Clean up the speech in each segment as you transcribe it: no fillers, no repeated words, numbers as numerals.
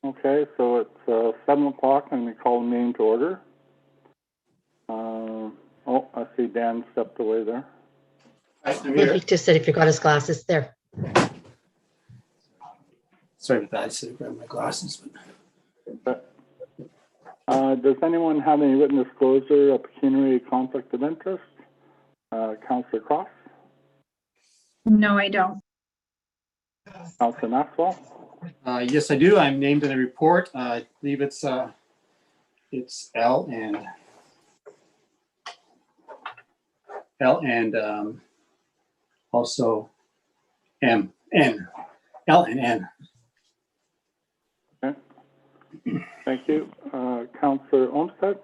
Okay, so it's 7 o'clock and we call the meeting to order. Oh, I see Dan stepped away there. He just said he forgot his glasses there. Sorry about that. I should have grabbed my glasses. Does anyone have any written disclosure of pecuniary conflict of interest? Councillor Cross? No, I don't. Councillor Maxwell? Yes, I do. I'm named in the report. I believe it's L and also N. L and N. Okay. Thank you. Councillor Olmsted?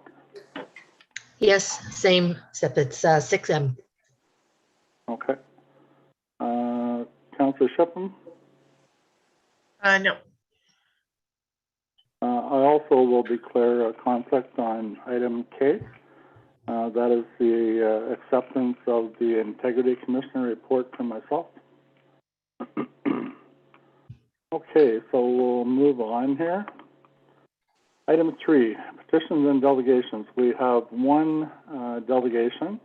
Yes, same, except it's 6M. Okay. Councillor Shipham? No. I also will declare a conflict on item K. That is the acceptance of the Integrity Commissioner report from myself. Okay, so we'll move on here. Item 3, petitions and delegations. We have one delegation,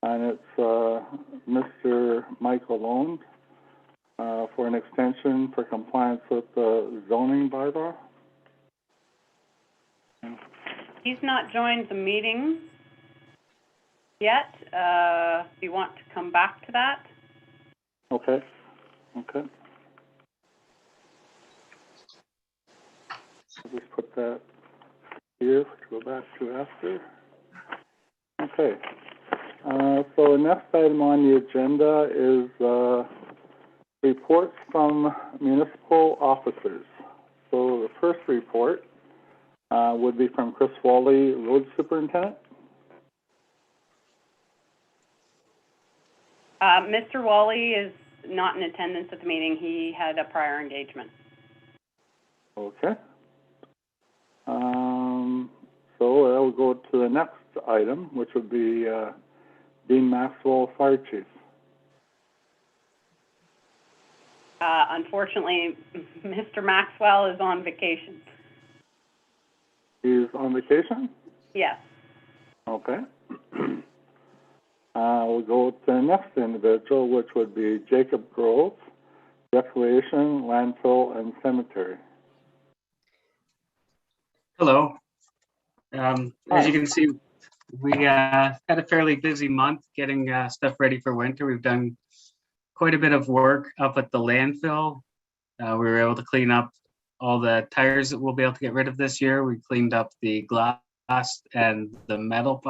and it's Mr. Michael Lone for an extension for compliance with the zoning bylaw. He's not joined the meeting yet. Do you want to come back to that? Okay. Okay. I'll just put that here to go back to after. Okay. So the next item on the agenda is reports from municipal officers. So the first report would be from Chris Wally, Road Superintendent. Mr. Wally is not in attendance at the meeting. He had a prior engagement. Okay. So I'll go to the next item, which would be Dean Maxwell, Fire Chief. Unfortunately, Mr. Maxwell is on vacation. He's on vacation? Yes. Okay. We'll go to the next individual, which would be Jacob Grove, Recreation, Landfill, and Cemetery. Hello. As you can see, we had a fairly busy month getting stuff ready for winter. We've done quite a bit of work up at the landfill. We were able to clean up all the tires that we'll be able to get rid of this year. We cleaned up the glass and the metal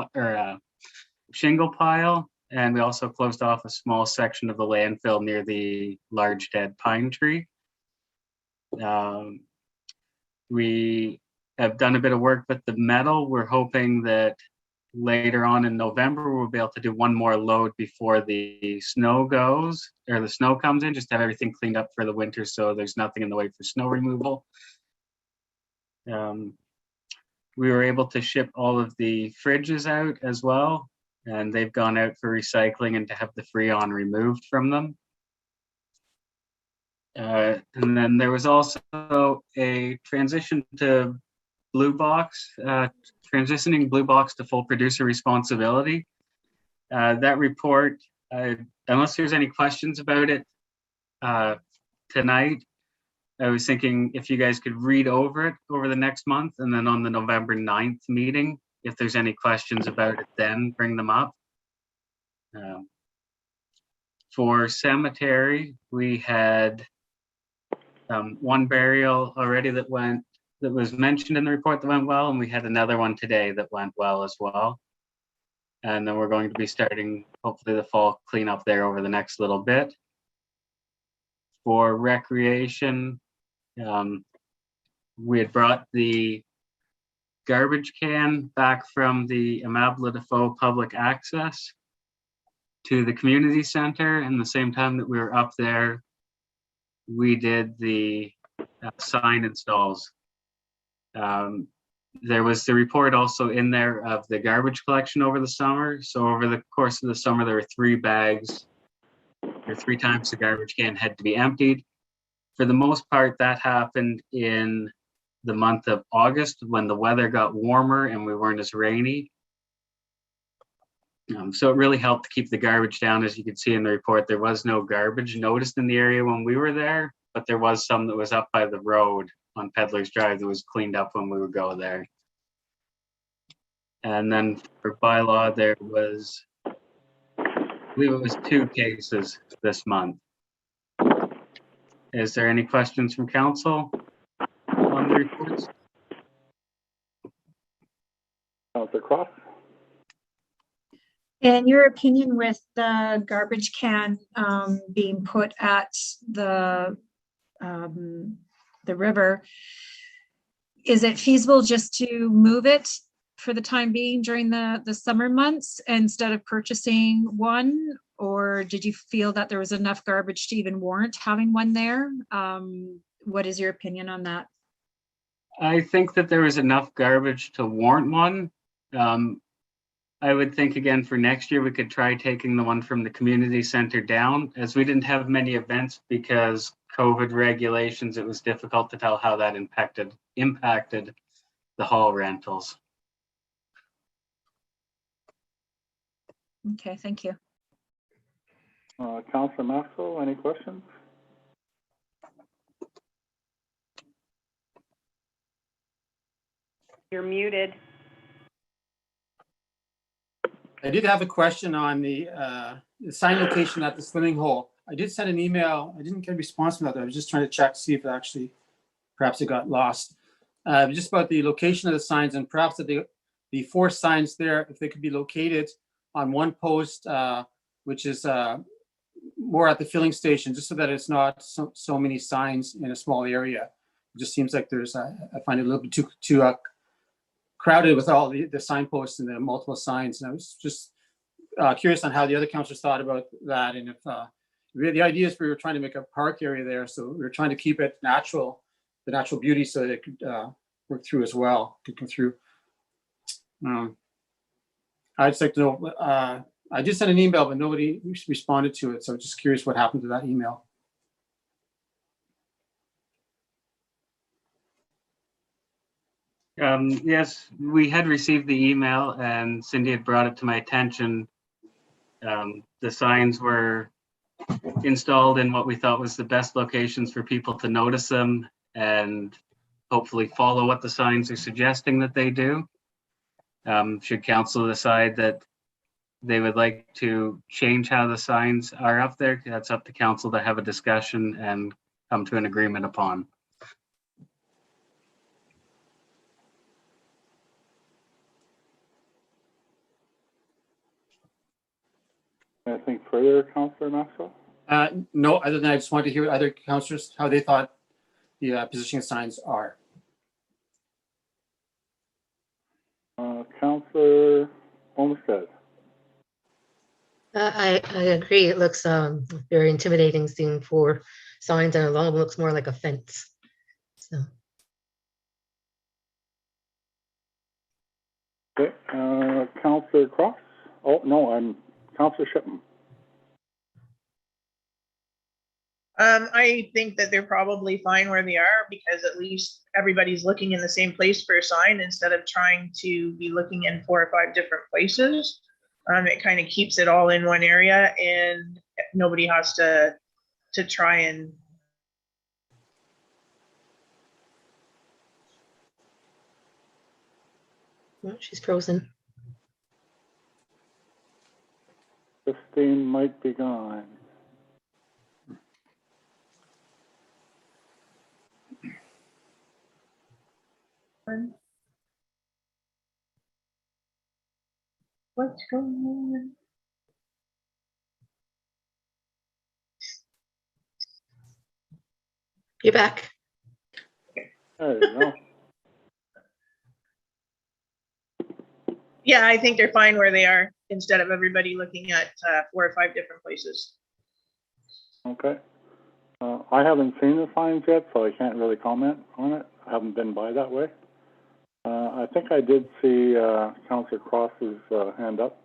shingle pile, and we also closed off a small section of the landfill near the large dead pine tree. We have done a bit of work with the metal. We're hoping that later on in November, we'll be able to do one more load before the snow goes, or the snow comes in, just to have everything cleaned up for the winter so there's nothing in the way for snow removal. We were able to ship all of the fridges out as well, and they've gone out for recycling and to have the Freon removed from them. And then there was also a transition to Blue Box, transitioning Blue Box to full producer responsibility. That report, unless there's any questions about it tonight, I was thinking if you guys could read over it over the next month, and then on the November 9th meeting, if there's any questions about it, then bring them up. For cemetery, we had one burial already that was mentioned in the report that went well, and we had another one today that went well as well. And then we're going to be starting, hopefully, the fall cleanup there over the next little bit. For recreation, we had brought the garbage can back from the Aimable Defoe public access to the community center. And the same time that we were up there, we did the sign installs. There was the report also in there of the garbage collection over the summer. So over the course of the summer, there were 3 bags, or 3 times the garbage can had to be emptied. For the most part, that happened in the month of August when the weather got warmer and we weren't as rainy. So it really helped to keep the garbage down. As you can see in the report, there was no garbage noticed in the area when we were there, but there was some that was up by the road on Peddler's Drive that was cleaned up when we would go there. And then for bylaw, there was, I believe it was 2 cases this month. Is there any questions from council on the reports? Councillor Cross? In your opinion, with the garbage can being put at the river, is it feasible just to move it for the time being during the summer months instead of purchasing one? Or did you feel that there was enough garbage to even warrant having one there? What is your opinion on that? I think that there was enough garbage to warrant one. I would think again for next year, we could try taking the one from the community center down, as we didn't have many events because COVID regulations. It was difficult to tell how that impacted the hall rentals. Okay, thank you. Councillor Maxwell, any questions? You're muted. I did have a question on the sign location at the swimming hole. I did send an email. I didn't get a response from that. I was just trying to check to see if it actually, perhaps it got lost. Just about the location of the signs, and perhaps that the 4 signs there, if they could be located on one post, which is more at the filling station, just so that it's not so many signs in a small area. It just seems like there's, I find it a little bit too crowded with all the signposts and the multiple signs. And I was just curious on how the other councillors thought about that. And if the idea is we were trying to make a park area there, so we were trying to keep it natural, the natural beauty, so that it could work through as well, could come through. I'd just like to know, I did send an email, but nobody responded to it. So I'm just curious what happened to that email. Yes, we had received the email and Cindy had brought it to my attention. The signs were installed in what we thought was the best locations for people to notice them and hopefully follow what the signs are suggesting that they do. Should council decide that they would like to change how the signs are up there, that's up to council to have a discussion and come to an agreement upon. Anything further, Councillor Maxwell? No, other than I just wanted to hear other councillors, how they thought the positioning signs are. Councillor Olmsted? I agree. It looks very intimidating, seeing 4 signs, and along looks more like a fence. So Okay, Councillor Cross? Oh, no, I'm Councillor Shipman. I think that they're probably fine where they are, because at least everybody's looking in the same place for a sign instead of trying to be looking in 4 or 5 different places. It kind of keeps it all in one area, and nobody has to try and. oh, she's frozen. Christine might be gone. What's going on? You're back. There you go. Yeah, I think they're fine where they are instead of everybody looking at 4 or 5 different places. Okay. I haven't seen the signs yet, so I can't really comment on it. I haven't been by that way. I think I did see Councillor Cross's hand up.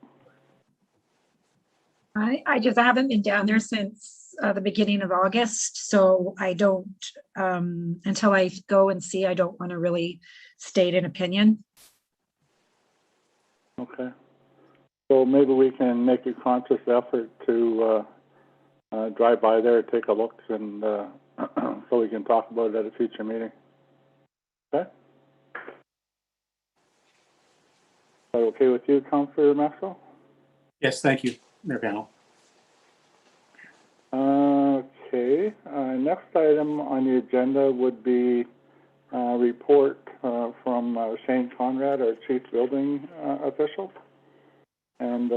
I just haven't been down there since the beginning of August, so I don't, until I go and see, I don't want to really state an opinion. Okay. So maybe we can make a conscious effort to drive by there, take a look, and so we can talk about it at a future meeting. Okay? Is that okay with you, Councillor Maxwell? Yes, thank you, Mayor Panel. Okay. Next item on the agenda would be a report from Shane Conrad, our Chief Building Official. And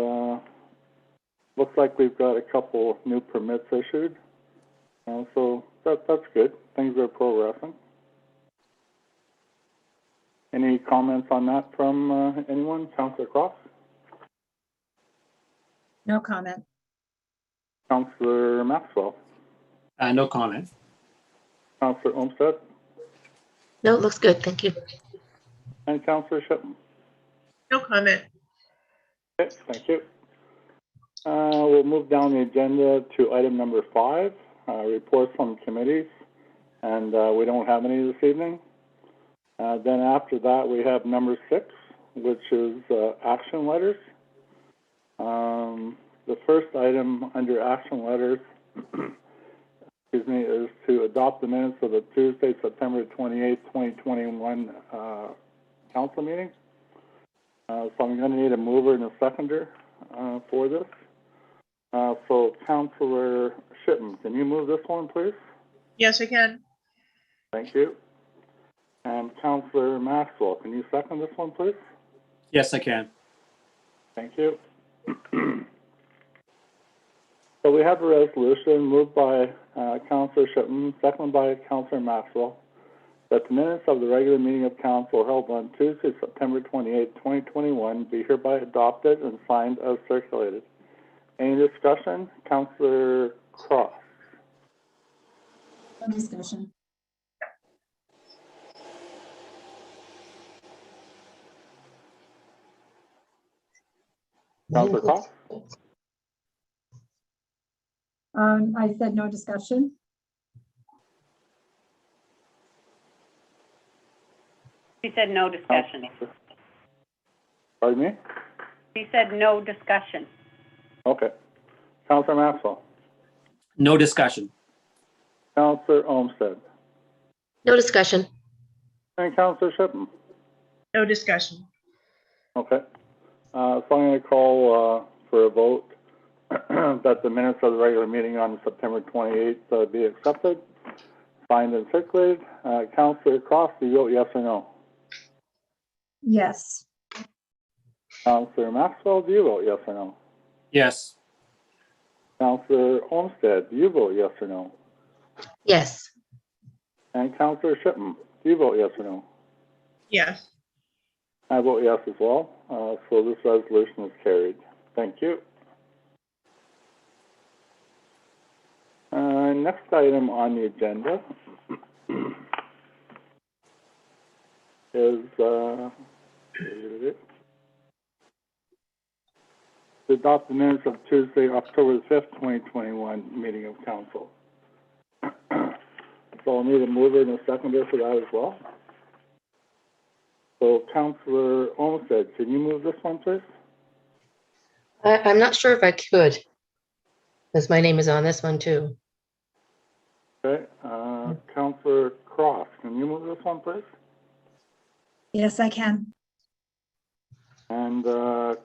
looks like we've got a couple new permits issued. So that's good. Things are progressing. Any comments on that from anyone? Councillor Cross? No comment. Councillor Maxwell? No comment. Councillor Olmsted? No, it looks good, thank you. And Councillor Shipman? No comment. Okay, thank you. We'll move down the agenda to item number 5, reports from committees, and we don't have any this evening. Then after that, we have number 6, which is action letters. The first item under action letters, excuse me, is to adopt the minutes of the Tuesday, September 28th, 2021 council meeting. So I'm going to need a mover and a seconder for this. So Councillor Shipman, can you move this one, please? Yes, I can. Thank you. And Councillor Maxwell, can you second this one, please? Yes, I can. Thank you. So we have a resolution moved by Councillor Shipman, seconded by Councillor Maxwell, that the minutes of the regular meeting of council held on Tuesday, September 28, 2021 be hereby adopted and signed as circulated. Any discussion? Councillor Cross. No discussion. Councillor Cross? I said no discussion. She said no discussion. Pardon me? She said no discussion. Okay. Councillor Maxwell. No discussion. Councillor Olmsted. No discussion. And Councillor Shipman. No discussion. Okay. So I'm going to call for a vote that the minutes of the regular meeting on September 28th be accepted, signed and circulated. Councillor Cross, do you vote yes or no? Yes. Councillor Maxwell, do you vote yes or no? Yes. Councillor Olmsted, do you vote yes or no? Yes. And Councillor Shipman, do you vote yes or no? Yes. I vote yes as well. So this resolution is carried. Thank you. Next item on the agenda is to adopt the minutes of Tuesday, October the 5th, 2021 meeting of council. So I'll need a mover and a seconder for that as well. So Councillor Olmsted, can you move this one, please? I'm not sure if I could, because my name is on this one too. Okay. Councillor Cross, can you move this one, please? Yes, I can. And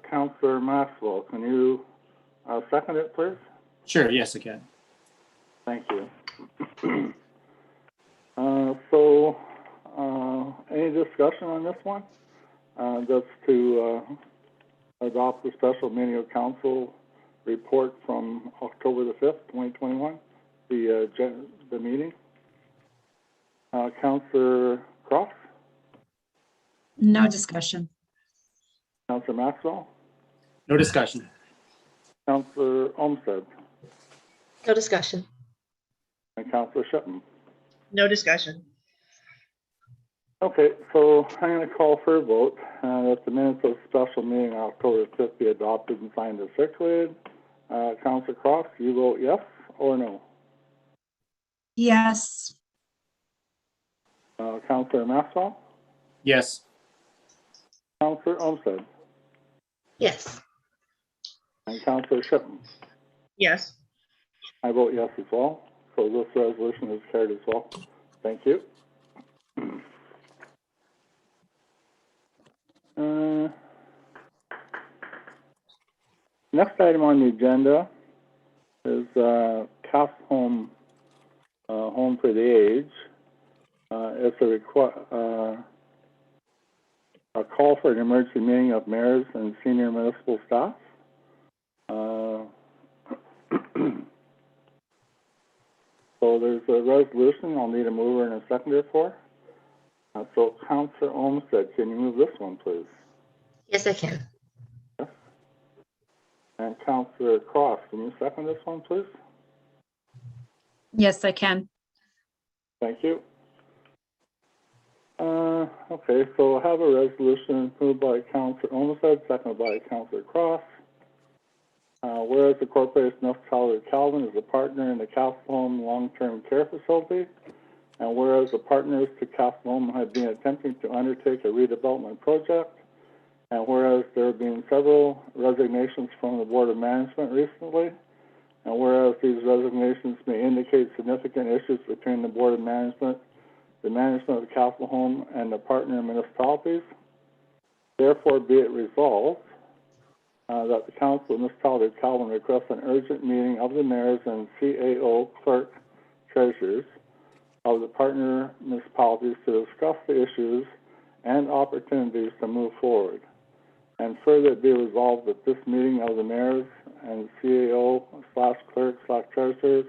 Councillor Maxwell, can you second it, please? Sure, yes, I can. Thank you. So, any discussion on this one? That's to adopt the special meeting of council report from October the 5th, 2021, the meeting. Councillor Cross? No discussion. Counselor Maxwell, No discussion. Counselor Olmsted, No discussion. and Counselor Shipman. No discussion. Okay, so I'm going to call for a vote that the minutes of the special meeting on October 5th be adopted and signed and circulated. Counselor Cross, you vote yes or no? Yes. Counselor Maxwell, Yes. Counselor Olmsted, Yes. and Counselor Shipman. Yes. I vote yes as well, so this resolution is carried as well. Thank you. Next item on the agenda is Cass Home, Home for the Age. It's a call for an emergency meeting of mayors and senior municipal staff. So there's a resolution I'll need a mover and a seconder for. So Councillor Olmsted, can you move this one, please? Yes, I can. And Councillor Cross, can you second this one, please? Yes, I can. Thank you. Okay, so I have a resolution moved by Councillor Olmsted, seconded by Councillor Cross. Whereas the Corporation Municipality of Calvin is a partner in the Castle Home Long-Term Care Facility, and whereas the partners to Castle Home have been attempting to undertake a redevelopment project, and whereas there have been several resignations from the Board of Management recently, and whereas these resignations may indicate significant issues between the Board of Management, the management of the Castle Home, and the partner municipalities, therefore be it resolved that the Council of the Municipality of Calvin requests an urgent meeting of the mayors and CAO clerk treasurers of the partner municipalities to discuss the issues and opportunities to move forward. And further be resolved that this meeting of the mayors and CAO/clerk/treasurers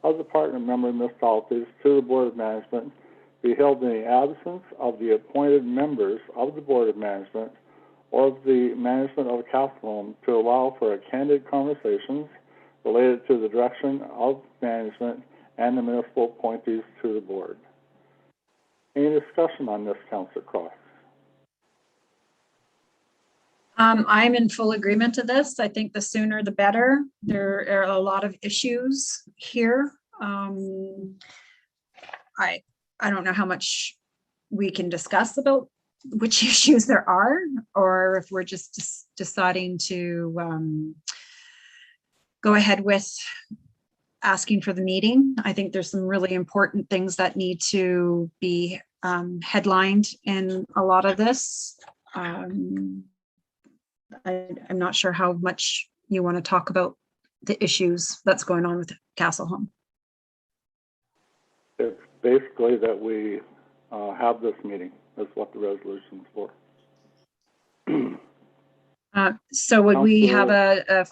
of the partner member municipalities to the Board of Management be held in the absence of the appointed members of the Board of Management or of the management of the Castle Home to allow for a candid conversations related to the direction of management and the municipal appointees to the board. Any discussion on this, Councillor Cross? I'm in full agreement to this. I think the sooner the better. There are a lot of issues here. I don't know how much we can discuss about which issues there are, or if we're just deciding to go ahead with asking for the meeting. I think there's some really important things that need to be headlined in a lot of this. I'm not sure how much you want to talk about the issues that's going on with Castle Home. It's basically that we have this meeting. That's what the resolution's for. So would we have Councillor- a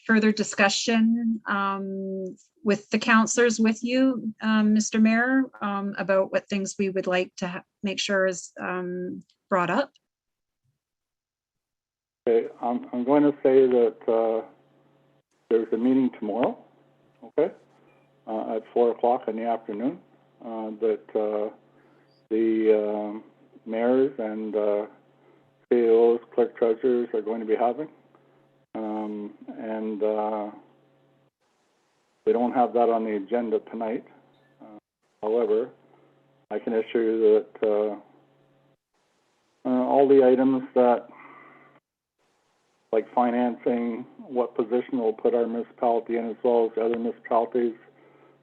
further discussion with the councillors with you, Mr. Mayor, about what things we would like to make sure is brought up? Okay, I'm going to say that there's a meeting tomorrow, okay, at 4 o'clock in the afternoon, that the mayors and CAOs, clerk treasurers are going to be having. And we don't have that on the agenda tonight. However, I can assure you that all the items that, like financing, what position we'll put our municipality in as well as the other municipalities,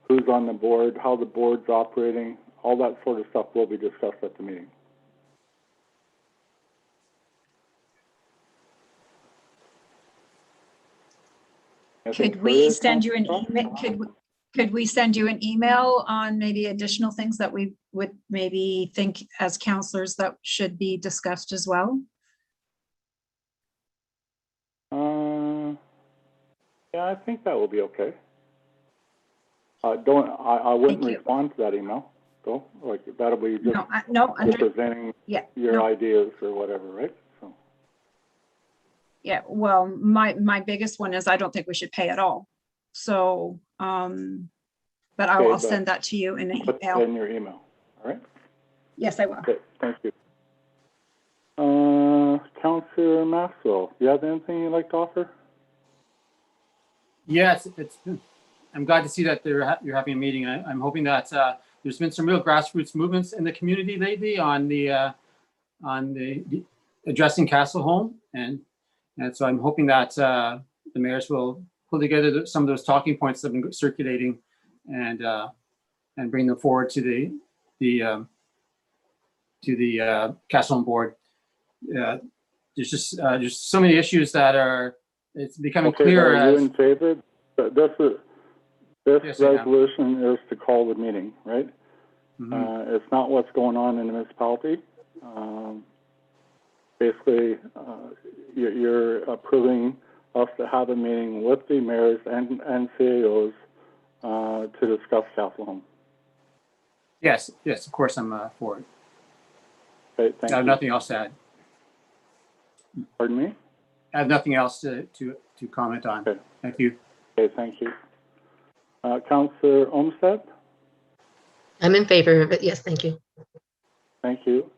who's on the board, how the board's operating, all that sort of stuff will be discussed at the meeting. Anything Could we further, send you an Councillor email? Could we send you an email on maybe additional things that we would maybe think as councillors that should be discussed as well? Yeah, I think that will be okay. I wouldn't Thank you. respond to that email, though. Like that'll be just No, presenting yeah, your no. ideas or whatever, right? So. Yeah, well, my biggest one is I don't think we should pay at all. So, but Okay, I'll but send that to you in an put that email. in your email, all right? Yes, I will. Okay, thank you. Councillor Maxwell, do you have anything you'd like to offer? Yes, I'm glad to see that you're having a meeting. I'm hoping that there's been some real grassroots movements in the community lately on the addressing Castle Home, and so I'm hoping that the mayors will pull together some of those talking points that have been circulating and bring them forward to the Castle Home board. There's just so many issues that it's becoming Okay, clear but are you as in favor? This Yes, I am. resolution is to call the meeting, right? Mhm. It's not what's going on in the municipality. Basically, you're approving us to have a meeting with the mayors and CAOs to discuss Castle Home. Yes, of course I'm for it. Okay, thank I have you. nothing else to add. Pardon me? I have nothing else to comment on. Okay. Thank you. Okay, thank you. Councillor Olmsted? I'm in favor of it. Yes, thank you. Thank you.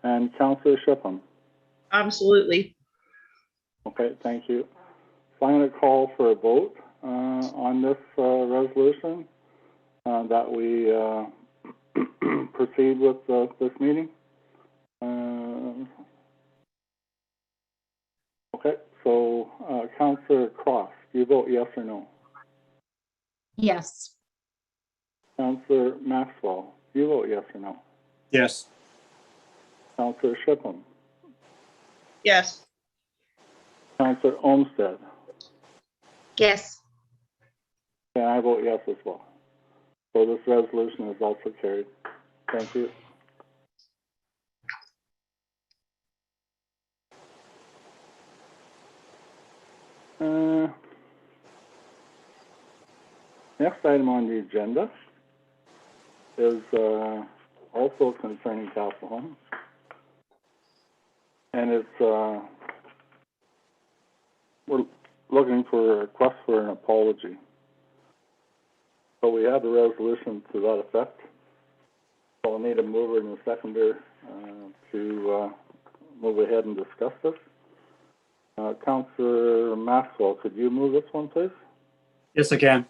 And Councillor Shipham? Absolutely. Okay, thank you. So I'm going to call for a vote on this resolution that we proceed with this meeting. Okay, so Councillor Cross, do you vote yes or no? Yes. Councillor Maxwell, do you vote yes or no? Yes. Councillor Shipham? Yes. Councillor Olmsted? Yes. And I vote yes as well. So this resolution is also carried. Thank you. Next item on the agenda is also concerning Castle Home. And it's, we're looking for a request for an apology. So we have a resolution to that effect. So I'll need a mover and a seconder to move ahead and discuss this. Councillor Maxwell, could you move this one, please? Yes, I can.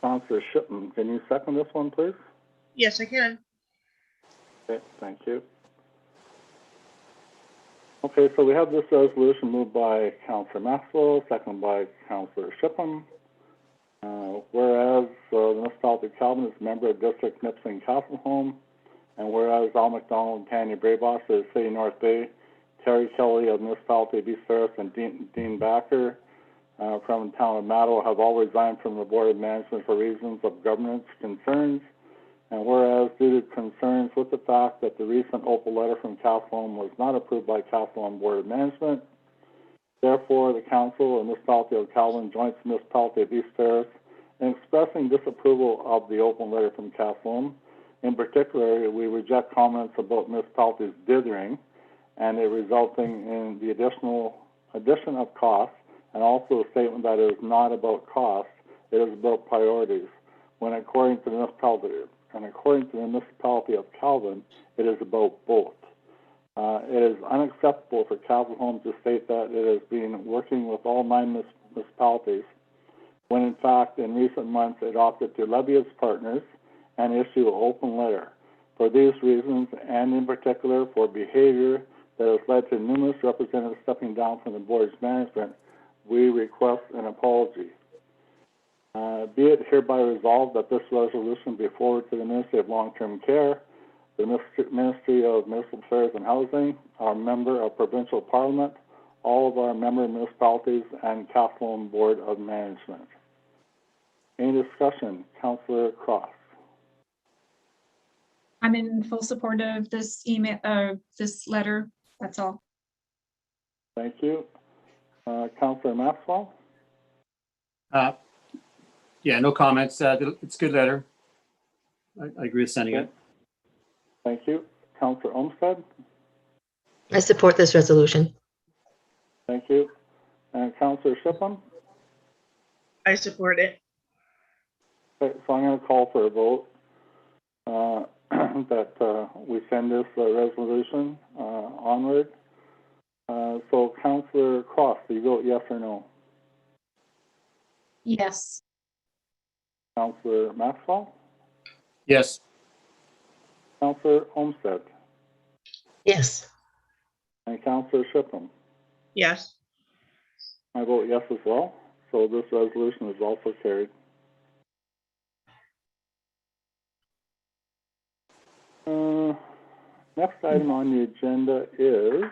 Councillor Shipham, can you second this one, please? Yes, I can. Okay, thank you. Okay, so we have this resolution moved by Councillor Maxwell, seconded by Councillor Shipham. Whereas the municipality of Calvin is a member of District Nipissing Castle Home, and whereas Al McDonald and Tanya Brayboss of the City of North Bay, Terry Kelly of the municipality of East Ferris, and Dean Backer from the town of Mato have all resigned from the Board of Management for reasons of governance concerns. And whereas due to concerns with the fact that the recent Opal letter from Castle Home was not approved by Castle Home Board of Management, therefore the Council of the Municipality of Calvin joins the Municipality of East Ferris in expressing disapproval of the Opal letter from Castle Home. In particular, we reject comments about municipalities dithering and it resulting in the addition of costs, and also a statement that it is not about cost, it is about priorities. When according to the municipality of Calvin, it is about both. It is unacceptable for Castle Home to state that it has been working with all 9 municipalities, when in fact in recent months it opted to levy its partners and issue an open letter. For these reasons, and in particular for behavior that has led to numerous representatives stepping down from the board's management, we request an apology. Be it hereby resolved that this resolution be forwarded to the Ministry of Long-Term Care, the Ministry of Municipal Affairs and Housing, our member of Provincial Parliament, all of our member municipalities, and Castle Home Board of Management. Any discussion? Councillor Cross. I'm in full support of this email, this letter. That's all. Thank you. Councillor Maxwell? Yeah, no comments. It's a good letter. I agree with sending it. Thank you. Councillor Olmsted? I support this resolution. Thank you. And Councillor Shiplin? I support it. Okay, so I'm going to call for a vote that we send this resolution onward. So Councillor Cross, do you vote yes or no? Yes. Councillor Maxwell? Yes. Councillor Olmsted? Yes. And Councillor Shiplin? Yes. I vote yes as well. So this resolution is also carried. Next item on the agenda is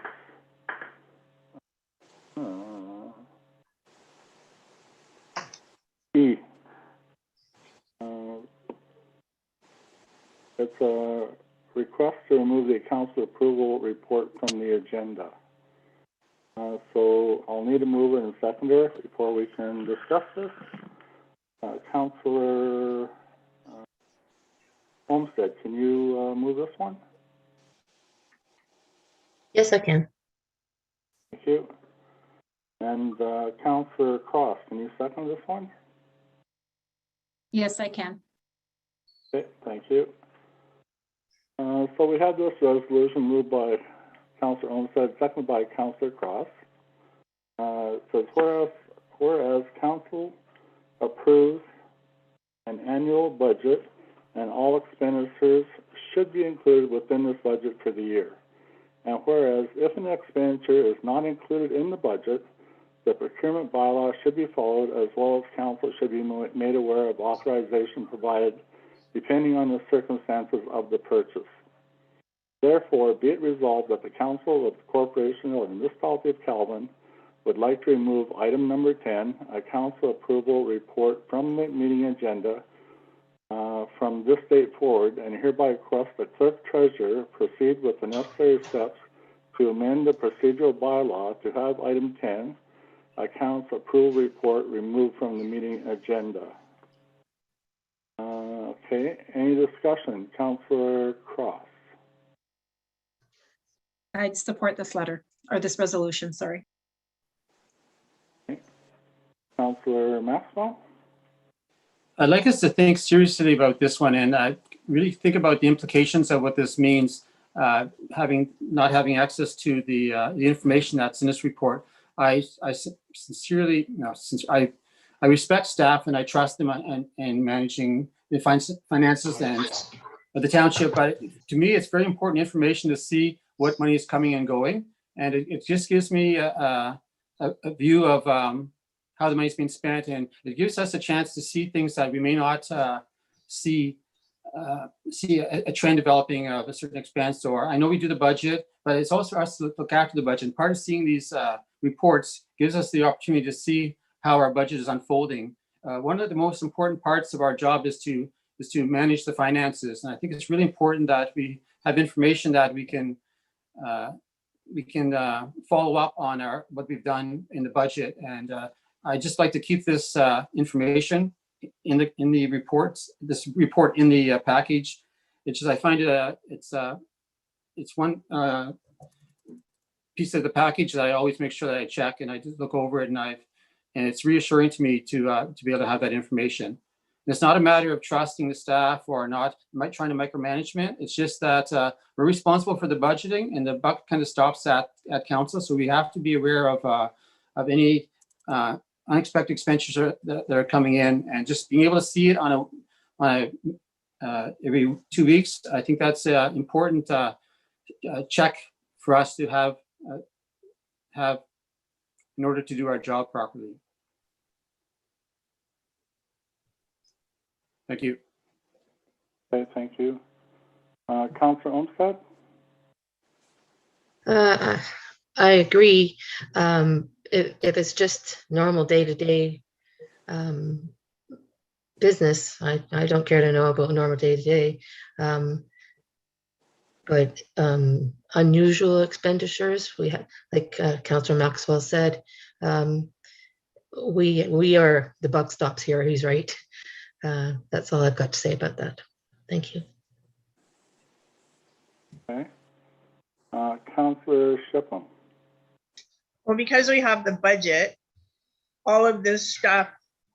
E. It's a request to remove the council approval report from the agenda. So I'll need a mover and a seconder before we can discuss this. Councillor Olmsted, can you move this one? Yes, I can. Thank you. And Councillor Cross, can you second this one? Yes, I can. Okay, thank you. So we have this resolution moved by Councillor Olmsted, seconded by Councillor Cross. It says, whereas Council approves an annual budget and all expenditures should be included within this budget for the year. And whereas if an expenditure is not included in the budget, the procurement bylaw should be followed, as well as Council should be made aware of authorization provided depending on the circumstances of the purchase. Therefore, be it resolved that the Council of the Corporation of the Municipality of Calvin would like to remove item number 10, a council approval report from the meeting agenda from this date forward, and hereby request the clerk treasurer proceed with the necessary steps to amend the procedural bylaw to have item 10, a council approval report, removed from the meeting agenda. Okay, any discussion? Councillor Cross. I'd support this letter, or this resolution, sorry. Councillor Maxwell? I'd like us to think seriously about this one and really think about the implications of what this means, not having access to the information that's in this report. I sincerely, since I respect staff and I trust them in managing the finances and of the township, but to me, it's very important information to see what money is coming and going, and it just gives me a view of how the money's being spent, and it gives us a chance to see things that we may not see a trend developing of a certain expense. Or I know we do the budget, but it's also for us to look after the budget. And part of seeing these reports gives us the opportunity to see how our budget is unfolding. One of the most important parts of our job is to manage the finances, and I think it's really important that we have information that we can follow up on what we've done in the budget. And I just like to keep this information in the reports. This report in the package. It's just I find it's one piece of the package that I always make sure that I check and I just look over it, and it's reassuring to me to be able to have that information. And it's not a matter of trusting the staff or not trying to micromanagement. It's just that we're responsible for the budgeting, and the buck kind of stops at council. So we have to be aware of any unexpected expenditures that are coming in, and just being able to see it on a every 2 weeks. I think that's an important check for us to have in order to do our job properly. Thank you. Okay, thank you. Councillor Olmsted? I agree. If it's just normal day-to-day business, I don't care to know about normal day-to-day. But unusual expenditures, we have, like Councillor Maxwell said, we are, the buck stops here. He's right. That's all I've got to say about that. Thank you. Okay. Councillor Shiplin? Well, because we have the budget, all of this stuff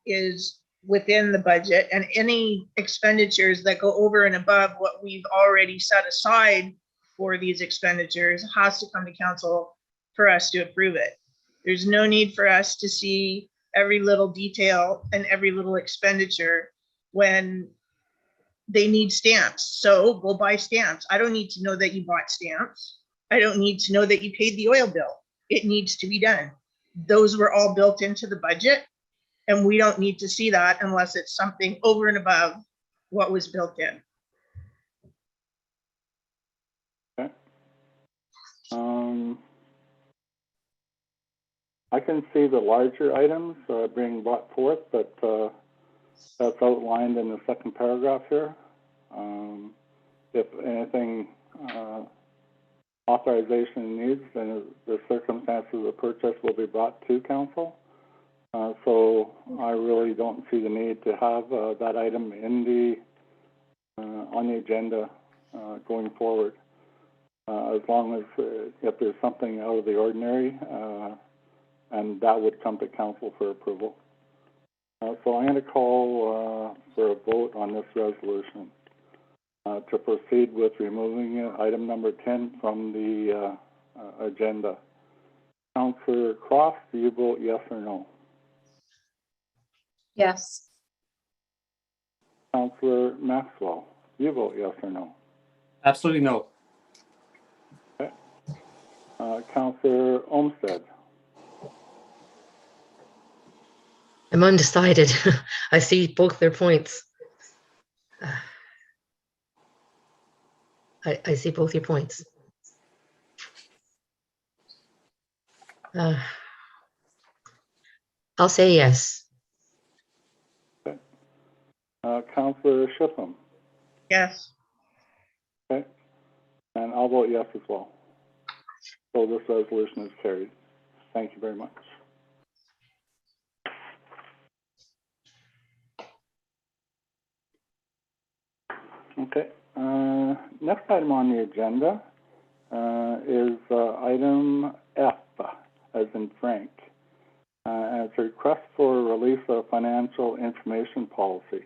is within the budget, and any expenditures that go over and above what we've already set aside for these expenditures has to come to council for us to approve it. There's no need for us to see every little detail and every little expenditure when they need stamps. So go buy stamps. I don't need to know that you bought stamps. I don't need to know that you paid the oil bill. It needs to be done. Those were all built into the budget, and we don't need to see that unless it's something over and above what was built in. Okay. I can see the larger items being brought forth, but that's outlined in the second paragraph here. If anything authorization needs, then the circumstances of purchase will be brought to council. So I really don't see the need to have that item in the on the agenda going forward. As long as if there's something out of the ordinary, and that would come to council for approval. So I'm going to call for a vote on this resolution to proceed with removing item number 10 from the agenda. Councillor Cross, do you vote yes or no? Yes. Councillor Maxwell, do you vote yes or no? Absolutely no. Okay. Councillor Olmsted, I'm undecided. I see both their points. I see both your points. I'll say yes. Councillor Shipham, Yes. okay, and I'll vote yes as well. So this resolution is carried. Thank you very much. Okay, next item on the agenda is item F, as in Frank. And it's a request for release of financial information policy.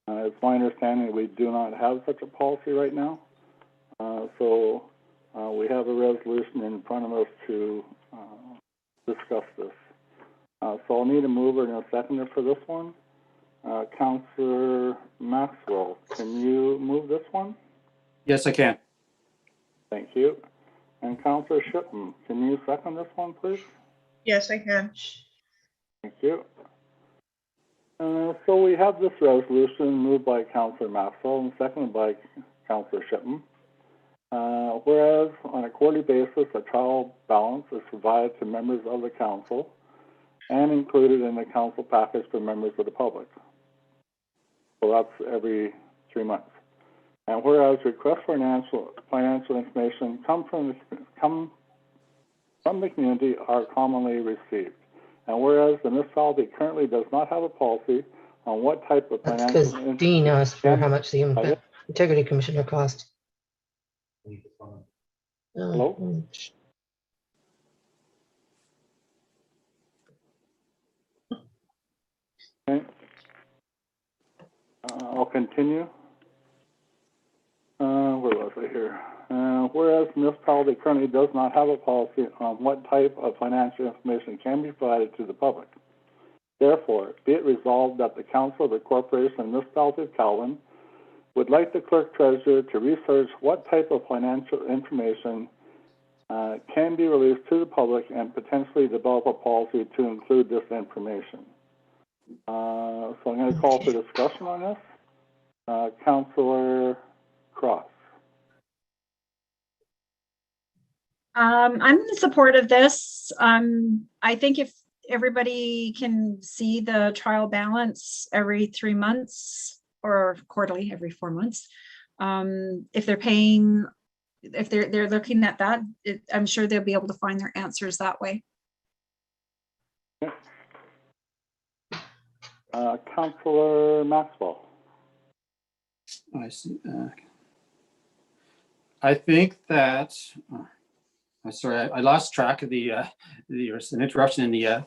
It's my understanding that we do not have such a policy right now. So we have a resolution in front of us to discuss this. So I'll need a mover and a seconder for this one. Councillor Maxwell, can you move this one? Yes, I can. Thank you. And Councillor Shipham, can you second this one, please? Yes, I can. Thank you. So we have this resolution moved by Councillor Maxwell and seconded by Councillor Shipham. Whereas on a quarterly basis, a trial balance is provided to members of the council and included in the council package for members of the public. So that's every 3 months. And whereas requests for financial information come from the community are commonly received. And whereas the municipality currently does not have a policy on what type of That's financial because Dean asked for how much the Hello? integrity commissioner cost. Hello? Okay. I'll continue. Where was I here? Whereas the municipality currently does not have a policy on what type of financial information can be provided to the public. Therefore, be it resolved that the Council of the Corporation and Municipality of Calvin would like the Clerk Treasurer to research what type of financial information can be released to the public and potentially develop a policy to include this information. So I'm going to call for discussion on this. Councillor Cross. I'm in support of this. I think if everybody can see the trial balance every 3 months or quarterly every 4 months, if they're paying, if they're looking at that, I'm sure they'll be able to find their answers that way. Councillor Maxwell. I see. I think that I'm sorry, I lost track of there was an interruption in the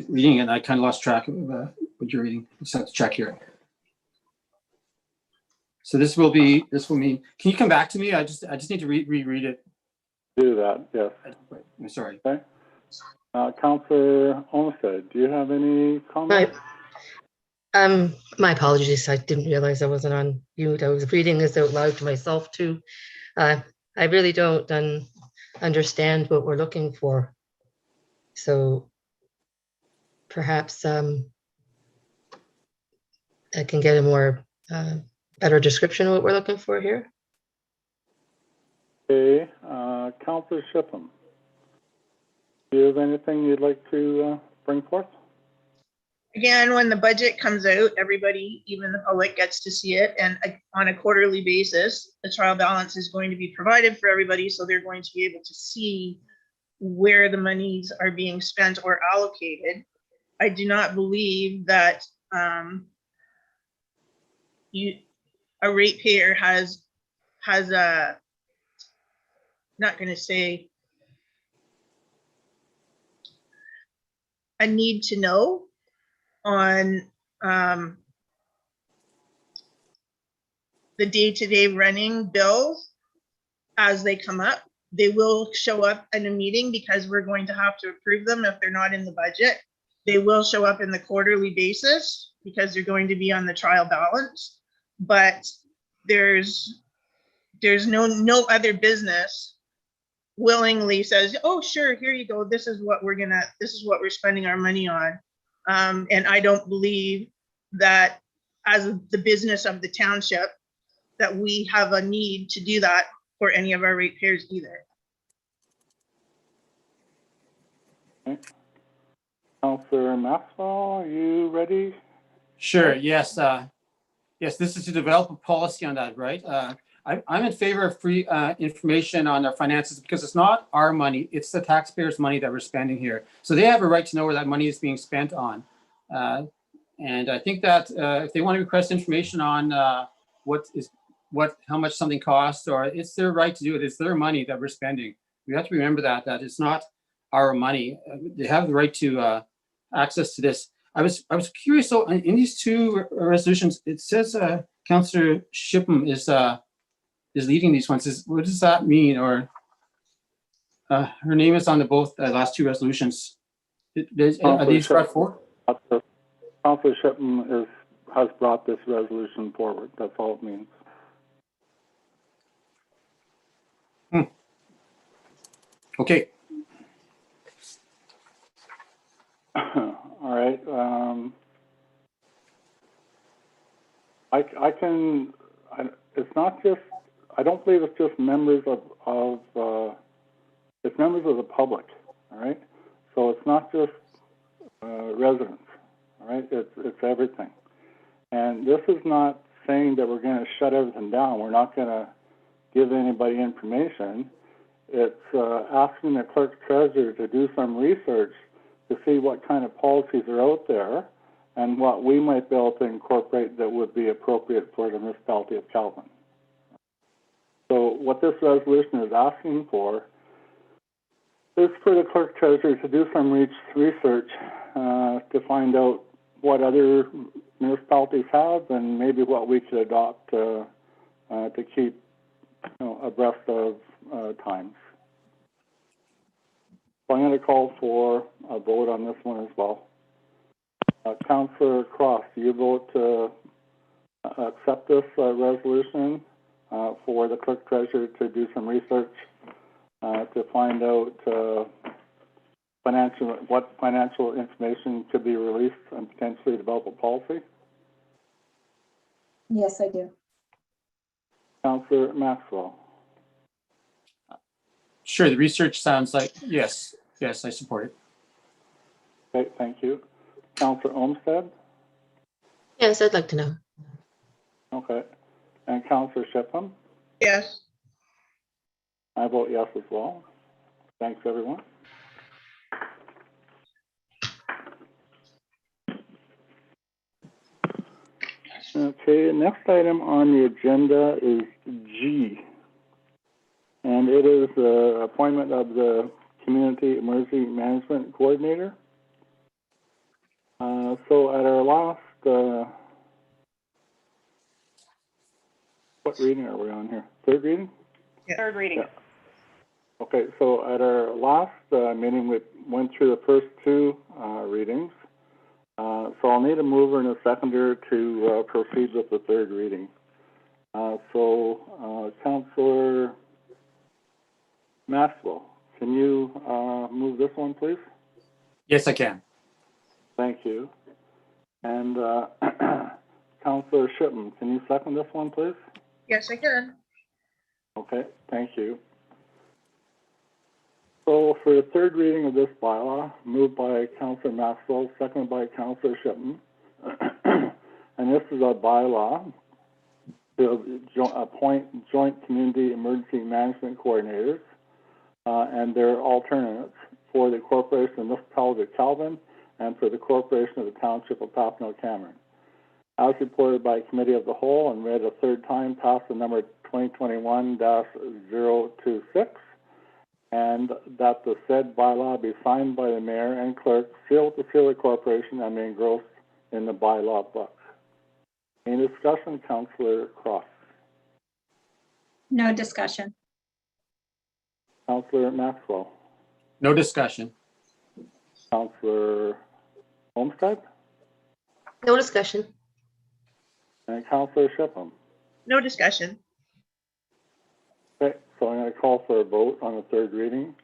reading, and I kind of lost track of what you're reading. Just have to check here. So this will mean, can you come back to me? I just need to reread it. Do that, yes. I'm sorry. Okay. Councillor Olmsted, do you have any comments? My apologies. I didn't realize I wasn't on mute. I was reading this out loud to myself too. I really don't understand what we're looking for. So perhaps I can get a more better description of what we're looking for here. Okay, Councillor Shipham, do you have anything you'd like to bring forth? Again, when the budget comes out, everybody, even the public, gets to see it. And on a quarterly basis, the trial balance is going to be provided for everybody. So they're going to be able to see where the monies are being spent or allocated. I do not believe that a ratepayer has a, not going to say a need to know on the day-to-day running bills as they come up. They will show up in a meeting because we're going to have to approve them if they're not in the budget. They will show up in the quarterly basis because they're going to be on the trial balance. But there's no other business willingly says, oh, sure, here you go. This is what we're spending our money on. And I don't believe that as the business of the township, that we have a need to do that for any of our ratepayers either. Okay. Councillor Maxwell, are you ready? Sure. Yes. Yes. This is to develop a policy on that, right? I'm in favor of free information on our finances because it's not our money; it's the taxpayers' money that we're spending here. So they have a right to know where that money is being spent on. And I think that if they want to request information on how much something costs, or it's their right to do it. It's their money that we're spending. We have to remember that it's not our money. They have the right to access to this. I was curious. So in these two resolutions, it says Councillor Shipham is leading these ones. What does that mean? Or her name is on the both last two resolutions. Are these brought forward? Councillor Shipham has brought this resolution forward. That's all it means. Okay. All right. It's not just, I don't believe it's just members of it's members of the public, all right? So it's not just residents, all right? It's everything. And this is not saying that we're going to shut everything down. We're not going to give anybody information. It's asking the clerk treasurer to do some research to see what kind of policies are out there and what we might be able to incorporate that would be appropriate for the municipality of Calvin. So what this resolution is asking for is for the clerk treasurer to do some research to find out what other municipalities have and maybe what we should adopt to keep abreast of times. So I'm going to call for a vote on this one as well. Councillor Cross, do you vote to accept this resolution for the clerk treasurer to do some research to find out what financial information could be released and potentially develop a policy? Yes, I do. Councillor Maxwell. Sure. The research sounds like yes. Yes, I support it. Okay, thank you. Councillor Olmsted? Yes, I'd like to know. Okay. And Councillor Shipham? Yes. I vote yes as well. Thanks, everyone. Okay, next item on the agenda is G. And and it is the appointment of the Community Emergency Management Coordinator. So at our last, what reading are we on here? Third reading? Third reading. Yeah. Okay, so at our last meeting, we went through the first two readings. So I'll need a mover and a seconder to proceed with the third reading. Councillor Maxwell, can you move this one, please? Yes, I can. Thank you. And Councillor Shipman, can you second this one, please? Yes, I can. Okay, thank you. So for the third reading of this bylaw, moved by Councillor Maxwell, seconded by Councillor Shipman. And this is a bylaw to appoint joint community emergency management coordinators and their alternates for the Corporation of Municipality of Calvin and for the Corporation of the Township of Papineau-Cameron. As reported by Committee of the Whole and read a third time, passed the number 2021-026, and that the said bylaw be signed by the mayor and clerk, sealed with the seal of the corporation, and be engrossed in the bylaw book. Any discussion, Councillor Cross? No discussion. Councillor Maxwell? No discussion. Councillor Olmsted? No discussion. And Councillor Shipham? No discussion. Okay, so I'm going to call for a vote on the third reading.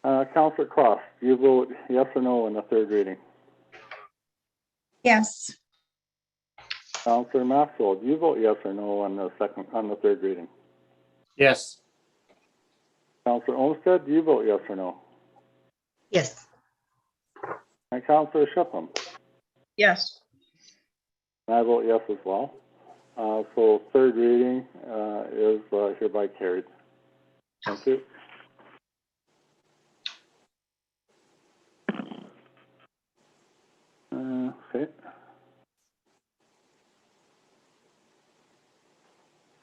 Councillor Cross, do you vote yes or no on the third reading? Yes. Councillor Maxwell, do you vote yes or no on the third reading? Yes. Councillor Olmsted, do you vote yes or no? Yes. And Councillor Shipham? Yes. And I vote yes as well. So third reading is hereby carried. Thank you. Okay.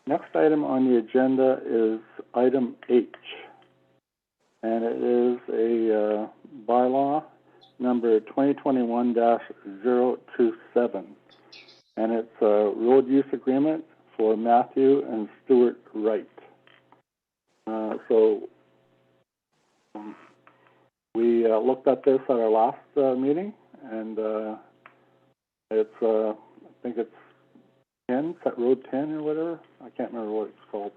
Next item on the agenda is item H, and it is a bylaw number 2021-027, and it's a road use agreement for Matthew and Stuart Wright. We looked at this at our last meeting, and it's I think it's 10, Road 10 or whatever. I can't remember what it's called.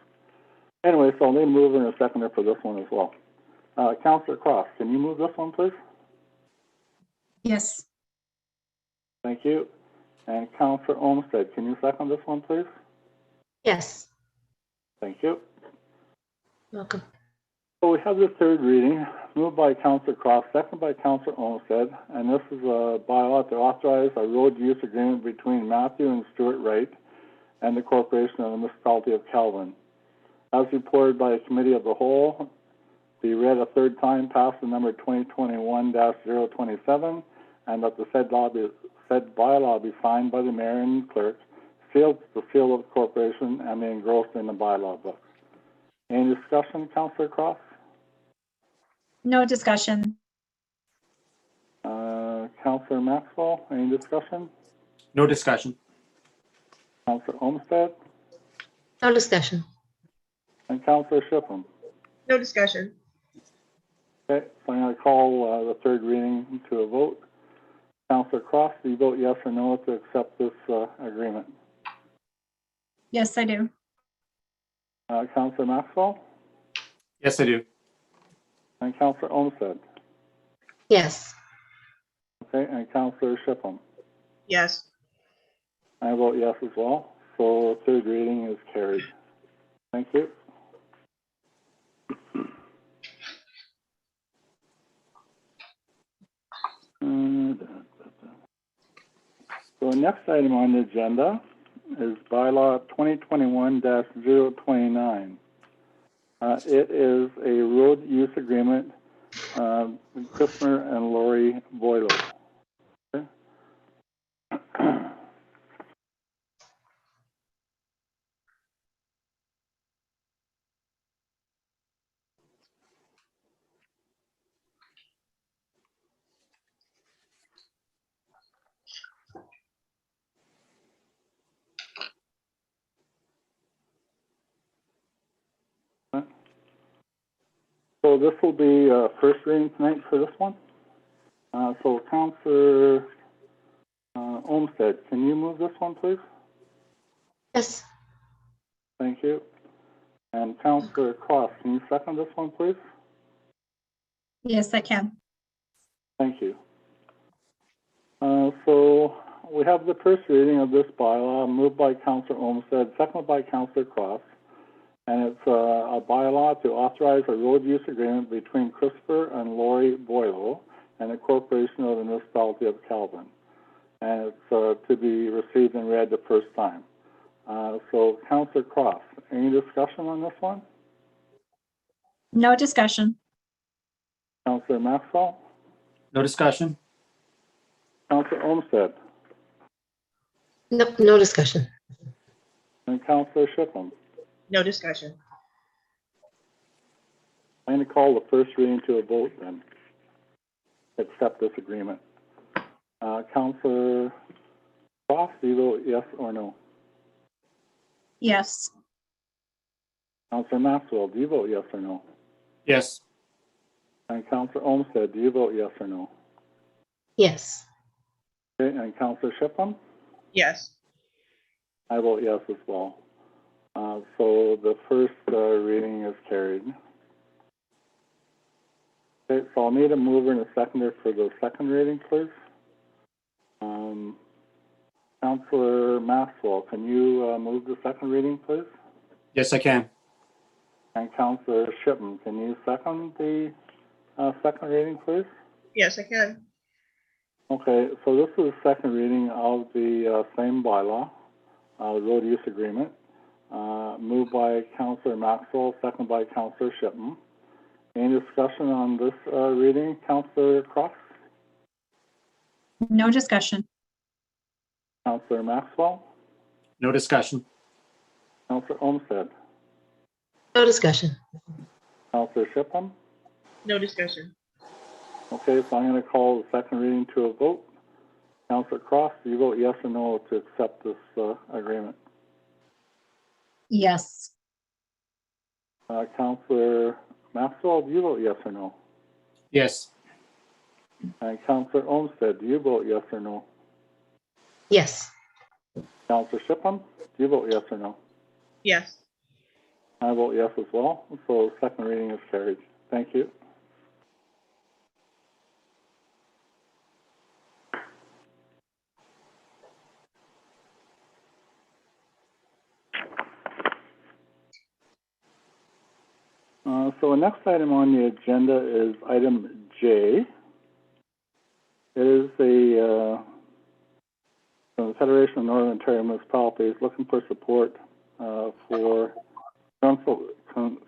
Anyway, so I'll need a mover and a seconder for this one as well. Councillor Cross, can you move this one, please? Yes. Thank you. And Councillor Olmsted, can you second this one, please? Yes. Thank you. Welcome. So we have the third reading, moved by Councillor Cross, seconded by Councillor Olmsted, and this is a bylaw to authorize a road use agreement between Matthew and Stuart Wright and the Corporation of the Municipality of Calvin. As reported by a Committee of the Whole, be read a third time, passed the number 2021-027, and that the said bylaw be signed by the mayor and clerk, sealed with the seal of the corporation, and be engrossed in the bylaw book. Any discussion, Councillor Cross? No discussion. Councillor Maxwell, any discussion? No discussion. Councillor Olmsted? No discussion. And Councillor Shipham? No discussion. Okay, so I'm going to call the third reading to a vote. Councillor Cross, do you vote yes or no to accept this agreement? Yes, I do. Councillor Maxwell? Yes, I do. And Councillor Olmsted? Yes. Okay, and Councillor Shipham? Yes. I vote yes as well. So third reading is carried. Thank you. So the next item on the agenda is bylaw 2021-029. It is a road use agreement with Christopher and Lori Boyle. Okay. So this will be first reading tonight for this one. So Councillor Olmsted, can you move this one, please? Yes. Thank you. And Councillor Cross, can you second this one, please? Yes, I can. Thank you. So we have the first reading of this bylaw, moved by Councillor Olmsted, seconded by Councillor Cross. And it's a bylaw to authorize a road use agreement between Christopher and Lori Boyle and the Corporation of the Municipality of Calvin. And it's to be received and read the first time. So Councillor Cross, any discussion on this one? No discussion. Councillor Maxwell? No discussion? Councillor Olmsted? No, no discussion. And Councillor Shipham? No discussion. I'm going to call the first reading to a vote then. Accept this agreement. Councillor Cross, do you vote yes or no? Yes. Councillor Maxwell, do you vote yes or no? Yes. And Councillor Olmsted, do you vote yes or no? Yes. Okay, and Councillor Shipham? Yes. I vote yes as well. So the first reading is carried. Okay, so I'll need a mover and a seconder for the second reading, please. Councillor Maxwell, can you move the second reading, please? Yes, I can. And Councillor Shipham, can you second the second reading, please? Yes, I can. Okay, so this is the second reading of the same bylaw, the road use agreement, moved by Councillor Maxwell, seconded by Councillor Shipham. Any discussion on this reading, Councillor Cross? No discussion. Councillor Maxwell? No discussion? Councillor Olmsted? No discussion. Councillor Shipham? No discussion. Okay, so I'm going to call the second reading to a vote. Councillor Cross, do you vote yes or no to accept this agreement? Yes. Councillor Maxwell, do you vote yes or no? Yes. And Councillor Olmsted, do you vote yes or no? Yes. Councillor Shipham, do you vote yes or no? Yes. I vote yes as well. So second reading is carried. Thank you. So the next item on the agenda is item J. It is the Federation of Northern Ontario Municipalities looking for support for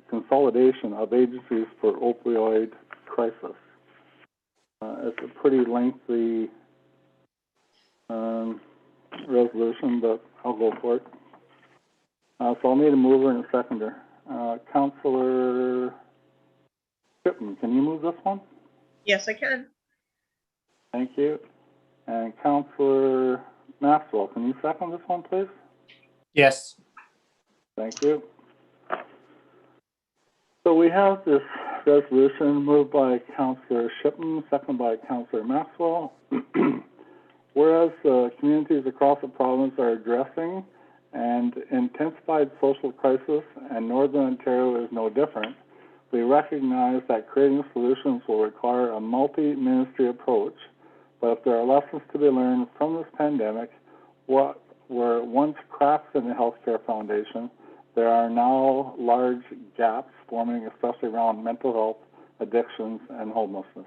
consolidation of agencies for opioid crisis. It's a pretty lengthy resolution, but I'll go for it. So I'll need a mover and a seconder. Councillor Shipham, can you move this one? Yes, I can. Thank you. And Councillor Maxwell, can you second this one, please? Yes. Thank you. So we have this resolution moved by Councillor Shipham, seconded by Councillor Maxwell. Whereas communities across the province are addressing an intensified social crisis, and Northern Ontario is no different, we recognize that creating solutions will require a multi-ministry approach. But if there are lessons to be learned from this pandemic, what were once cracks in the healthcare foundation, there are now large gaps forming, especially around mental health, addictions, and homelessness.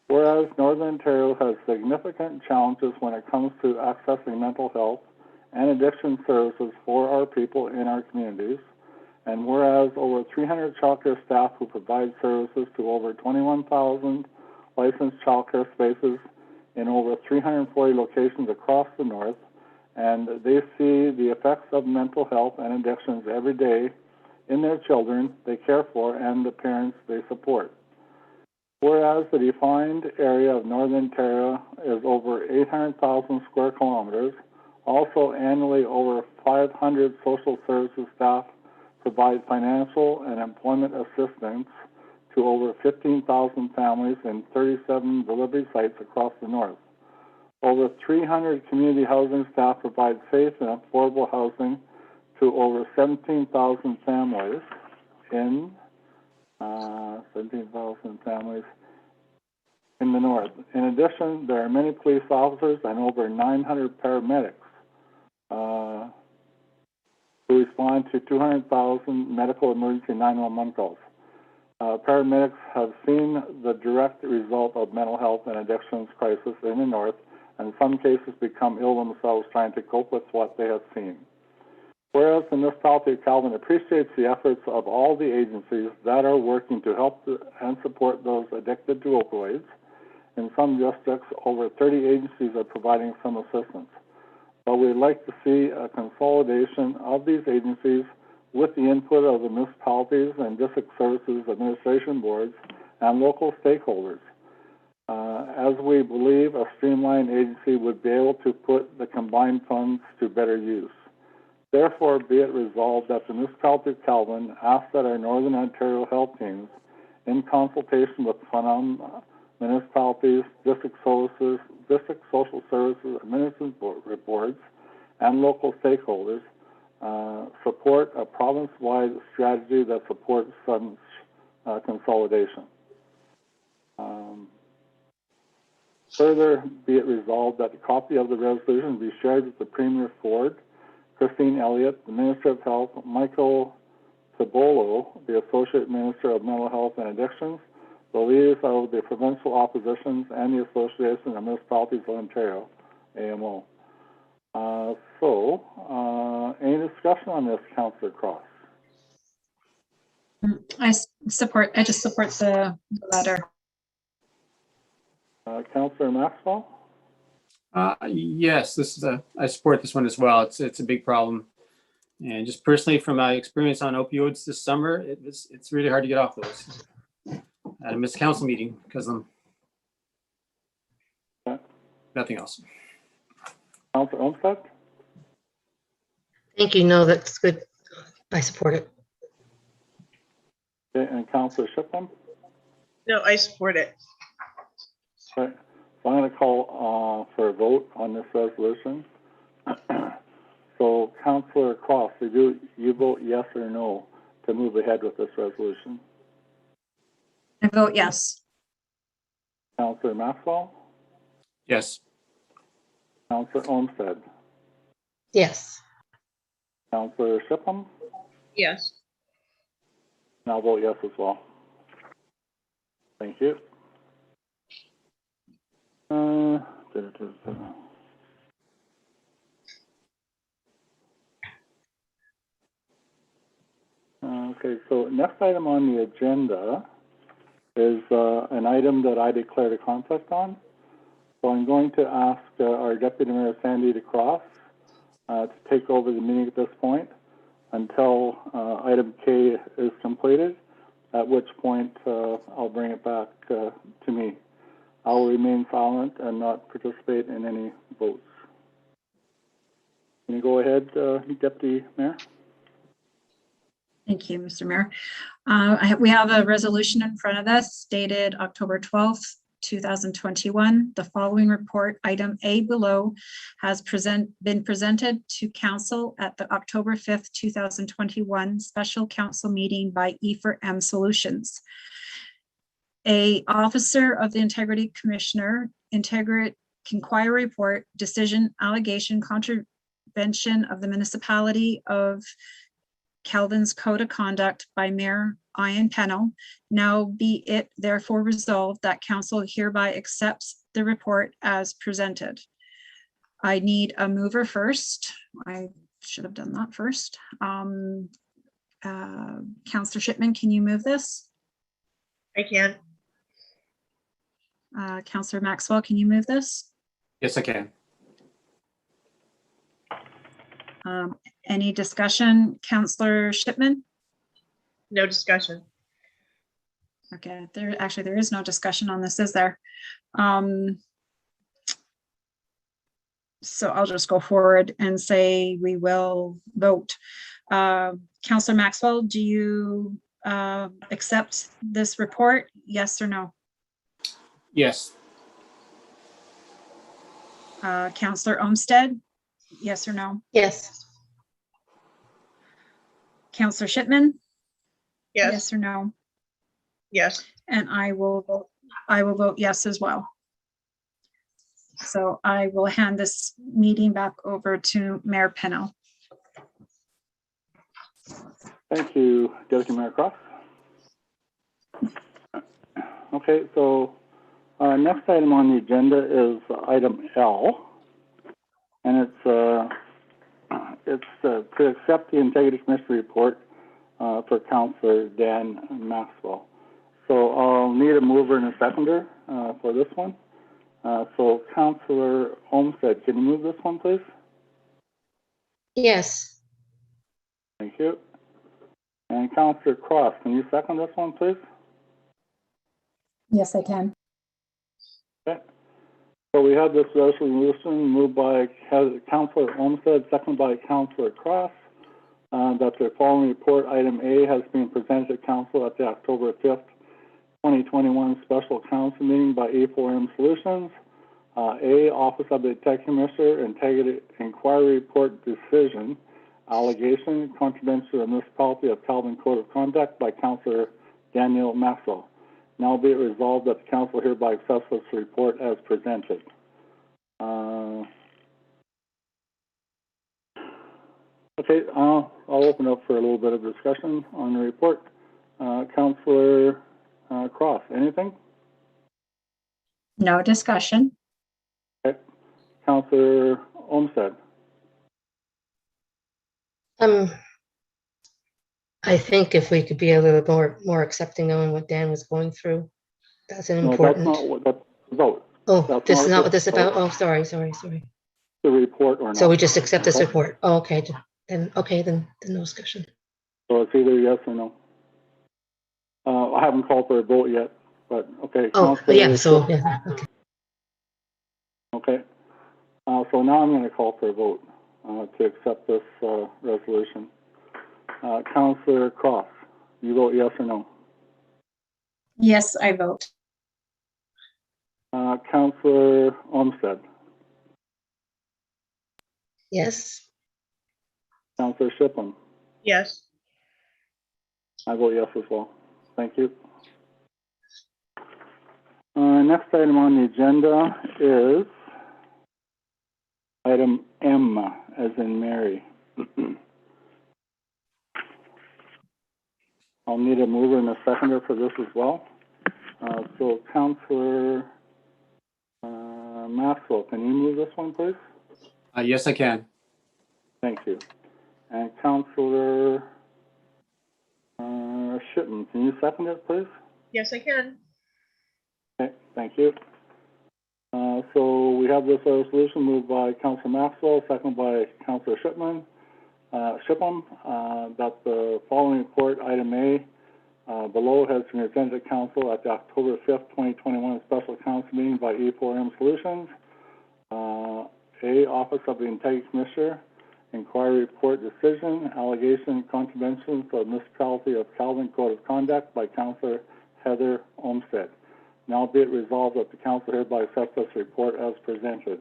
Whereas Northern Ontario has significant challenges when it comes to accessing mental health and addiction services for our people in our communities, and whereas over 300 childcare staff who provide services to over 21,000 licensed childcare spaces in over 340 locations across the north, and they see the effects of mental health and addictions every day in their children they care for and the parents they support. Whereas the defined area of Northern Ontario is over 800,000 square kilometers, also annually over 500 social services staff provide financial and employment assistance to over 15,000 families in 37 delivery sites across the north. Over 300 community housing staff provide safe and affordable housing to over 17,000 families in 17,000 families in the north. In addition, there are many police officers and over 900 paramedics who respond to 200,000 medical emergency 911 calls. Paramedics have seen the direct result of mental health and addictions crisis in the north, and in some cases become ill themselves trying to cope with what they have seen. Whereas the municipality of Calvin appreciates the efforts of all the agencies that are working to help and support those addicted to opioids, in some districts, over 30 agencies are providing some assistance. But we'd like to see a consolidation of these agencies with the input of the municipalities and district services administration boards and local stakeholders, as we believe a streamlined agency would be able to put the combined funds to better use. Therefore, be it resolved that the municipality of Calvin asks that our Northern Ontario health teams, in consultation with municipalities, district social services, administration boards, and local stakeholders, support a province-wide strategy that supports some consolidation. Further, be it resolved that a copy of the resolution be shared with the Premier Ford, Christine Elliott, the Minister of Health, Michael Cibolo, the Associate Minister of Mental Health and Addictions, the leaders of the provincial oppositions, and the Association of Municipalities of Ontario, AMO. Any discussion on this, Councillor Cross? I just support the letter. Councillor Maxwell? Yes, I support this one as well. It's a big problem. And just personally, from my experience on opioids this summer, it's really hard to get off those. I missed a council meeting because of them. Okay. Nothing else. Councillor Olmsted? Thank you. No, that's good. I support it. Okay, and Councillor Shiplin? No, I support it. Right. So I'm going to call for a vote on this resolution. So, Councillor Cross, you vote yes or no to move ahead with this resolution? I vote yes. Councillor Maxwell? Yes. Councillor Olmsted? Yes. Councillor Shipham? Yes. And I'll vote yes as well. Thank you. Okay, so next item on the agenda is an item that I declared a conflict on. So I'm going to ask our Deputy Mayor Sandy DeCross to take over the meeting at this point until item K is completed, at which point I'll bring it back to me. I will remain silent and not participate in any votes. Can you go ahead, Deputy Mayor? Thank you, Mr. Mayor. We have a resolution in front of us dated October 12th, 2021. The following report, item A below, has been presented to Council at the October 5th, 2021 Special Council meeting by E4M Solutions. A officer of the Integrity Commissioner, inquiry report, decision, allegation, contravention of the municipality of Calvin's Code of Conduct by Mayor Ian Pennell. Now be it therefore resolved that Council hereby accepts the report as presented. I need a mover first. I should have done that first. Councillor Shipman, can you move this? I can. Councillor Maxwell, can you move this? Yes, I can. Any discussion? Councillor Shipman? No discussion. Okay, there is no discussion on this, is there? So I'll just go forward and say we will vote. Councillor Maxwell, do you accept this report? Yes or no? Yes. Counselor Olmsted? Yes or no? Yes. Counselor Shipman? Yes, Yes or no? yes. And I will vote yes as well. So I will hand this meeting back over to Mayor Pennell. Thank you, Deputy Mayor Cross. Okay, so next item on the agenda is item L, and it's to accept the Integrity Commission report for Councillor Dan Maxwell. So I'll need a mover and a seconder for this one. So Councillor Olmsted, can you move this one, please? Yes. Thank you. And Councillor Cross, can you second this one, please? Yes, I can. Okay. So we have this resolution moved by Councillor Olmsted, seconded by Councillor Cross, that the following report, item A, has been presented to Council at the October 5th, 2021 Special Council meeting by A4M Solutions. A, Office of the Integrity Commissioner, Integrity Inquiry Report Decision, Allegation, Contravention to the Municipality of Calvin Code of Conduct by Councillor Daniel Maxwell. Now be it resolved that the Council hereby accepts this report as presented. Okay, I'll open up for a little bit of discussion on the report. Councillor Cross, anything? No discussion. Okay. Councillor Olmsted. I think if we could be a little more accepting knowing what Dan was going through, that's an No, that's important. not what that's about. Oh, that's this is not not what what this is this is about? about. Oh, sorry. The report or not. So we just accept this Okay. report? Oh, okay, then no discussion. So it's either yes or no. I haven't called for a vote yet, but okay. Oh, Councillor yeah, so, Shipman. yeah, okay. Okay. So now I'm going to call for a vote to accept this resolution. Councillor Cross, you vote yes or no? Yes, I vote. Councillor Olmsted, Yes, Councillor Shipman, Yes, I vote yes as well. Thank you. Next item on the agenda is item M, as in Mary. I'll need a mover and a seconder for this as well. So Councillor Maxwell, can you move this one, please? Yes, I can. Thank you. And Councillor Shipman, can you second it, please? yes, I can. Okay, thank you. So we have this resolution moved by Councillor Maxwell, seconded by Councillor Shipman, that the following report, item A, below has been presented to Council at the October 5th, 2021 Special Council meeting by E4M Solutions. A, Office of the Integrity Commissioner, Inquiry Report Decision, Allegation, Contravention for the Municipality of Calvin Code of Conduct by Councillor Heather Olmsted. Now be it resolved that the Council hereby accepts this report as presented.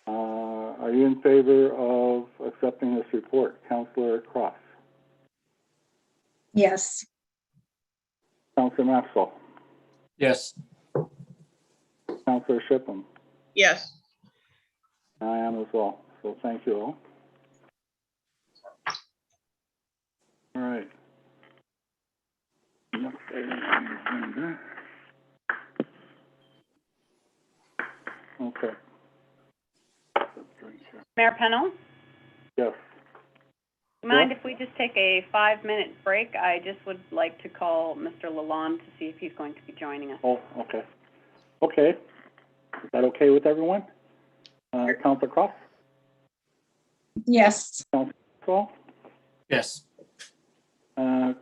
Are you in favor of accepting this report? Councillor Cross? Yes. Councillor Maxwell? Yes. Councillor Shipman? Yes, I am as well, so thank you all. All right. Next item on the agenda. Okay. Mayor Pennell, Yes. do you mind if we just take a 5-minute break? I just would like to call Mr. Lalonde to see if he's going to be joining us. Oh, okay. Okay. Is that okay with everyone? Councillor Cross? Yes. Councillor? Yes.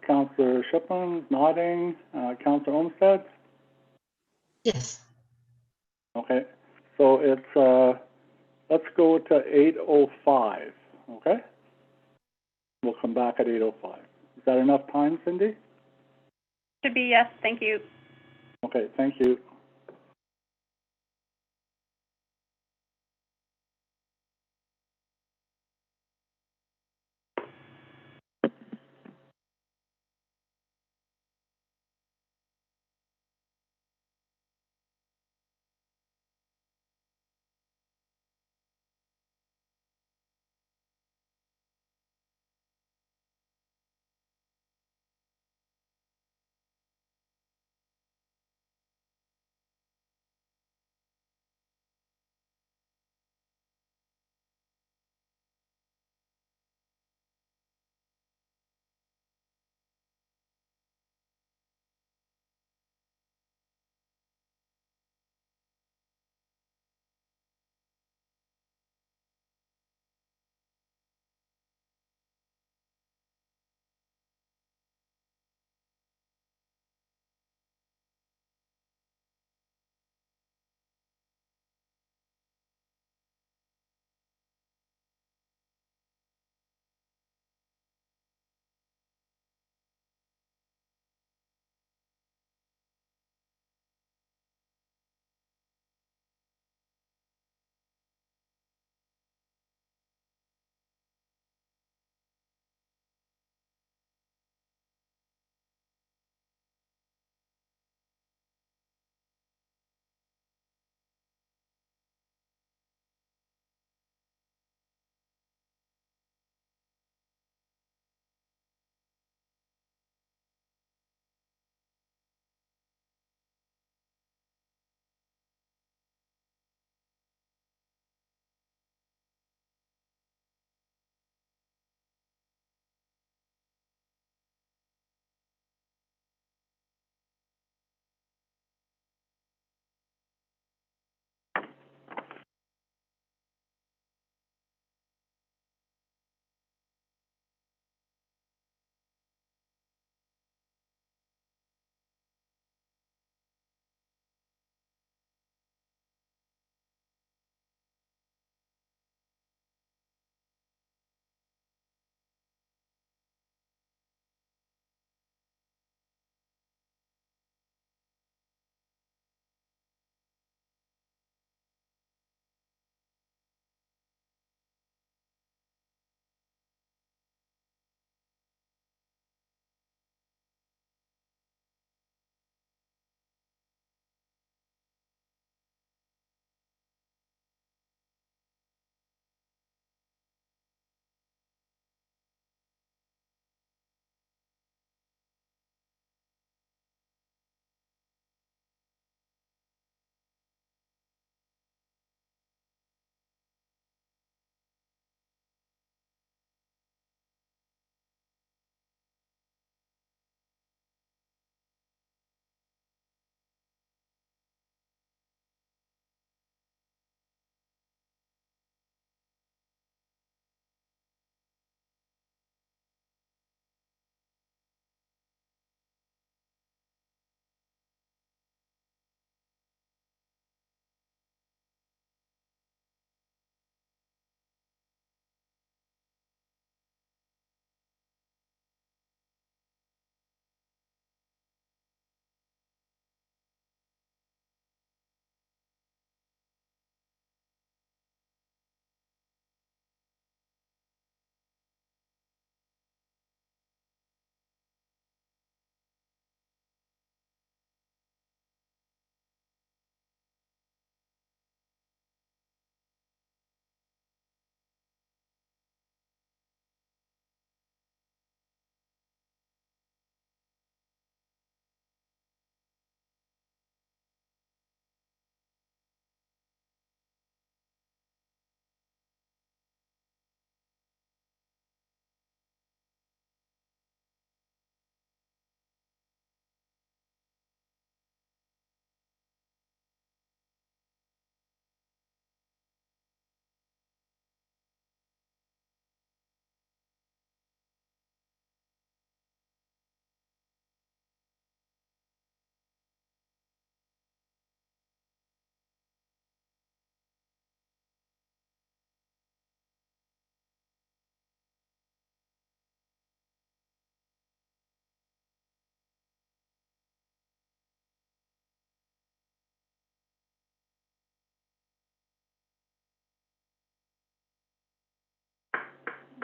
Councillor Shipman nodding. Councillor Olmsted? yes. Okay. So it's, let's go to 8:05, okay? We'll come back at 8:05. Is that enough time, Cindy? Should be yes, thank you. Okay, thank you.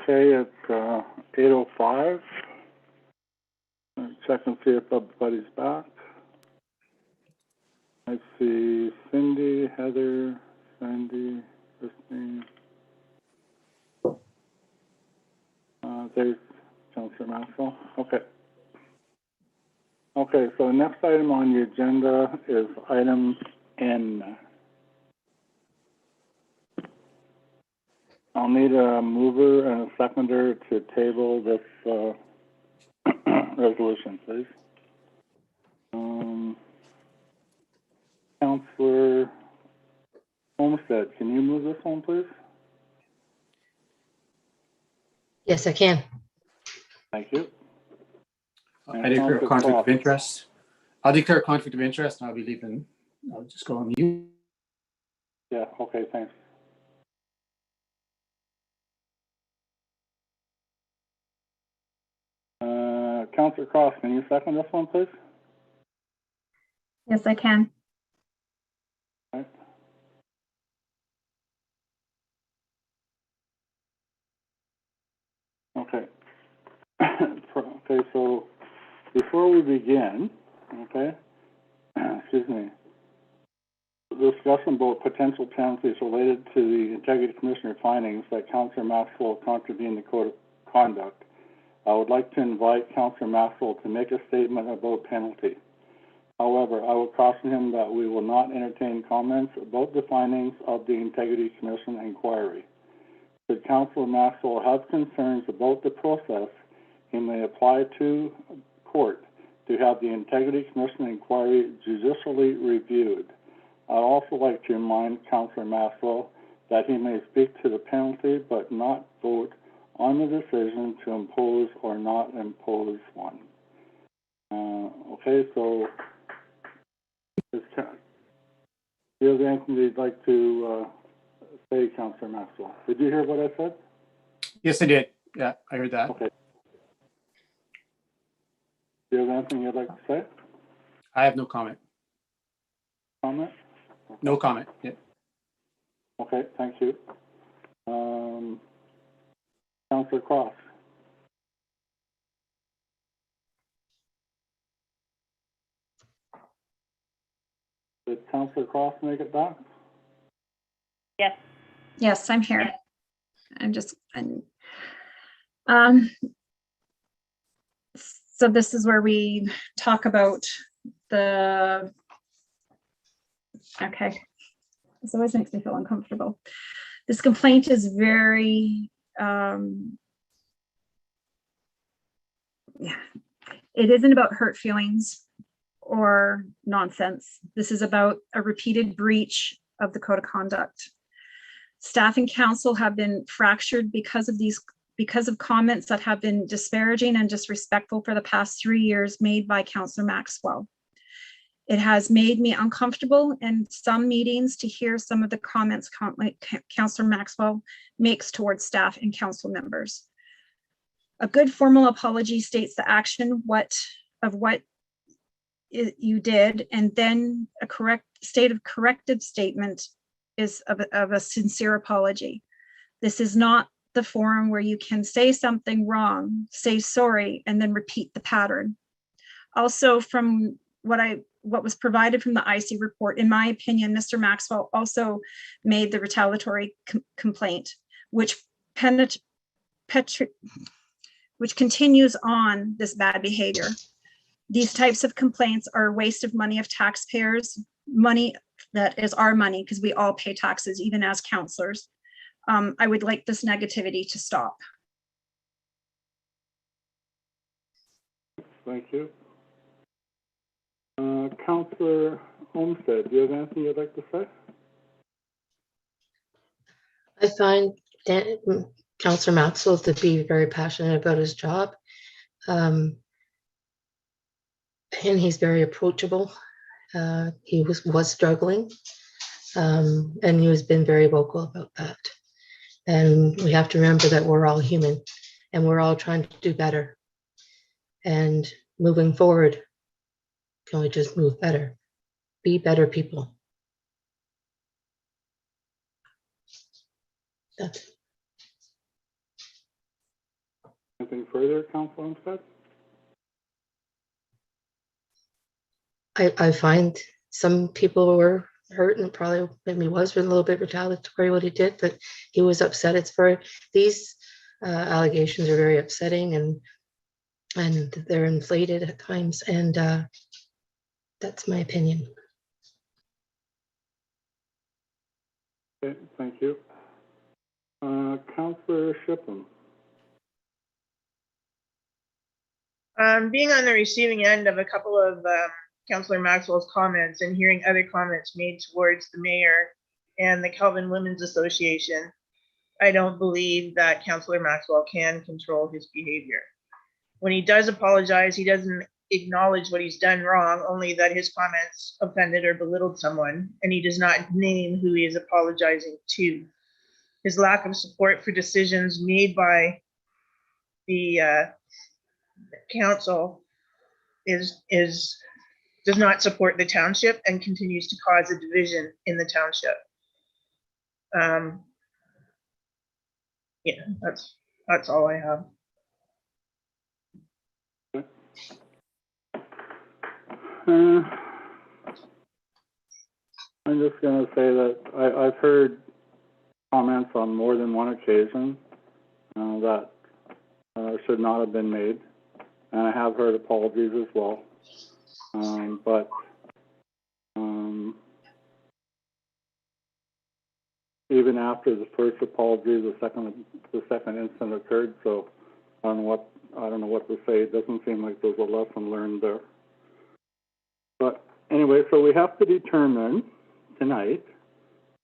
Okay, it's 8:05. Check and see if everybody's back. I see Cindy, Heather, Sandy, Christine. There's Councillor Maxwell. Okay. Okay, so the next item on the agenda is item N. I'll need a mover and a seconder to table this resolution, please. Councillor Homestead, can you move this one, please? Yes, I can. Thank you. I declare a conflict of interest. I'll declare a conflict of interest and I'll be leaving. I'll just go on mute. Yeah, okay, thanks. Councillor Cross, can you second this one, please? Yes, I can. Right. Okay. Okay, so before we begin, okay, excuse me, discussion about potential penalties related to the Integrity Commissioner findings that Councillor Maxwell contravened the Code of Conduct, I would like to invite Councillor Maxwell to make a statement about penalty. However, I will caution him that we will not entertain comments about the findings of the Integrity Commission inquiry. Should Councillor Maxwell have concerns about the process, he may apply to court to have the Integrity Commission inquiry judicially reviewed. I'd also like to remind Councillor Maxwell that he may speak to the penalty but not vote on the decision to impose or not impose one. Okay, so do you have anything you'd like to say, Councillor Maxwell? Did you hear what I said? Yes, I did. Yeah, I heard that. Okay. Do you have anything you'd like to say? I have no comment. Comment? No comment. Yeah. Okay, thank you. Councillor Cross. Did Councillor Cross make it back? Yes. Yes, I'm here. Um, so this is where we talk about okay. This always makes me feel uncomfortable. This complaint is very, yeah, it isn't about hurt feelings or nonsense. This is about a repeated breach of the Code of Conduct. Staff and council have been fractured because of comments that have been disparaging and disrespectful for the past 3 years made by Councillor Maxwell. It has made me uncomfortable in some meetings to hear some of the comments Councillor Maxwell makes towards staff and council members. A good formal apology states the action of what you did, and then a corrective statement is of a sincere apology. This is not the forum where you can say something wrong, say sorry, and then repeat the pattern. Also, from what was provided from the IC report, in my opinion, Mr. Maxwell also made the retaliatory complaint, which continues on this bad behavior. These types of complaints are a waste of money of taxpayers, money that is our money because we all pay taxes, even as councillors. I would like this negativity to stop. Thank you. Councillor Homestead, do you have anything you'd like to say? I find Councillor Maxwell to be very passionate about his job. And he's very approachable. He was struggling, and he has been very vocal about that. And we have to remember that we're all human and we're all trying to do better. And moving forward, can we just move better? Be better people. That's it. anything further, Council Olmsted? I find some people were hurt and probably maybe was a little bit retaliatory what he did, but he was upset. These allegations are very upsetting and they're inflated at times, and that's my opinion. Okay, thank you. Councillor Shippen. Being on the receiving end of a couple of Councillor Maxwell's comments and hearing other comments made towards the mayor and the Kelvin Women's Association, I don't believe that Councillor Maxwell can control his behavior. When he does apologize, he doesn't acknowledge what he's done wrong, only that his comments offended or belittled someone, and he does not name who he is apologizing to. His lack of support for decisions made by the council does not support the township and continues to cause a division in the township. Yeah, that's all I have. I'm just going to say that I've heard comments on more than one occasion that should not have been made, and I have heard apologies as well. But even after the first apology, the second incident occurred. So I don't know what to say. It doesn't seem like there's a lesson learned there. But anyway, so we have to determine tonight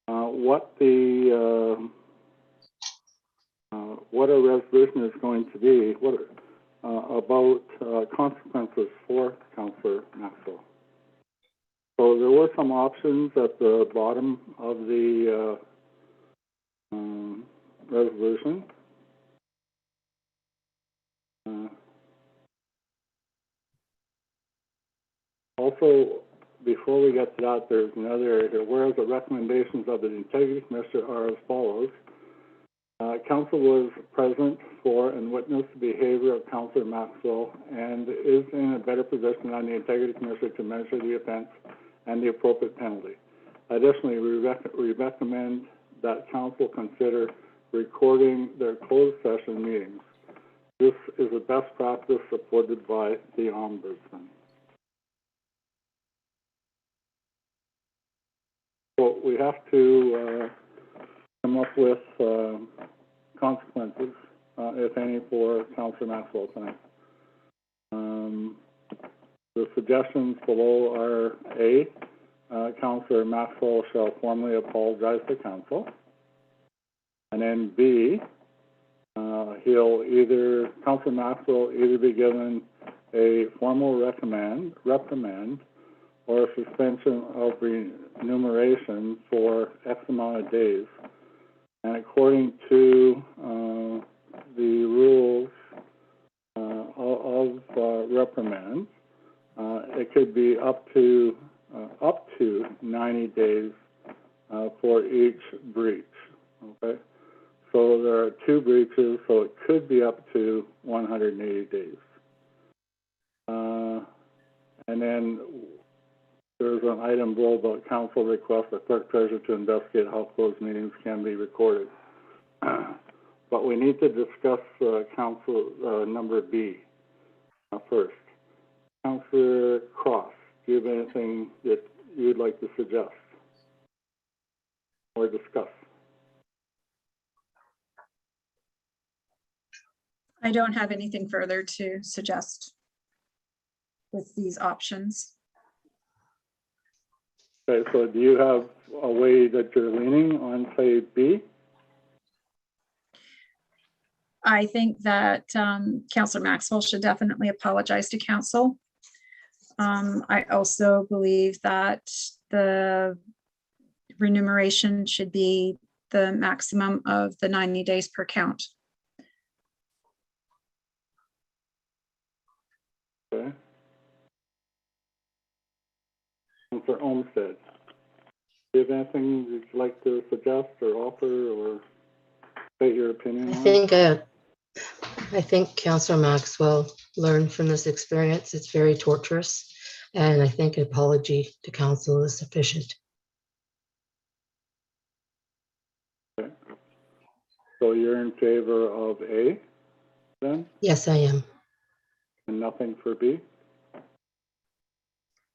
what a resolution is going to be. About consequences for Councillor Maxwell. So there were some options at the bottom of the resolution. Also, before we get to that, there's another area here. Whereas the recommendations of the Integrity Commissioner are as follows. Council was present for and witnessed the behavior of Councillor Maxwell and is in a better position than the Integrity Commissioner to measure the offence and the appropriate penalty. Additionally, we recommend that Council consider recording their closed session meetings. This is a best practice supported by the Ombudsman. So we have to come up with consequences, if any, for Councillor Maxwell tonight. The suggestions below are A, Councillor Maxwell shall formally apologize to Council, and then B, Councillor Maxwell either be given a formal reprimand or a suspension of remuneration for X amount of days. And according to the rules of reprimand, it could be up to 90 days for each breach. Okay, so there are 2 breaches, so it could be up to 180 days. And then there's an item below about Council request the clerk treasurer to investigate how closed meetings can be recorded. But we need to discuss Council number B first. Councillor Cross, do you have anything that you'd like to suggest or discuss? I don't have anything further to suggest with these options. Okay, so do you have a way that you're leaning on, say, B? I think that Councillor Maxwell should definitely apologize to Council. I also believe that the remuneration should be the maximum of the 90 days per count. Okay. And for Olmsted, do you have anything you'd like to suggest or offer or state your opinion I on? think I think Councillor Maxwell learned from this experience. It's very torturous, and I think an apology to council is sufficient. So you're in favor of A then, Yes, I am. and nothing for B?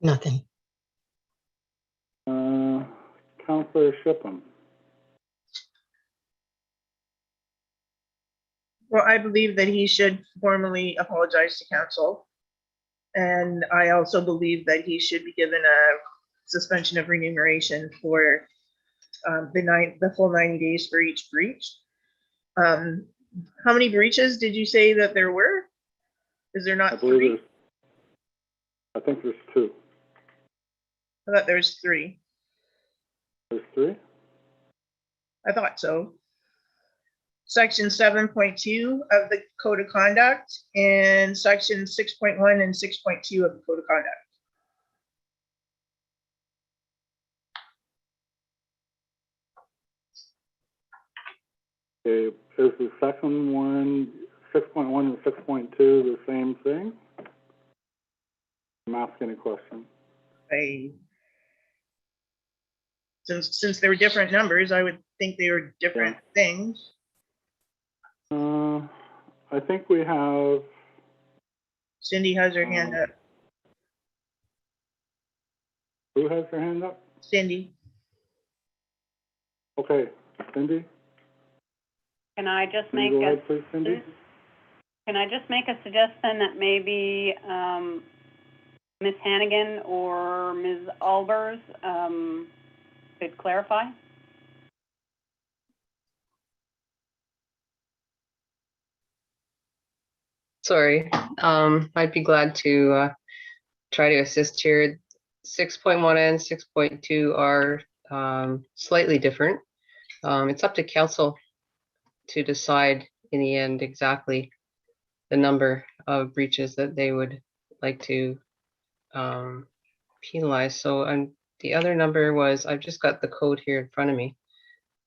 Nothing. Councillor Shipham. Well, I believe that he should formally apologize to council. And I also believe that he should be given a suspension of remuneration for the full 90 days for each breach. How many breaches did you say that there were? Is there I not believe three? I think there's two. I thought there was three. There's three? I thought so. Section 7.2 of the Code of Conduct and section 6.1 and 6.2 of the Code of Conduct. Okay, is the second one, 6.1 and 6.2, the same thing? I'm asking a question. Since they were different numbers, I would think they were different things. I think we have, Cindy has her hand up. who has their hand up? Cindy. Okay, Cindy? Can I just Can you make go a, ahead, please, Cindy? can I just make a suggestion that maybe, Ms. Hannigan or Ms. Albers, could clarify? Sorry, I'd be glad to try to assist here. 6.1 and 6.2 are slightly different. It's up to council to decide in the end exactly the number of breaches that they would like to penalize. So the other number was, I've just got the code here in front of me.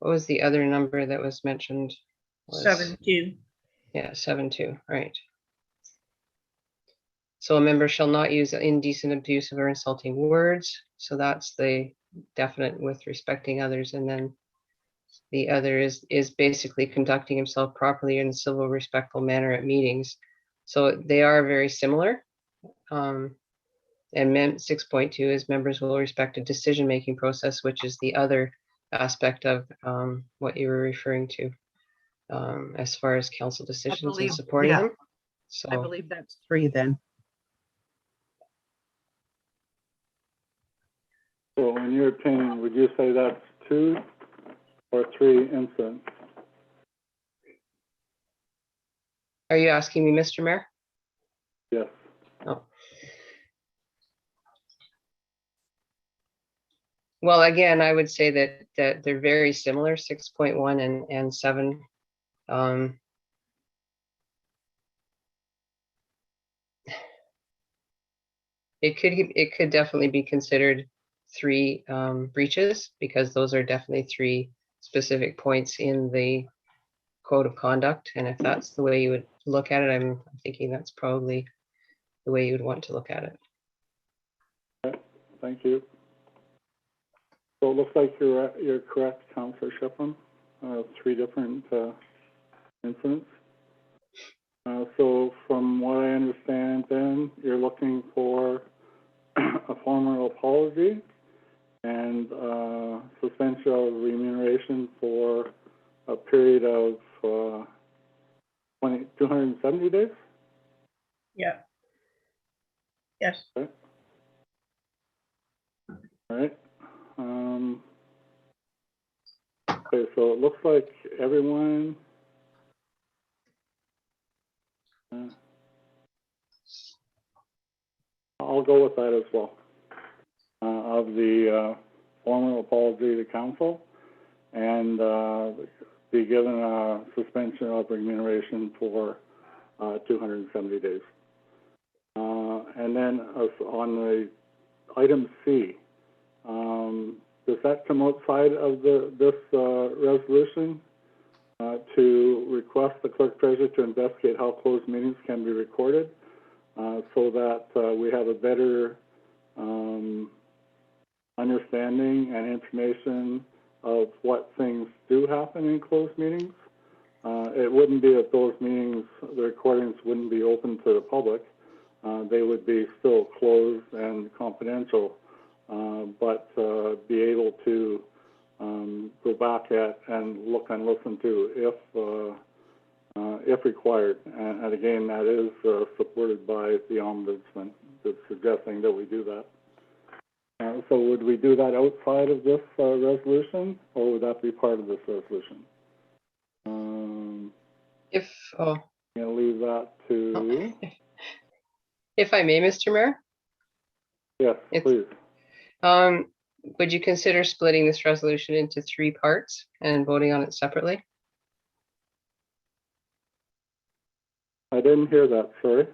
What was the other number that was mentioned? 7.2. Yeah, 7.2, right. So a member shall not use indecent, abusive, or insulting words. So that's the definite with respecting others. And then the other is basically conducting himself properly in a civil, respectful manner at meetings. So they are very similar. And 6.2 is members will respect a decision-making process, which is the other aspect of what you were referring to as far as council decisions and believe- supporting yeah. them. I So believe that's 3 then. So in your opinion, would you say that's 2 or 3 incidents? are you asking me, Mr. Mayor? Yes. Oh. Well, again, I would say that they're very similar, 6.1 and 7. It could definitely be considered 3 breaches, because those are definitely 3 specific points in the code of conduct. And if that's the way you would look at it, I'm thinking that's probably the way you would want to look at it. Okay, thank you. So it looks like you're correct, Councillor Shipham. 3 different incidents. So from what I understand then, you're looking for a formal apology and suspension of remuneration for a period of 270 days? Yeah. Yes. Okay. All right. Okay, so it looks like everyone I'll go with that as well. Of the formal apology to council and be given a suspension of remuneration for 270 days. And then on the item C, does that come outside of this resolution to request the clerk treasurer to investigate how closed meetings can be recorded, so that, we have a better, understanding and information of what things do happen in closed meetings. It wouldn't be that those meetings, the recordings wouldn't be open to the public. They would be still closed and confidential, but be able to go back at and look and listen to if required. And again, that is supported by the Ombudsman, that's suggesting that we do that. So would we do that outside of this resolution, or would that be part of this resolution? If, oh, I'll leave that to, if I may, Mr. Mayor, yes, It's- please. would you consider splitting this resolution into 3 parts and voting on it separately? I didn't hear that, sorry.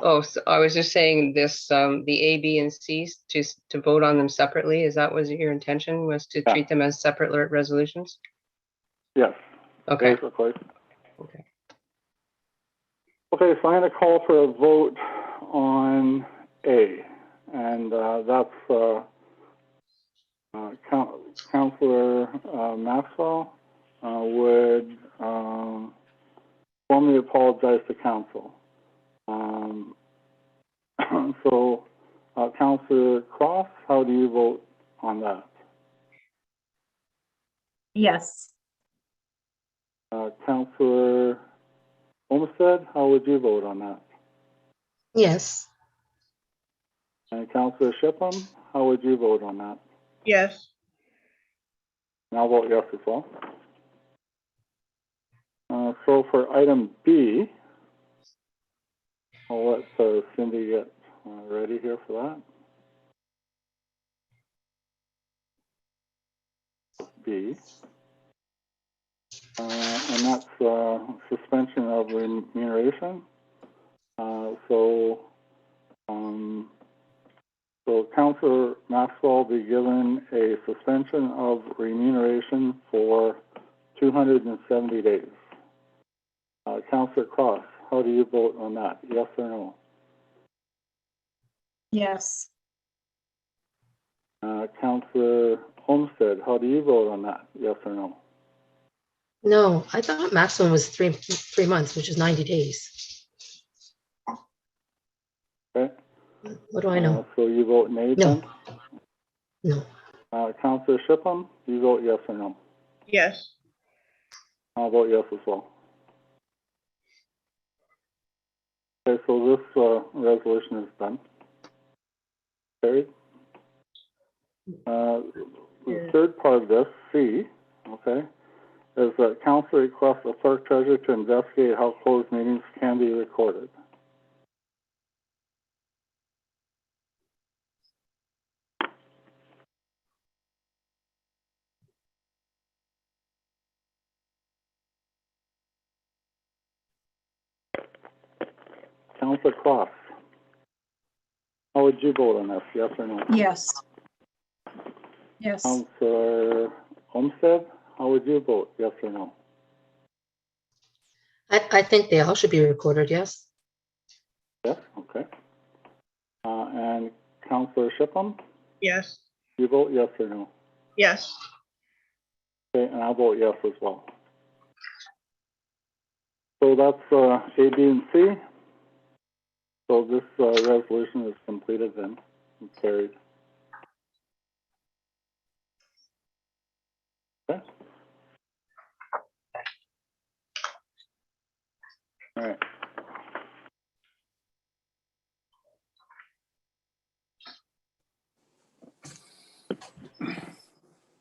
Oh, so I was just saying this, the A, B, and C, to vote on them separately. Is that was your intention, was to Yeah. treat them as separate resolutions? Yes, Okay, basically. okay. Okay, so I'm going to call for a vote on A, and that's Councillor Maxwell would formally apologize to council. So, Councillor Cross, how do you vote on that? Yes. Councillor Olmsted, how would you vote on that? Yes. And Councillor Shipham, how would you vote on that? Yes. And I'll vote yes as well. So for item B, I'll let Cindy get ready here for that. B. And that's suspension of remuneration. So Councillor Maxwell will be given a suspension of remuneration for 270 days. Councillor Cross, how do you vote on that? Yes or no? Yes. Councillor Olmsted, how do you vote on that? Yes or no? No, I thought maximum was 3 months, which is 90 days. Okay. What do I know? So you vote nay No. then? No. Councillor Shipham, you vote yes or no? Yes. I'll vote yes as well. Okay, so this resolution is done. Carried. The third part of this, C, okay, is that council requests the clerk treasurer to investigate how closed meetings can be recorded. Councillor Cross, how would you vote on this? Yes or no? Yes. Yes. Councillor Olmsted, how would you vote? Yes or no? I think they all should be recorded, yes. Yes, okay. And Councillor Shipham, Yes. you vote yes or no? Yes. Okay, and I'll vote yes as well. So that's A, B, and C. So this resolution is completed then and carried. Okay. All right.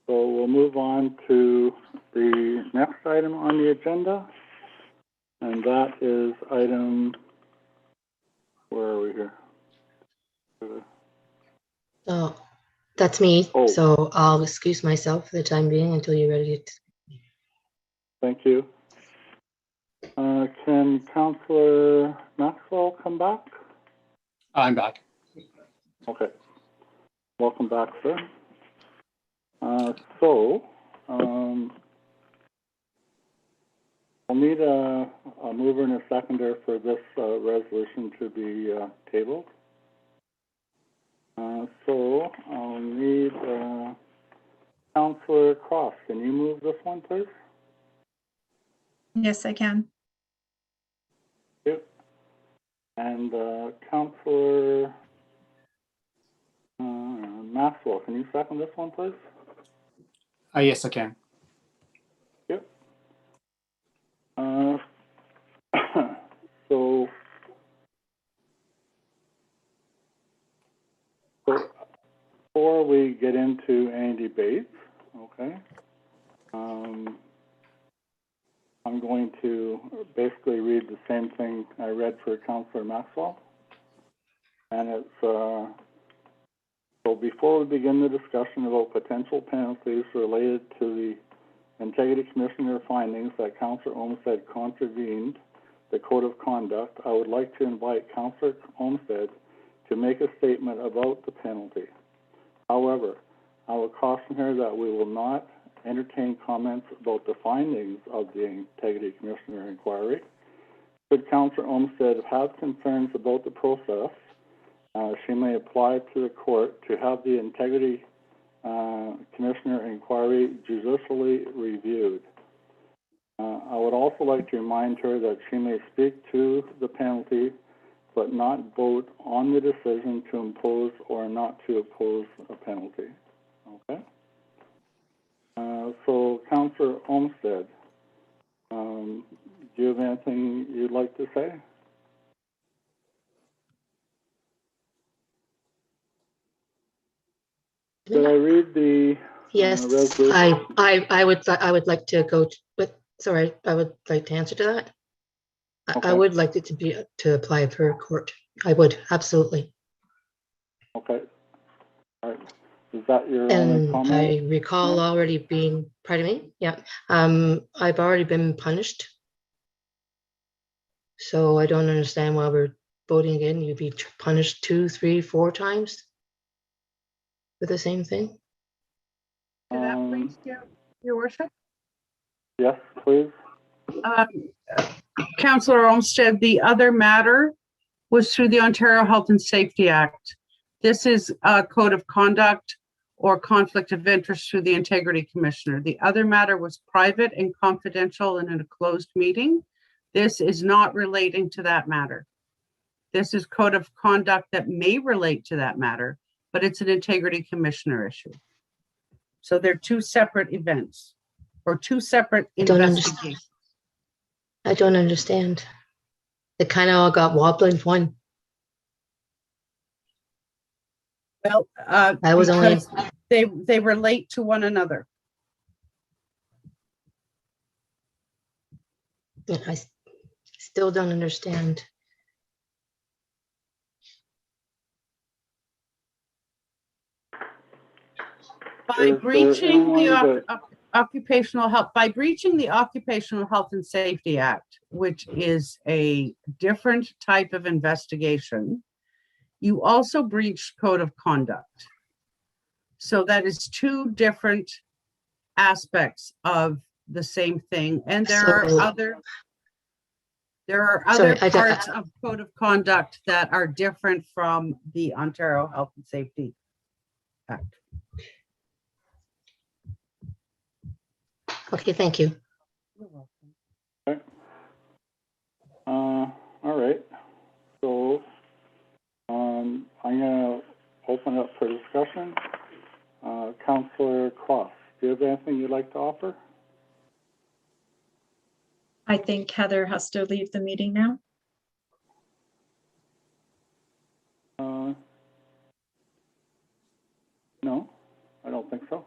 So we'll move on to the next item on the agenda, and that is item, where are we here? So that's me. Oh. So I'll excuse myself for the time being until you're ready to. Thank you. Can Councillor Maxwell come back? I'm back. Okay. Welcome back, sir. So, I'll need a mover and a seconder for this resolution to be tabled. So I'll need Councillor Cross. Can you move this one, please? Yes, I can. Yep. And Councillor Maxwell, can you second this one, please? Yes, I can. Yep. So before we get into any debates, okay, I'm going to basically read the same thing I read for Councillor Maxwell. And it's, so before we begin the discussion about potential penalties related to the Integrity Commissioner findings that Councillor Olmsted contravened the Code of Conduct, I would like to invite Councillor Olmsted to make a statement about the penalty. However, I will caution her that we will not entertain comments about the findings of the Integrity Commissioner inquiry. Should Councillor Olmsted have concerns about the process, she may apply to the court to have the Integrity Commissioner inquiry judicially reviewed. I would also like to remind her that she may speak to the penalty but not vote on the decision to impose or not to oppose a penalty. Okay? So, Councillor Olmsted, do you have anything you'd like to say? Did I read the Yes, resolution? I would like to go, but sorry, I would like to answer to that. I Okay. would like it to be, to apply per court. I would, absolutely. Okay. All right. Is that your only And comment? I recall already being, pardon me, yeah, I've already been punished. So I don't understand why we're voting again. You'd be punished 2, 3, 4 times for the same thing. Your worship. Yes, please. Councillor Olmsted, the other matter was through the Ontario Health and Safety Act. This is a code of conduct or conflict of interest through the Integrity Commissioner. The other matter was private and confidential and in a closed meeting. This is not relating to that matter. This is code of conduct that may relate to that matter, but it's an Integrity Commissioner issue. So they're two separate events or two separate investigations. I don't understand. It kind of all got wobbled in one. Well, I was only, because they relate to one another. I still don't understand. By breaching the occupational health, by breaching the Occupational Health and Safety Act, which is a different type of investigation, you also breached code of conduct. So that is two different aspects of the same thing. And there are other parts of code of conduct that are different from the Ontario Health and Safety Act. Okay, thank you. Okay. All right. So I'm going to open up for discussion. Councillor Cross, do you have anything you'd like to offer? I think Heather has to leave the meeting now. No, I don't think so.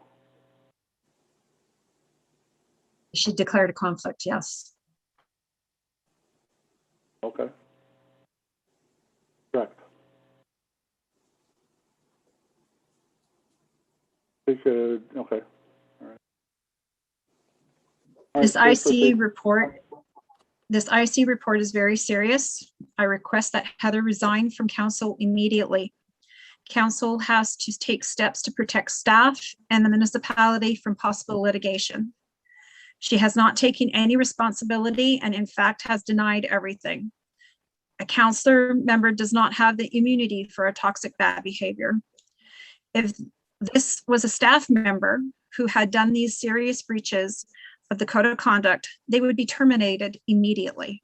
She declared a conflict, yes. Okay. Correct. We should, okay. All right. All This right, please proceed. IC report is very serious. I request that Heather resign from council immediately. Council has to take steps to protect staff and the municipality from possible litigation. She has not taken any responsibility and in fact has denied everything. A councillor member does not have the immunity for a toxic bad behavior. If this was a staff member who had done these serious breaches of the code of conduct, they would be terminated immediately.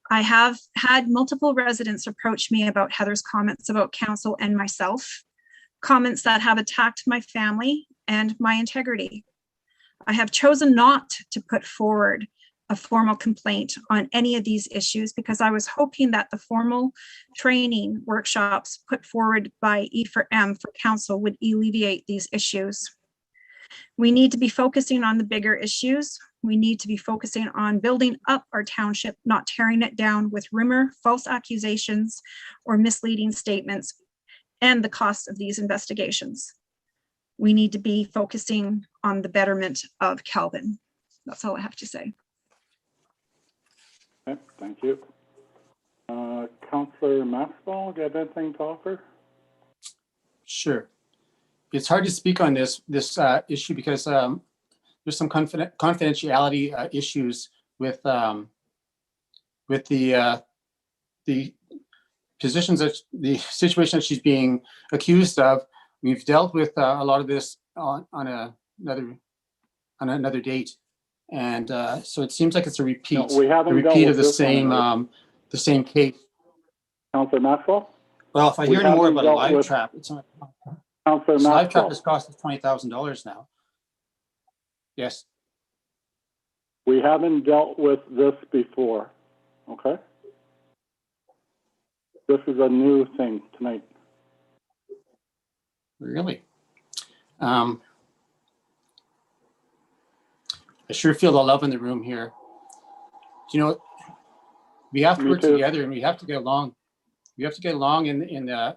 I have had multiple residents approach me about Heather's comments about council and myself, comments that have attacked my family and my integrity. I have chosen not to put forward a formal complaint on any of these issues because I was hoping that the formal training workshops put forward by E4M for council would alleviate these issues. We need to be focusing on the bigger issues. We need to be focusing on building up our township, not tearing it down with rumor, false accusations, or misleading statements, and the cost of these investigations. We need to be focusing on the betterment of Kelvin. That's all I have to say. Okay, thank you. Councillor Maxwell, do you have anything to offer? Sure. It's hard to speak on this issue because there's some confidentiality issues with the positions that the situation that she's being accused of. We've dealt with a lot of this on another date, and so it seems like it's a repeat. No, we haven't a dealt repeat with of the this one, same right? the same case. Councillor Maxwell? Well, if I We hear any more haven't about a dealt live with- trap, it's not. Councillor This live trap Maxwell, has cost us $20,000 now. Yes. we haven't dealt with this before, okay? This is a new thing tonight. Really? I sure feel the love in the room here. You know, we have to Me work too. together and we have to get along. We have to get along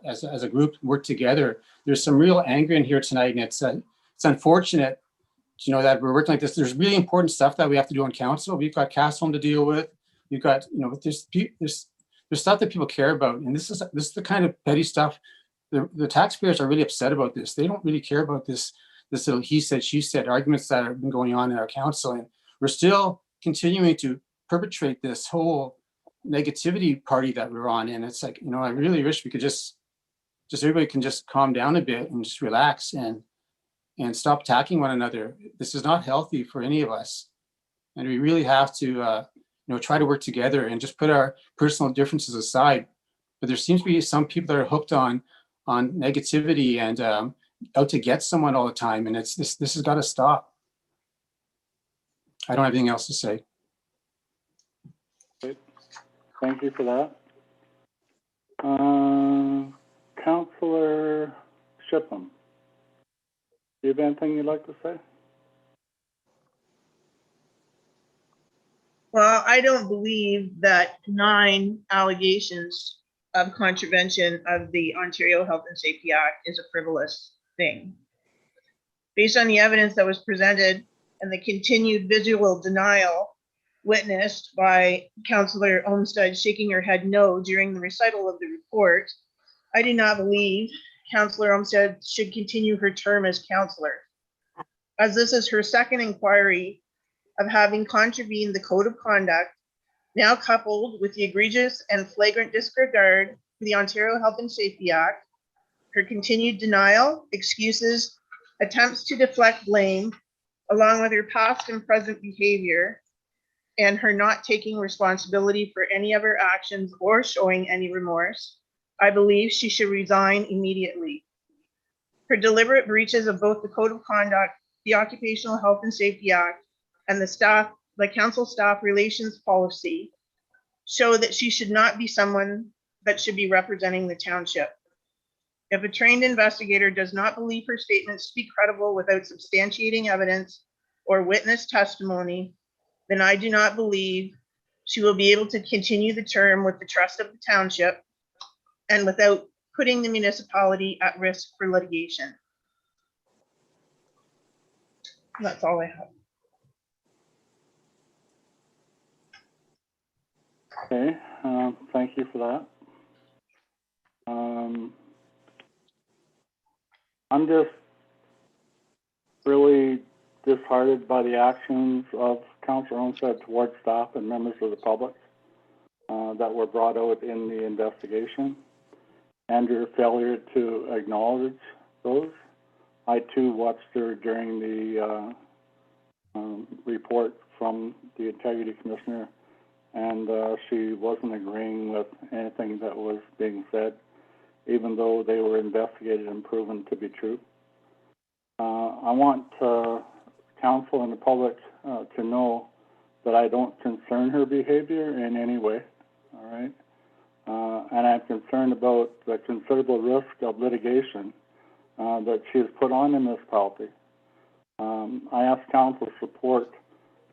as a group, work together. There's some real anger in here tonight, and it's unfortunate, you know, that we're working like this. There's really important stuff that we have to do on council. We've got Castle to deal with. We've got, you know, there's stuff that people care about, and this is the kind of petty stuff. The taxpayers are really upset about this. They don't really care about this little he said, she said arguments that have been going on in our council, and we're still continuing to perpetrate this whole negativity party that we're on. And it's like, you know, I really wish we could just everybody can just calm down a bit and just relax and stop attacking one another. This is not healthy for any of us, and we really have to you know, try to work together and just put our personal differences aside. But there seems to be some people that are hooked on negativity and out to get someone all the time, and it's this has got to stop. I don't have anything else to say. Thank you for that. Councillor Shipham, do you have anything you'd like to say? Well, I don't believe that 9 allegations of contravention of the Ontario Health and Safety Act is a frivolous thing. Based on the evidence that was presented and the continued visual denial witnessed by Councillor Olmsted shaking her head no during the recital of the report, I do not believe Councillor Olmsted should continue her term as councillor, as this is her second inquiry of having contravened the code of conduct, now coupled with the egregious and flagrant disregard for the Ontario Health and Safety Act, her continued denial, excuses, attempts to deflect blame, along with her past and present behavior, and her not taking responsibility for any of her actions or showing any remorse. I believe she should resign immediately. Her deliberate breaches of both the Code of Conduct, the Occupational Health and Safety Act, and the council staff relations policy show that she should not be someone that should be representing the township. If a trained investigator does not believe her statements to be credible without substantiating evidence or witness testimony, then I do not believe she will be able to continue the term with the trust of the township and without putting the municipality at risk for litigation. That's all I have. Okay, thank you for that. I'm just really disheartened by the actions of Councillor Olmsted towards staff and members of the public that were brought out in the investigation, and her failure to acknowledge those. I too watched her during the report from the Integrity Commissioner, and she wasn't agreeing with anything that was being said, even though they were investigated and proven to be true. I want council and the public to know that I don't concern her behavior in any way, all right? And I'm concerned about the considerable risk of litigation that she has put on the municipality. I ask council support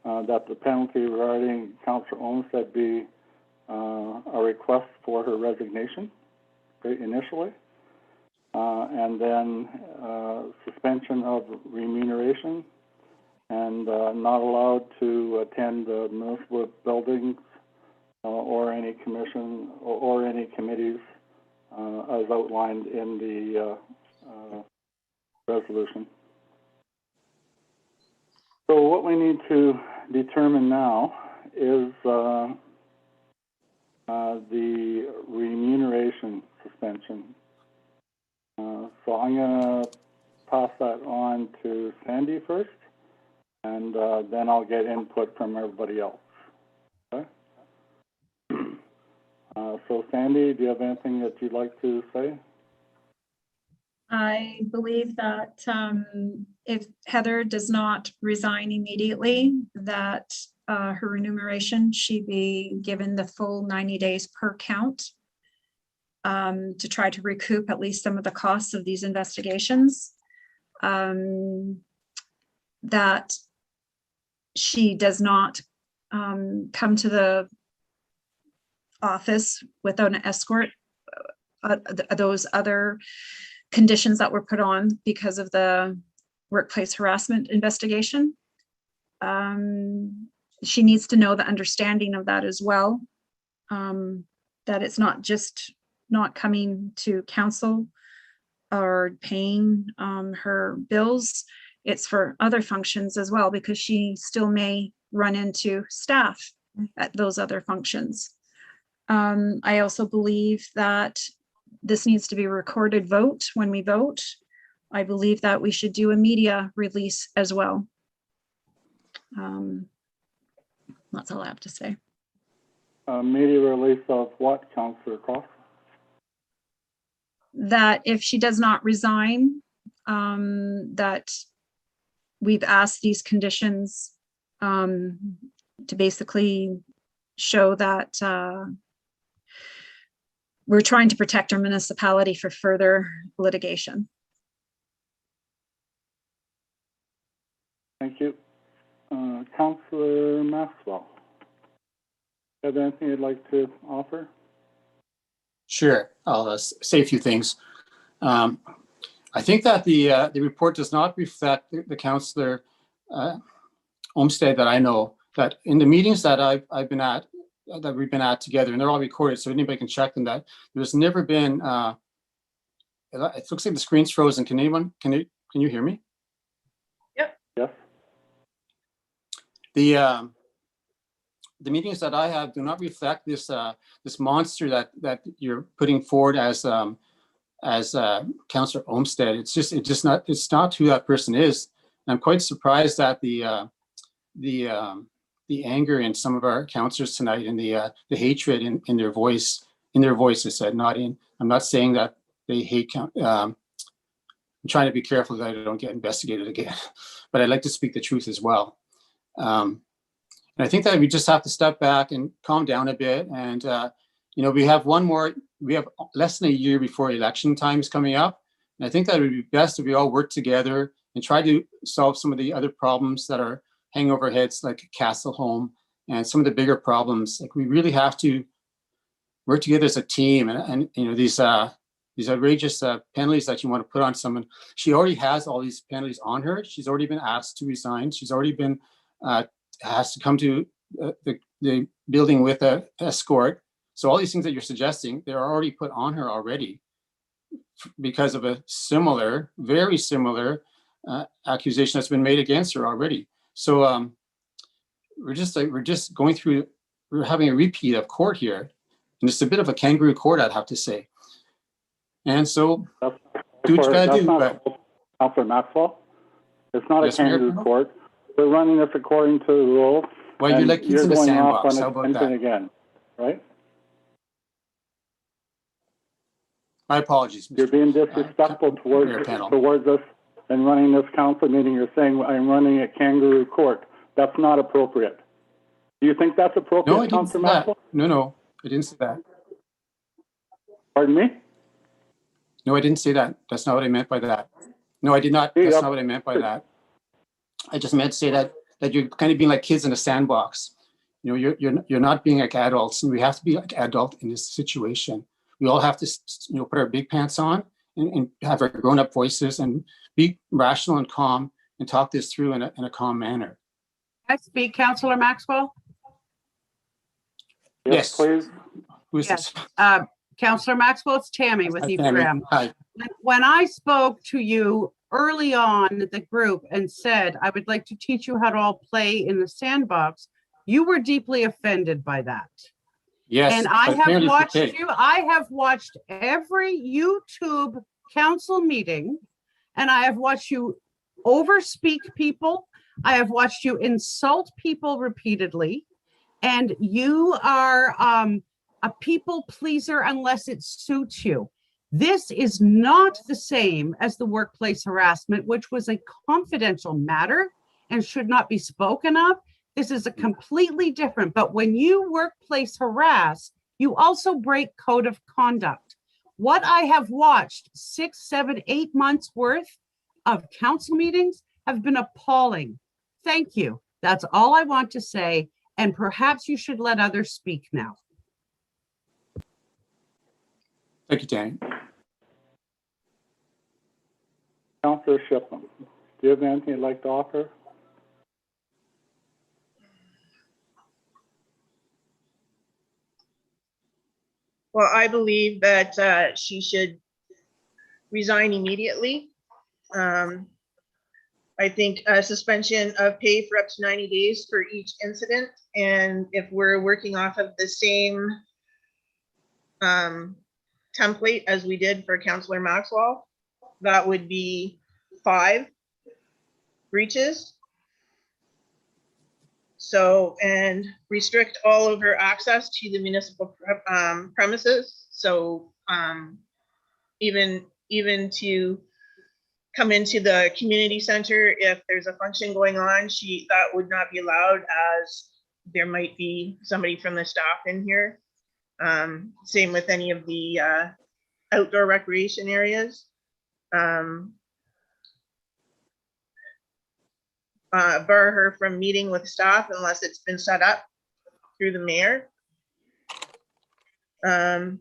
that the penalty regarding Councillor Olmsted be a request for her resignation initially, and then suspension of remuneration, and not allowed to attend municipal buildings or any commission or any committees as outlined in the resolution. So what we need to determine now is the remuneration suspension. So I'm going to pass that on to Sandy first, and then I'll get input from everybody else. Okay? So Sandy, do you have anything that you'd like to say? I believe that if Heather does not resign immediately, that her remuneration should be given the full 90 days per count to try to recoup at least some of the costs of these investigations. That she does not come to the office without an escort, those other conditions that were put on because of the workplace harassment investigation. She needs to know the understanding of that as well, that it's not just not coming to council or paying her bills, it's for other functions as well, because she still may run into staff at those other functions. I also believe that this needs to be a recorded vote when we vote. I believe that we should do a media release as well. That's all I have to say. Media release of what, Councillor Cross? That if she does not resign, that we've asked these conditions to basically show that we're trying to protect our municipality for further litigation. Thank you. Councillor Maxwell, have anything you'd like to offer? Sure, I'll say a few things. I think that the report does not reflect the Councillor Olmsted that I know, that in the meetings that I've been at, that we've been at together, and they're all recorded, so anybody can check them, that there's never been, it looks like the screen's frozen. Can you hear me? Yes. The meetings that I have do not reflect this this monster that you're putting forward as Councillor Olmsted. It's not who that person is. And I'm quite surprised at the anger in some of our councillors tonight, and the hatred in their voice. In their voice, I said, not in. I'm not saying that they hate. I'm trying to be careful that I don't get investigated again, but I'd like to speak the truth as well. And I think that we just have to step back and calm down a bit. And we have less than a year before election time is coming up. And I think that it would be best if we all work together and try to solve some of the other problems that are hanging over our heads, like Castle Home, and some of the bigger problems. Like, we really have to work together as a team. And these outrageous penalties that you want to put on someone. She already has all these penalties on her. She's already been asked to resign. She's already been has to come to the building with an escort. So all these things that you're suggesting, they're already put on her already because of a similar, very similar accusation that's been made against her already. So we're just going through, we're having a repeat of court here. And it's a bit of a kangaroo court, I'd have to say. And so do what you gotta do, but Councillor Maxwell, it's not a Yes, Mayor. kangaroo court. We're running this according to the rules. well, you're and like kids in the going off sandbox. on How a about tangent that? again, right? My apologies. You're Mr. being disrespectful Mayor Panel. towards us and running this council meeting. You're saying I'm running a kangaroo court. That's not appropriate. Do you think that's appropriate, No, I didn't say Councillor that. Maxwell? No, I didn't say that. Pardon me? No, I didn't say that. That's not what I meant by that. No, I did not. Yeah. That's not what I meant by that. I just meant to say that you're kind of being like kids in a sandbox. You know, you're not being like adults, and we have to be like adult in this situation. We all have to, put our big pants on and have our grown-up voices and be rational and calm and talk this through in a calm manner. I speak, Councillor Maxwell? Yes. Please. Who's Yes. this? Councillor Maxwell, it's Tammy with Hi, Tammy. EPRM. Hi. When I spoke to you early on the group and said, I would like to teach you how to all play in the sandbox, you were deeply offended by that. Yes. And I but have apparently it's watched okay. you, I have watched every YouTube council meeting, and I have watched you overspeak people. I have watched you insult people repeatedly, and you are a people pleaser unless it suits you. This is not the same as the workplace harassment, which was a confidential matter and should not be spoken of. This is a completely different, but when you workplace harass, you also break code of conduct. What I have watched 6, 7, 8 months worth of council meetings have been appalling. Thank you. That's all I want to say. And perhaps you should let others speak now. Thank you, Tammy. Councillor Shipham, do you have anything you'd like to offer? Well, I believe that she should resign immediately. I think a suspension of pay for up to 90 days for each incident. And if we're working off of the same template as we did for Councillor Maxwell, that would be 5 breaches. So, and restrict all of her access to the municipal premises. So even to come into the community center, if there's a function going on, that would not be allowed, as there might be somebody from the staff in here. Same with any of the outdoor recreation areas. Bar her from meeting with staff unless it's been set up through the mayor. And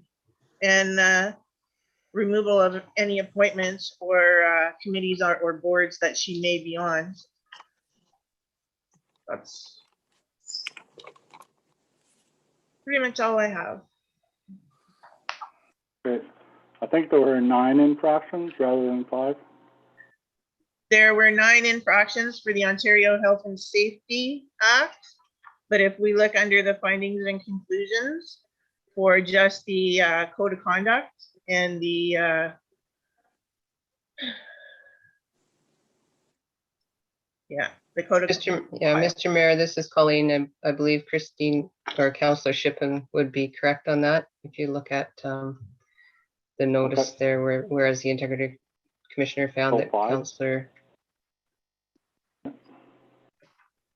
removal of any appointments or committees or boards that she may be on. That's pretty much all I have. Great. I think there were 9 infractions rather than 5. There were 9 infractions for the Ontario Health and Safety Act, but if we look under the findings and conclusions for just the code of conduct and the the code of Mr. Mayor, this is Colleen, and I believe Christine or Councillor Shippen would be correct on that. If you look at the notice there, whereas the Integrity Commissioner found that 5. Councillor.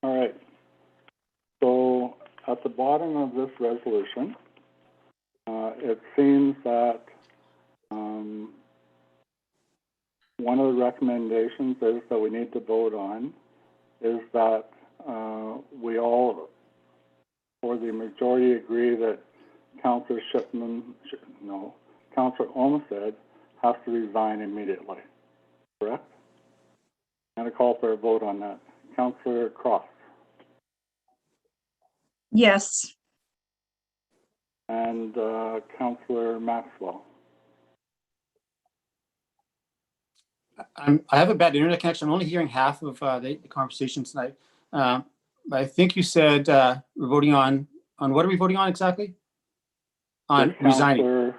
All right. So at the bottom of this resolution, it seems that one of the recommendations is that we need to vote on is that we all, or the majority, agree that Councillor Councillor Olmsted has to resign immediately. Correct? And a call for a vote on that. Councillor Cross. Yes. And Councillor Maxwell. I have a bad internet connection. I'm only hearing half of the conversation tonight. But I think you said we're voting on what are we voting on exactly? On If resigning. Councillor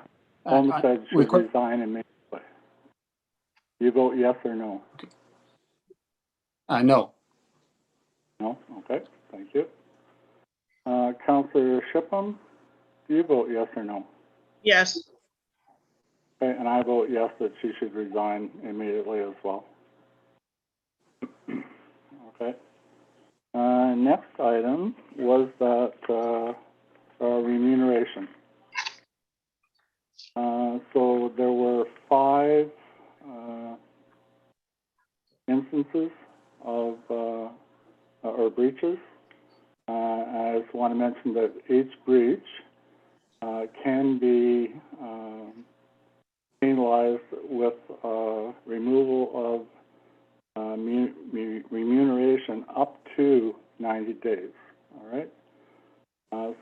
Olmsted we should could- resign immediately. You vote yes or no? No. No? Okay, thank you. Councillor Shipham, do you vote yes or no? Yes. Okay, and I vote yes that she should resign immediately as well. Okay. Next item was that remuneration. So there were 5 instances of or breaches. I just want to mention that each breach can be penalized with removal of remuneration up to 90 days. All right.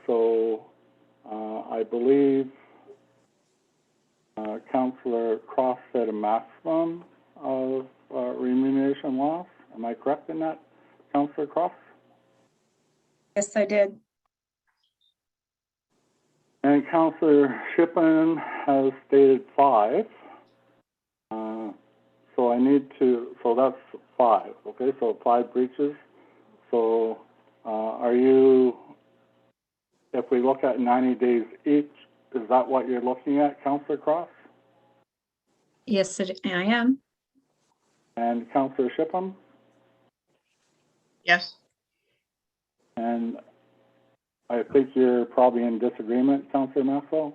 So I believe Councillor Cross said a maximum of remuneration loss. Am I correct in that, Councillor Cross? Yes, I did. And Councillor Shippen has stated 5. So I need to, so that's 5, okay? So 5 breaches. So are you, if we look at 90 days each, is that what you're looking at, Councillor Cross? Yes, I am. And Councillor Shippen? Yes. And I think you're probably in disagreement, Councillor Maxwell?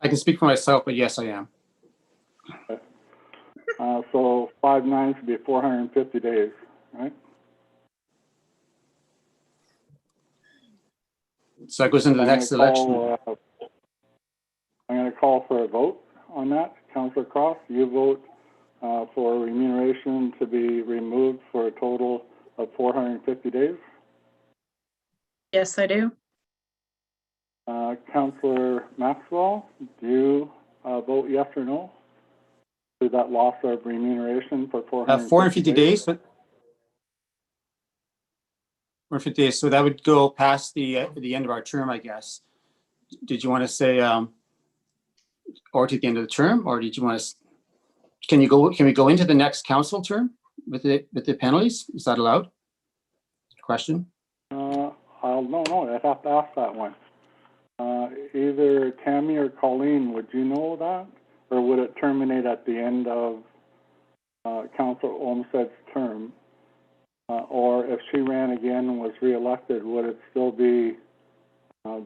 I can speak for myself, but yes, I am. Okay. So 5 nines would be 450 days, right? So that goes into the I'm next gonna election. I'm going to call for a vote on that. Councillor Cross, you vote for remuneration to be removed for a total of 450 days. Yes, I do. Councillor Maxwell, do you vote yes or no to that loss of remuneration for 450 days. 450 days. So that would go past the end of our term, I guess. Did you want to say, or to the end of the term, or did you want to? Can we go into the next council term with the penalties? Is that allowed? Question. No, I'd have to ask that one. Either Tammy or Colleen, would you know that? Or would it terminate at the end of Councillor Olmsted's term? Or if she ran again and was reelected, would it still be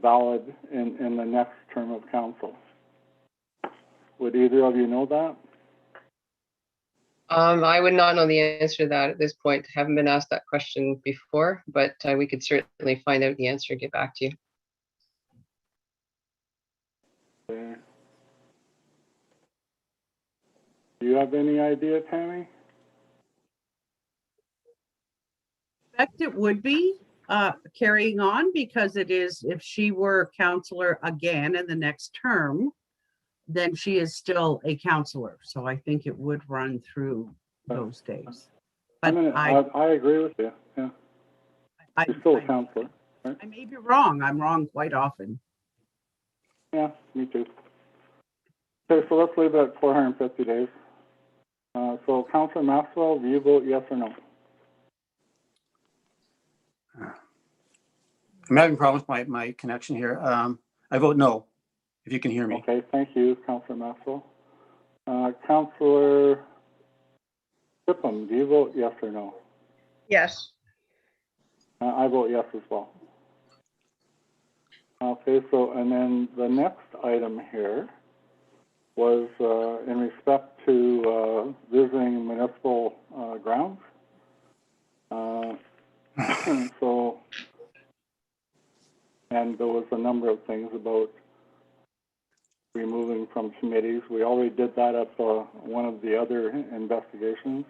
valid in the next term of council? Would either of you know that? I would not know the answer to that at this point. Haven't been asked that question before, but we could certainly find out the answer and get back to you. Okay. Do you have any idea, Tammy? Expect it would be carrying on because it is, if she were councillor again in the next term, then she is still a councillor. So I think it would run through those days. But I agree with you, yeah. She's still a councillor. I may be wrong. I'm wrong quite often. Yeah, me too. Okay, so let's leave it at 450 days. So Councillor Maxwell, do you vote yes or no? I'm having problems with my connection here. I vote no, if you can hear me. Okay, thank you, Councillor Maxwell. Councillor Shipham, do you vote yes or no? Yes. I vote yes as well. Okay, so, and then the next item here was in respect to visiting municipal grounds. So, and there was a number of things about removing from committees. We already did that at one of the other investigations.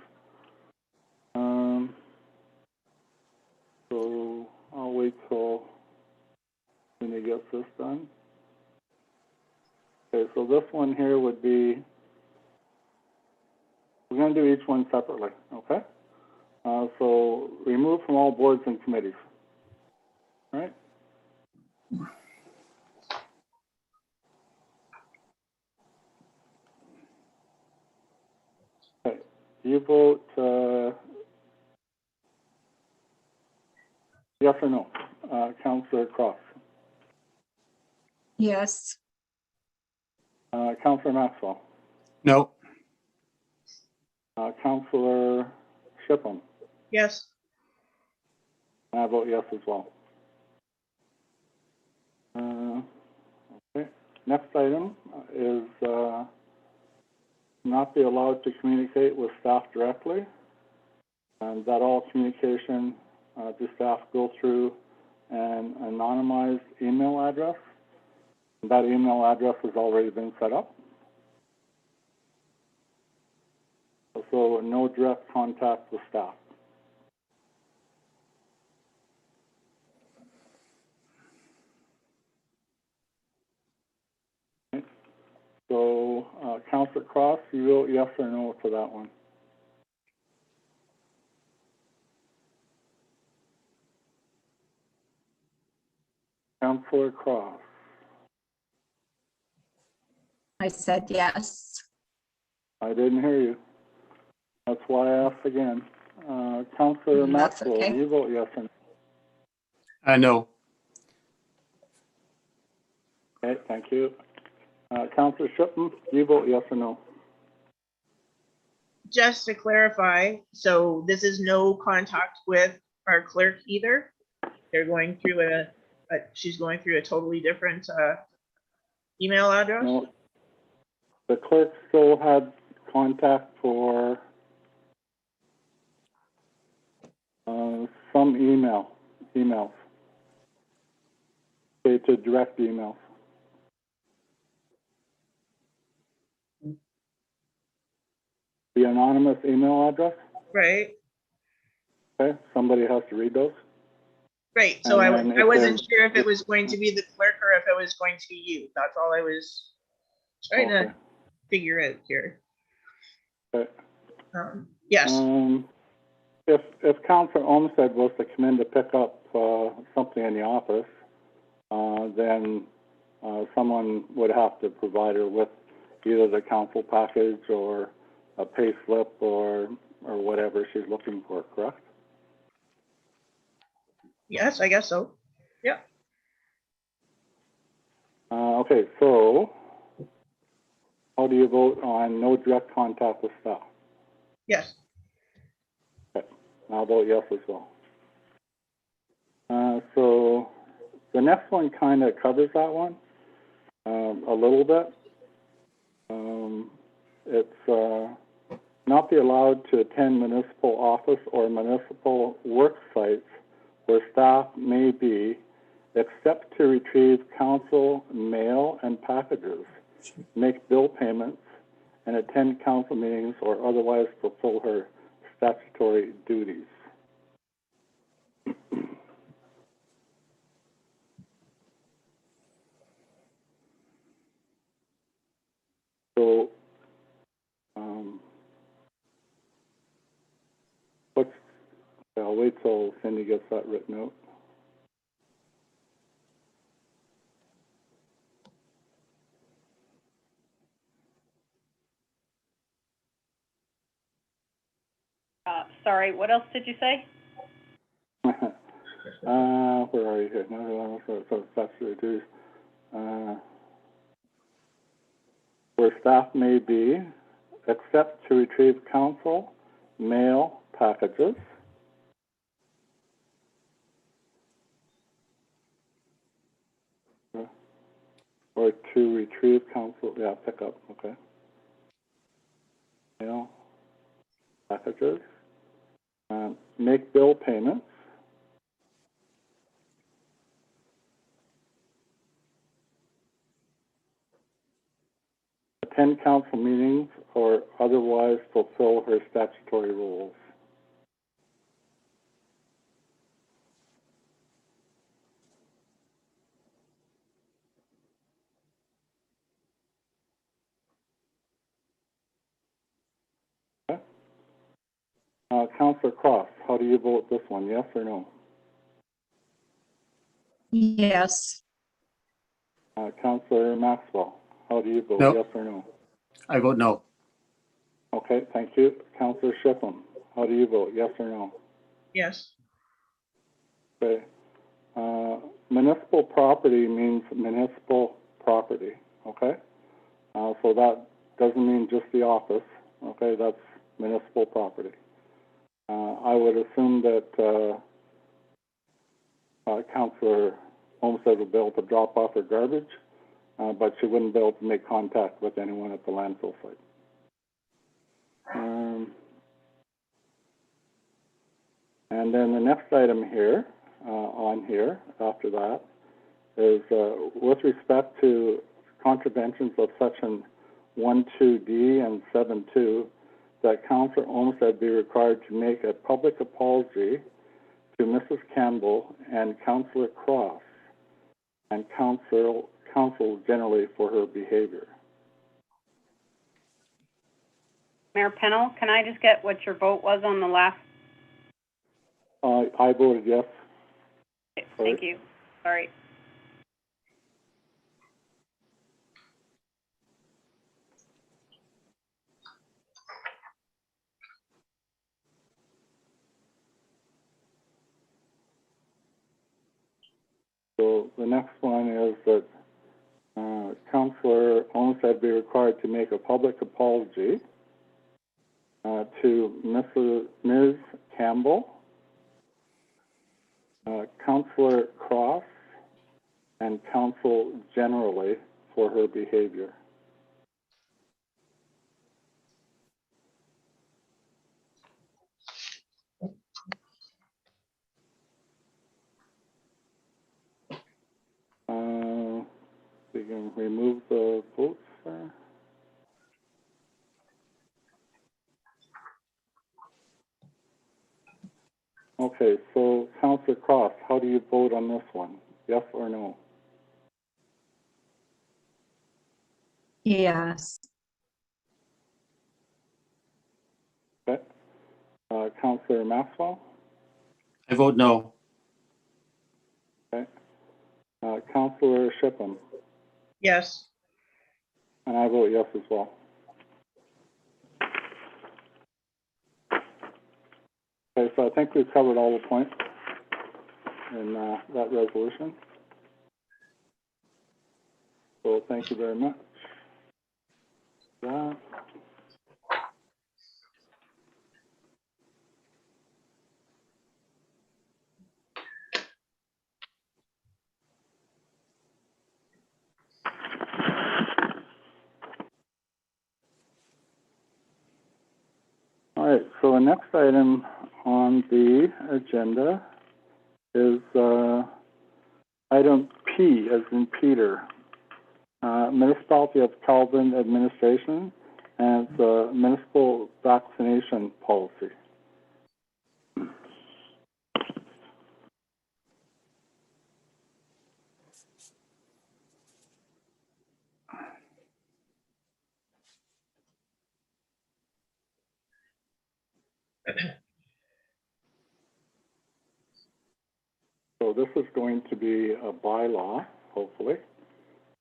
So I'll wait till when he gets this done. Okay, so this one here would be We're gonna do each one separately, okay? So remove from all boards and committees. All right? Okay, you vote, yes or no? Councillor Cross, Yes. Councillor Maxwell, No. Councillor Shipham, Yes. and I vote yes as well. Okay, next item is, not be allowed to communicate with staff directly, and that all communication, to staff go through an anonymized email address. That email address has already been set up. So no direct contact with staff. Okay. So, Councillor Cross, you vote yes or no to that one? Councillor Cross, I said yes. I didn't hear you. That's why I asked again. Councillor That's Maxwell, okay. you vote yes or no? No. Okay, thank you. Councillor Shipham, you vote yes or no? Just to clarify, so this is no contact with our clerk either? They're going through she's going through a totally different email address? No. The clerk still had contact for some emails. Okay, to direct emails. The anonymous email address, Right, okay, somebody has to read those. right. So And I then I if wasn't there's- sure if it was going to be the clerk or if it was going to be you. That's all I was trying Okay. to figure out here. Okay. Yes, If Councillor Olmsted was to come in to pick up something in the office, then someone would have to provide her with either the council package or a pay slip or whatever she's looking for, correct? yes, I guess so. Okay, so how do you vote on no direct contact with staff? Yes, I'll vote yes as well. So the next one kind of covers that one a little bit. It's not be allowed to attend municipal office or municipal work sites where staff may be, except to retrieve council mail and packages, make bill payments, and attend council meetings or otherwise fulfill her statutory duties. So, I'll wait till Cindy gets that written out. Sorry, what else did you say? Where are you here? No, so statutory duties. Where staff may be, except to retrieve council, mail, packages. Or to retrieve council, yeah, pick up, okay. Mail, packages. Make bill payments. Attend council meetings or otherwise fulfill her statutory roles. Okay. Councillor Cross, how do you vote this one, yes or no? Yes. Councillor Maxwell, how do you vote, No. yes or no? I vote no. Okay, thank you. Councillor Shipham, how do you vote, yes or no? Yes. Okay. Municipal property means municipal property, okay? So that doesn't mean just the office, okay? That's municipal property. I would assume that Councillor Olmsted would be able to drop off her garbage, but she wouldn't be able to make contact with anyone at the landfill site. And then the next item here, on here, after that, is with respect to contraventions of section 1(2)D and 7(2), that Councillor Olmsted be required to make a public apology to Mrs. Campbell and Councillor Cross and council generally for her behavior. Mayor Pennell, can I just get what your vote was on the last? I voted yes. Thank you. Sorry. So the next one is that Councillor Olmsted be required to make a public apology to Ms. Campbell, Councillor Cross, and council generally for her behavior. We can remove the votes there. Okay, so Councillor Cross, how do you vote on this one? Yes or no? Yes. Okay. Councillor Maxwell? I vote no. Okay. Councillor Shipham? Yes. And I vote yes as well. Okay, so I think we've covered all the points in that resolution. So thank you very much. That. All right, so the next item on the agenda is item P, as in Peter, Municipality of Calvin Administration, and it's a municipal vaccination policy. So this is going to be a bylaw, hopefully,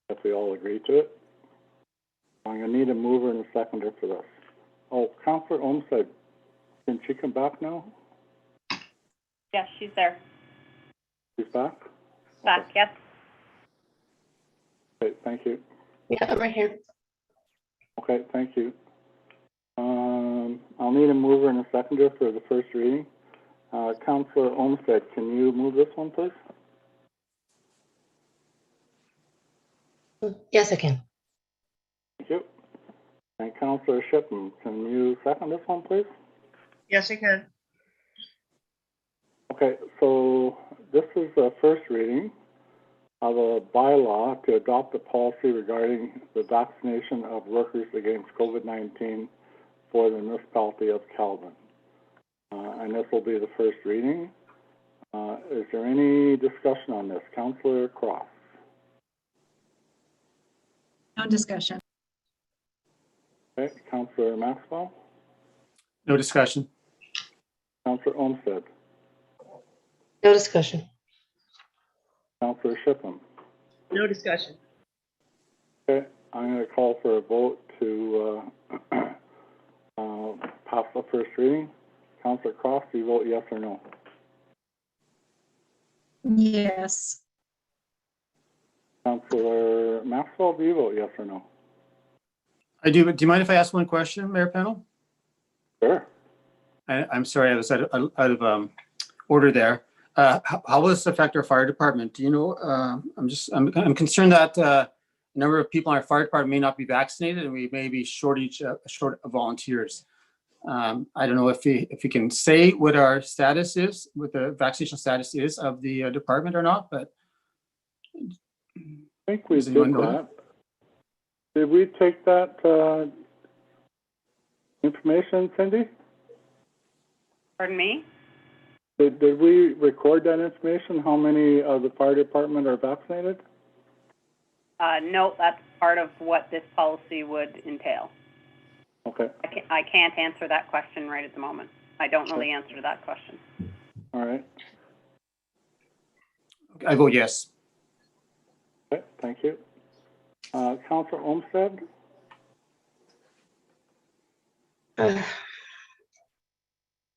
if we all agree to it. I'm going to need a mover and a seconder for this. Oh, Councillor Olmsted, can she come back now? Yes, she's there. She's back? Back, yes. Okay, thank you. Yeah, I'm right here. Okay, thank you. I'll need a mover and a seconder for the first reading. Councillor Olmsted, can you move this one, please? Yes, I can. Thank you. And Councillor Shipham, can you second this one, please? Yes, I can. Okay, so this is the first reading of a bylaw to adopt a policy regarding the vaccination of workers against COVID-19 for the municipality of Calvin. And this will be the first reading. Is there any discussion on this? Councillor Cross? No discussion. Okay, Councillor Maxwell? No discussion. Counselor Olmsted, No discussion. Counselor Shippen. No discussion. Okay, I'm gonna call for a vote to, pass the first reading. Counselor Cross, do you vote yes or no? Yes. Counselor Maxwell, do you vote yes or no? I do, but do you mind if I ask one question, Mayor Pennell? Sure. I'm sorry, I was out of order there. How will this affect our fire department? Do you know, I'm concerned that a number of people in our fire department may not be vaccinated and we may be short of volunteers. I don't know if we can say what our status is, what the vaccination status is of the department or not, but. I think we Does did anyone know that. Did we take that, information, Cindy? Pardon me? Did we record that information? How many of the fire department are vaccinated? No, that's part of what this policy would entail. Okay, I can't answer that question right at the moment. I don't know the answer to that question. all right. I vote yes. Okay, thank you. Counselor Olmsted?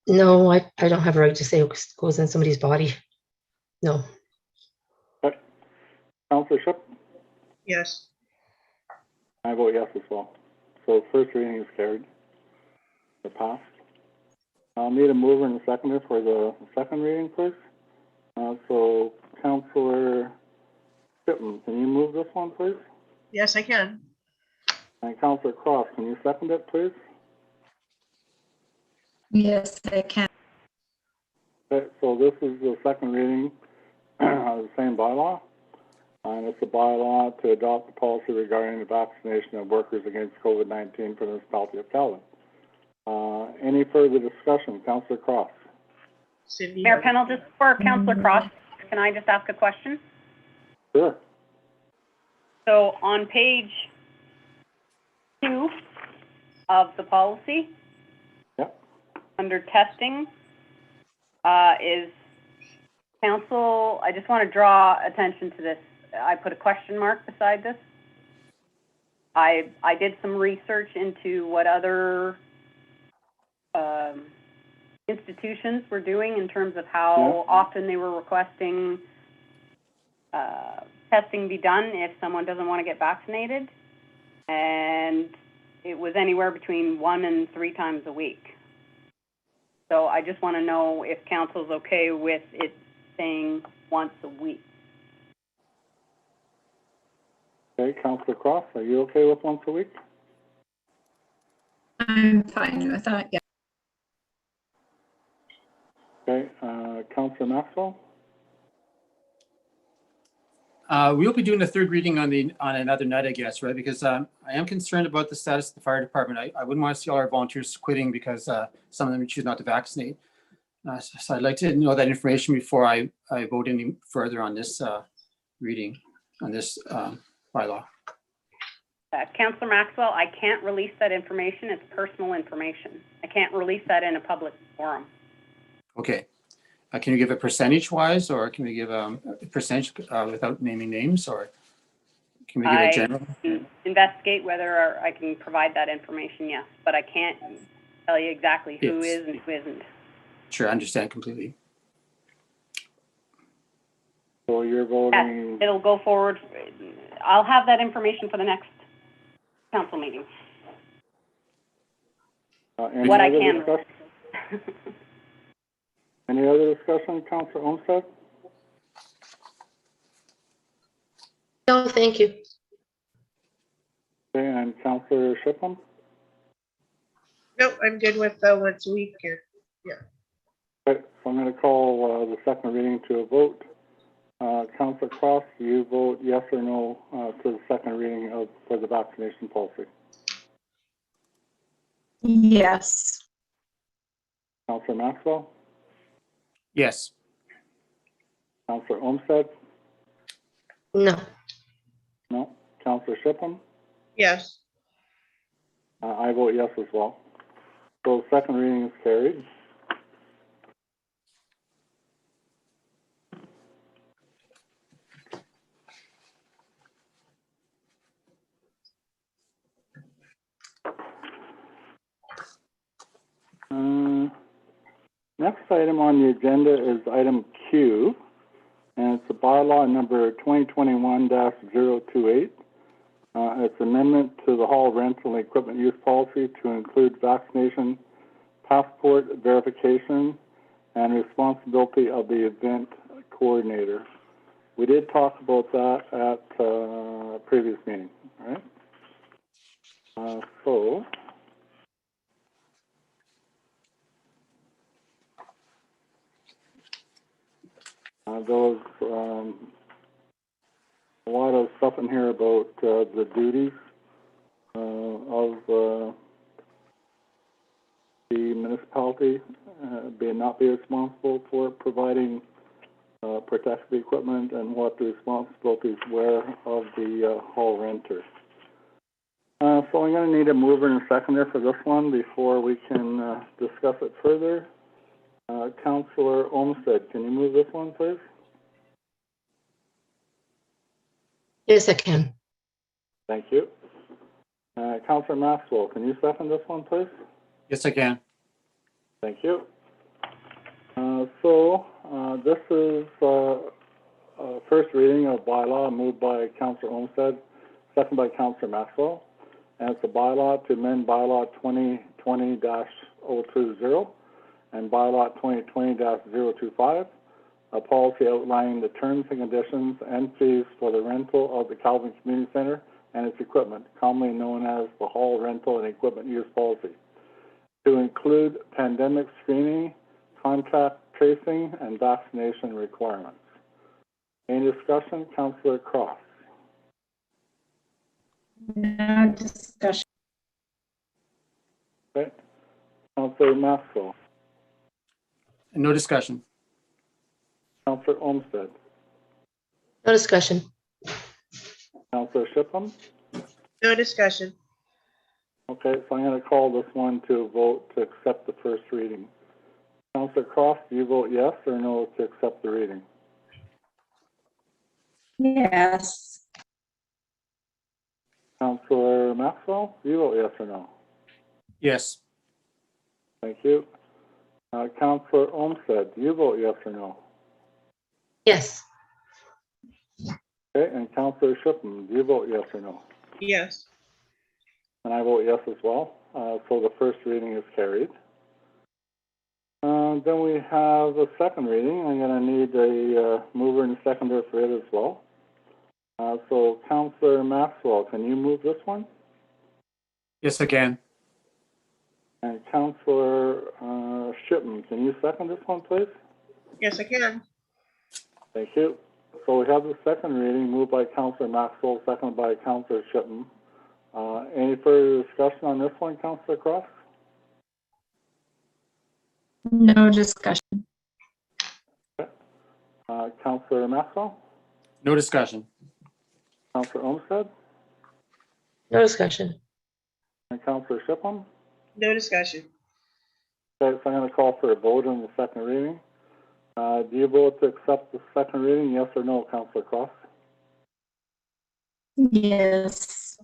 No, I don't have a right to say what goes in somebody's body. No. Okay. Counselor Shipp? Yes. I vote yes as well. So first reading is carried. It passed. I'll need a mover and a seconder for the second reading, please. So Counselor Shipman, can you move this one, please? Yes, I can. And Counselor Cross, can you second it, please? Yes, I can. Okay, so this is the second reading of the same bylaw. And it's a bylaw to adopt the policy regarding the vaccination of workers against COVID-19 for the municipality of Calvin. Any further discussion? Counselor Cross? Cindy. Mayor Pennell, just for Councillor Cross, can I just ask a question? Sure. So on page 2 of the policy, Yep. under testing, is council, I just want to draw attention to this. I put a question mark beside this. I did some research into what other institutions were doing in terms of how often they were requesting testing be done if someone doesn't want to get vaccinated. And it was anywhere between 1 and 3 times a week. So I just want to know if council's okay with it saying once a week. Okay, Counselor Cross, are you okay with once a week? I'm fine with that, yeah. Okay, Counselor Maxwell? We'll be doing the third reading on another night, I guess, right? Because I am concerned about the status of the fire department. I wouldn't want to see all our volunteers quitting because some of them choose not to vaccinate. So I'd like to know that information before I vote any further on this reading, on this bylaw. Councillor Maxwell, I can't release that information. It's personal information. I can't release that in a public forum. Okay. Can you give a percentage-wise, or can we give a percentage without naming names, or can we give a general? Investigate whether I can provide that information, yes, but I can't tell you exactly who Yes. is and who isn't. Sure, I understand completely. So you're voting, Yes, it'll go forward. I'll have that information for the next council meeting. any What I other can. discussion? Any other discussion, Counselor Olmsted? No, thank you. Okay, and Counselor Shippen? Nope, I'm good with the once a week here. Okay, so I'm going to call the second reading to a vote. Counselor Cross, do you vote yes or no to the second reading for the vaccination policy? Yes. Counselor Maxwell? Yes. Counselor Olmsted? No. No. Counselor Shippen? Yes. I vote yes as well. So second reading is carried. Next item on the agenda is item Q, and it's the bylaw number 2021-028. It's amendment to the hall rental and equipment use policy to include vaccination passport verification and responsibility of the event coordinator. We did talk about that at a previous meeting, all right? There was a lot of stuff in here about the duties of the municipality being not be responsible for providing protective equipment and what the responsibilities were of the hall renter. So I'm going to need a mover and a seconder for this one before we can discuss it further. Councillor Olmsted, can you move this one, please? Yes, I can. Thank you. Councillor Maxwell, can you second this one, please? Yes, I can. Thank you. This is first reading of bylaw moved by Councillor Olmsted, second by Councillor Maxwell. And it's a bylaw to amend bylaw 2020-020 and bylaw 2020-025, a policy outlining the terms and conditions and fees for the rental of the Calvin Community Center and its equipment, commonly known as the hall rental and equipment use policy, to include pandemic screening, contact tracing, and vaccination requirements. Any discussion? Councillor Cross. No discussion. Okay. Councillor Maxwell. No discussion. Councillor Olmsted. No discussion. Councillor Shipham. No discussion. Okay, so I'm going to call this one to a vote to accept the first reading. Councillor Cross, do you vote yes or no to accept the reading? Yes. Councillor Maxwell, do you vote yes or no? Yes. Thank you. Councillor Olmsted, do you vote yes or no? Yes. Okay, and Councillor Shipham, do you vote yes or no? Yes. And I vote yes as well. So the first reading is carried. Then we have a second reading. I'm going to need a mover and a seconder for it as well. So Councillor Maxwell, can you move this one? Yes, I can. And Councillor Shipham, can you second this one, please? Yes, I can. Thank you. So we have the second reading moved by Councillor Maxwell, seconded by Councillor Shipham. Any further discussion on this one, Councillor Cross? No discussion. Councillor Maxwell? No discussion. Councillor Olmsted? No discussion. And Councillor Shipham? No discussion. Okay, so I'm going to call for a vote on the second reading. Do you vote to accept the second reading, yes or no, Councillor Cross? Yes.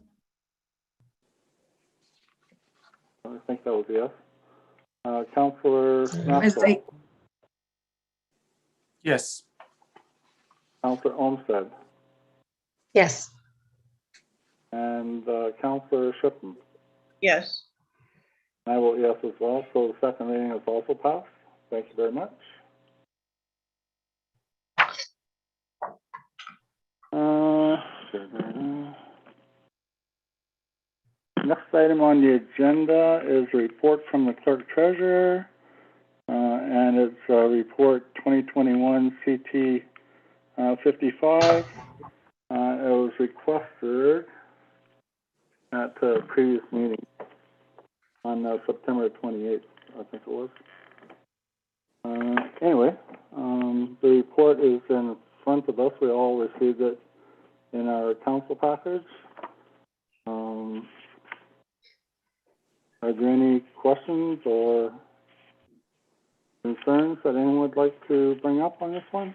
I think that was a yes. Councillor I Maxwell? say Yes. Councillor Olmsted? Yes. And Councillor Shipham? Yes. I vote yes as well, so the second reading is also passed. Thank you very much. Next item on the agenda is a report from the clerk treasurer, and it's report 2021 CT 55. It was requested at the previous meeting on September 28th, I think it was. Anyway, the report is in front of us. We all received it in our council package. Are there any questions or concerns that anyone would like to bring up on this one?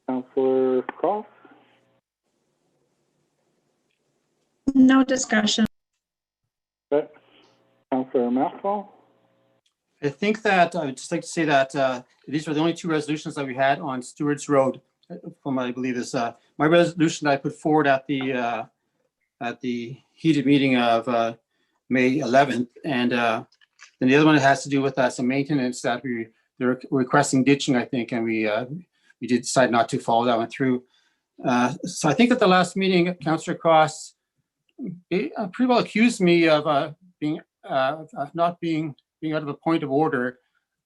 Councillor Cross? no discussion. Okay. Councillor Maxwell? I think that I would just like to say that these were the only two resolutions that we had on Stewart's Road. From what I believe is my resolution I put forward at the heated meeting of May 11th, and then the other one has to do with some maintenance that they're requesting ditching, I think, and we did decide not to follow that one through. So I think at the last meeting, Councillor Cross pretty well accused me of not being out of a point of order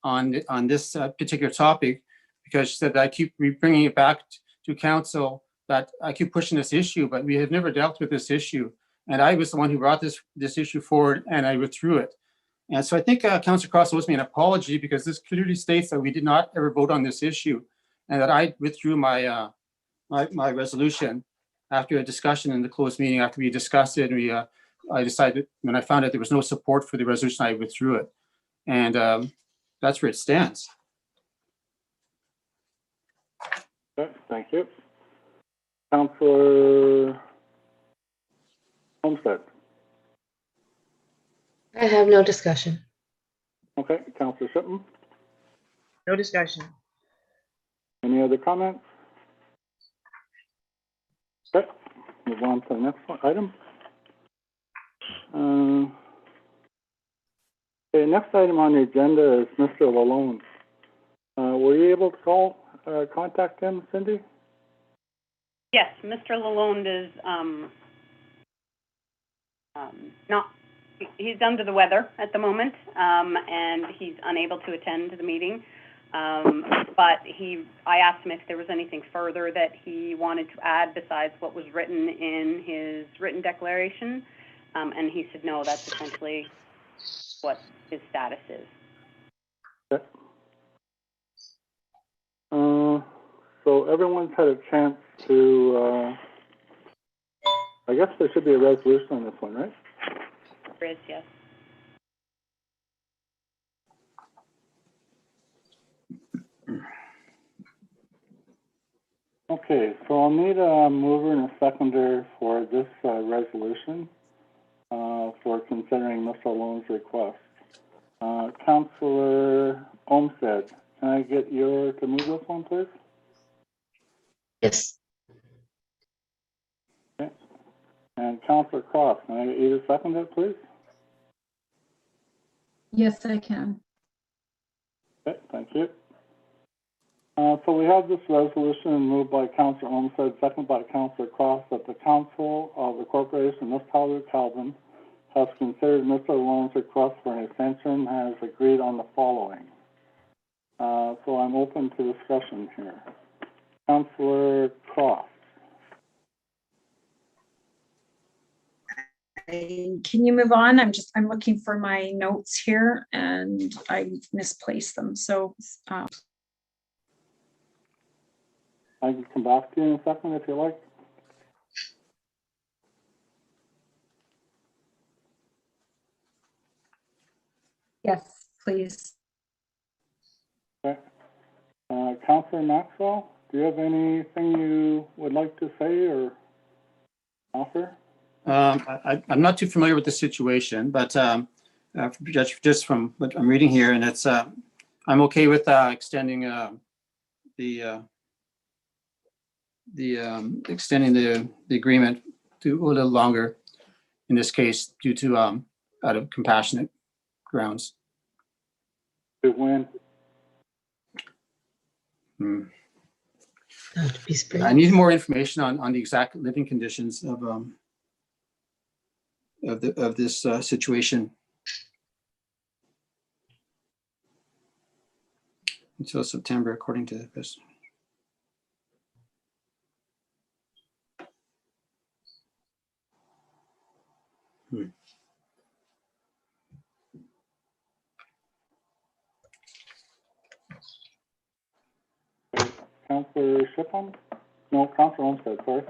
on this particular topic, because she said that I keep bringing it back to council, that I keep pushing this issue, but we have never dealt with this issue. And I was the one who brought this issue forward, and I withdrew it. And so I think Councillor Cross owes me an apology, because this clearly states that we did not ever vote on this issue, and that I withdrew my my resolution after a discussion in the closed meeting. After we discussed it, and I decided, when I found out there was no support for the resolution, I withdrew it. And that's where it stands. Okay, thank you. Councillor Homestead. I have no discussion. Okay, Councillor Shipman. No discussion. Any other comments? Okay, move on to the next item. Okay, next item on the agenda is Mr. Lalonde. Were you able to contact him, Cindy? Yes, Mr. Lalonde is not, he's under the weather at the moment, and he's unable to attend the meeting. But I asked him if there was anything further that he wanted to add besides what was written in his written declaration, and he said no, that's essentially what his status is. Okay. So everyone's had a chance to, I guess there should be a resolution on this one, right? There is, yes. Okay, so I'll need a mover and a seconder for this resolution for considering Mr. Lalonde's request. Councillor Olmsted, can I get you to move this one, please? Yes. Okay. And Councillor Cross, can I get you to second it, please? Yes, I can. Okay, thank you. So we have this resolution moved by Councillor Olmsted, seconded by Councillor Cross, that the Council of the Corporation Municipality of Calvin has considered Mr. Lalonde's request for an extension and has agreed on the following. So I'm open to discussion here. Councillor Cross. Can you move on? I'm looking for my notes here and I misplaced them. So I can come back to you in a second if you like. Yes, please. Okay. Councillor Maxwell, do you have anything you would like to say or offer? I'm not too familiar with the situation, but just from what I'm reading here, and it's I'm okay with extending extending the agreement to a little longer in this case, due to out of compassionate grounds. To when? To be spring. I need more information on the exact living conditions of this situation. Until September, according to this. Councillor Shipham? No, Councillor Olmsted, sorry.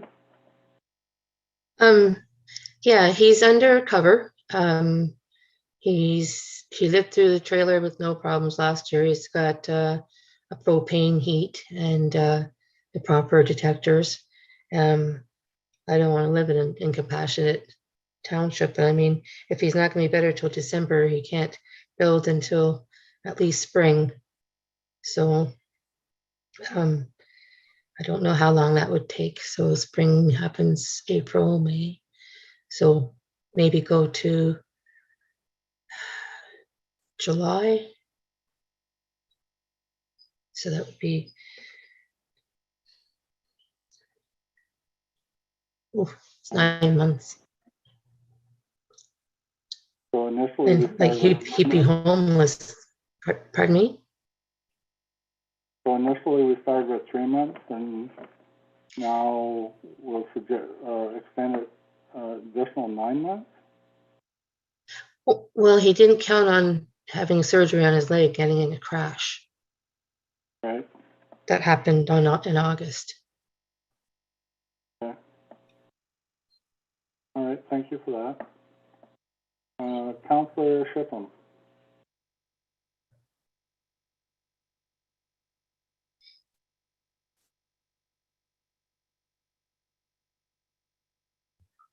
Yeah, he's undercover. He lived through the trailer with no problems last year. He's got a propane heat and the proper detectors. I don't want to live in an incompassionate township. I mean, if he's not going to be better till December, he can't build until at least spring. So I don't know how long that would take. So spring happens April, May. So maybe go to July. So that would be, it's 9 months. So initially, we And like started, he'd be homeless. Pardon me? so initially we started with 3 months, and now we'll suggest, extend it, additional 9 months? Well, he didn't count on having surgery on his leg, getting in a crash. Right? That happened in August. Okay. All right, thank you for that. Councillor Shipham.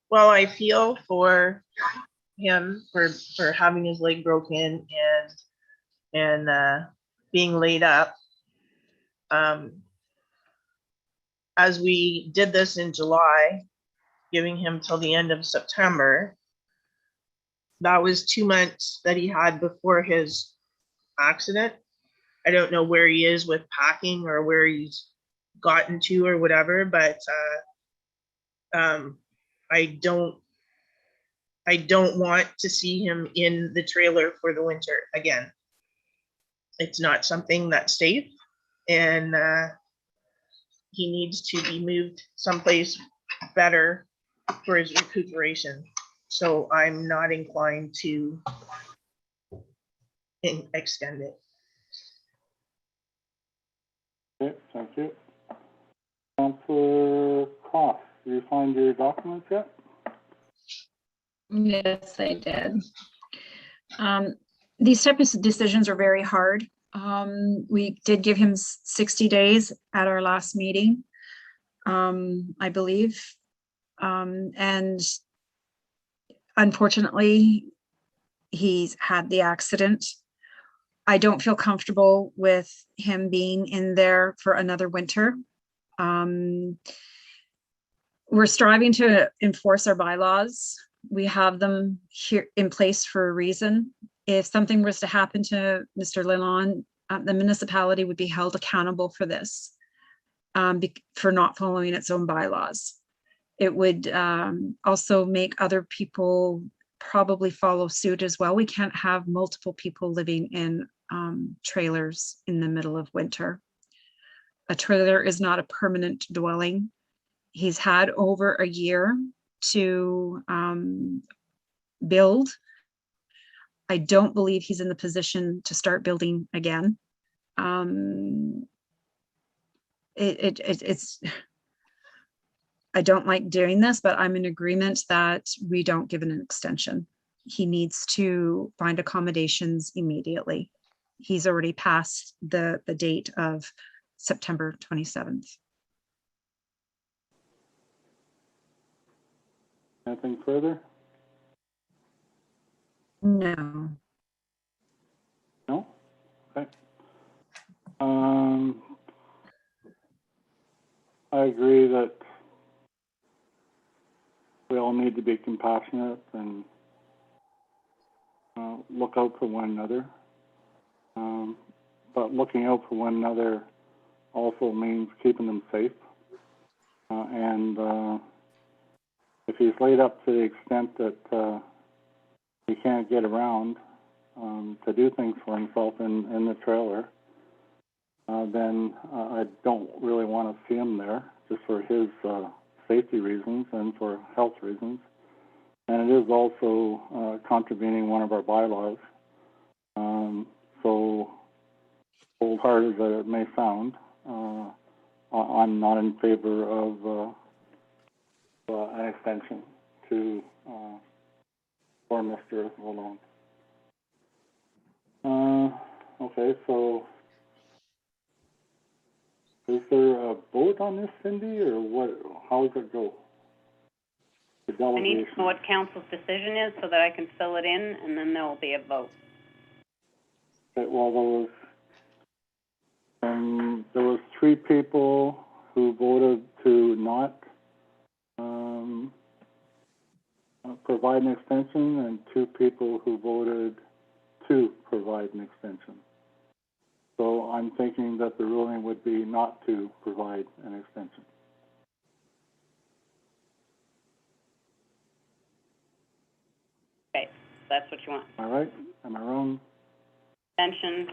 Well, I feel for him for having his leg broken and being laid up. As we did this in July, giving him till the end of September, that was 2 months that he had before his accident. I don't know where he is with packing or where he's gotten to or whatever, but I don't want to see him in the trailer for the winter again. It's not something that's safe, and he needs to be moved someplace better for his recuperation. So I'm not inclined to extend it. Okay, thank you. Councillor Cross, did you find your documents yet? Yes, I did. These types of decisions are very hard. We did give him 60 days at our last meeting, I believe. And unfortunately, he's had the accident. I don't feel comfortable with him being in there for another winter. We're striving to enforce our bylaws. We have them here in place for a reason. If something was to happen to Mr. Lalonde, the municipality would be held accountable for this, for not following its own bylaws. It would also make other people probably follow suit as well. We can't have multiple people living in trailers in the middle of winter. A trailer is not a permanent dwelling. He's had over a year to build. I don't believe he's in the position to start building again. It's I don't like doing this, but I'm in agreement that we don't give an extension. He needs to find accommodations immediately. He's already passed the date of September 27th. Anything further? No. No? Okay. I agree that we all need to be compassionate and look out for one another. But looking out for one another also means keeping them safe. And if he's laid up to the extent that he can't get around to do things for himself in the trailer, then I don't really want to see him there, just for his safety reasons and for health reasons. And it is also contravening one of our bylaws. So cold-hearted that it may sound, I'm not in favor of an extension to for Mr. Lalonde. Okay, so is there a vote on this, Cindy, or what? How does it go? The I need delegation. to know what council's decision is so that I can fill it in, and then there will be a vote. Okay, well, there was 3 people who voted to not provide an extension, and 2 people who voted to provide an extension. So I'm thinking that the ruling would be not to provide an extension. Okay, that's what you want. Am I right? Am I wrong? Extension.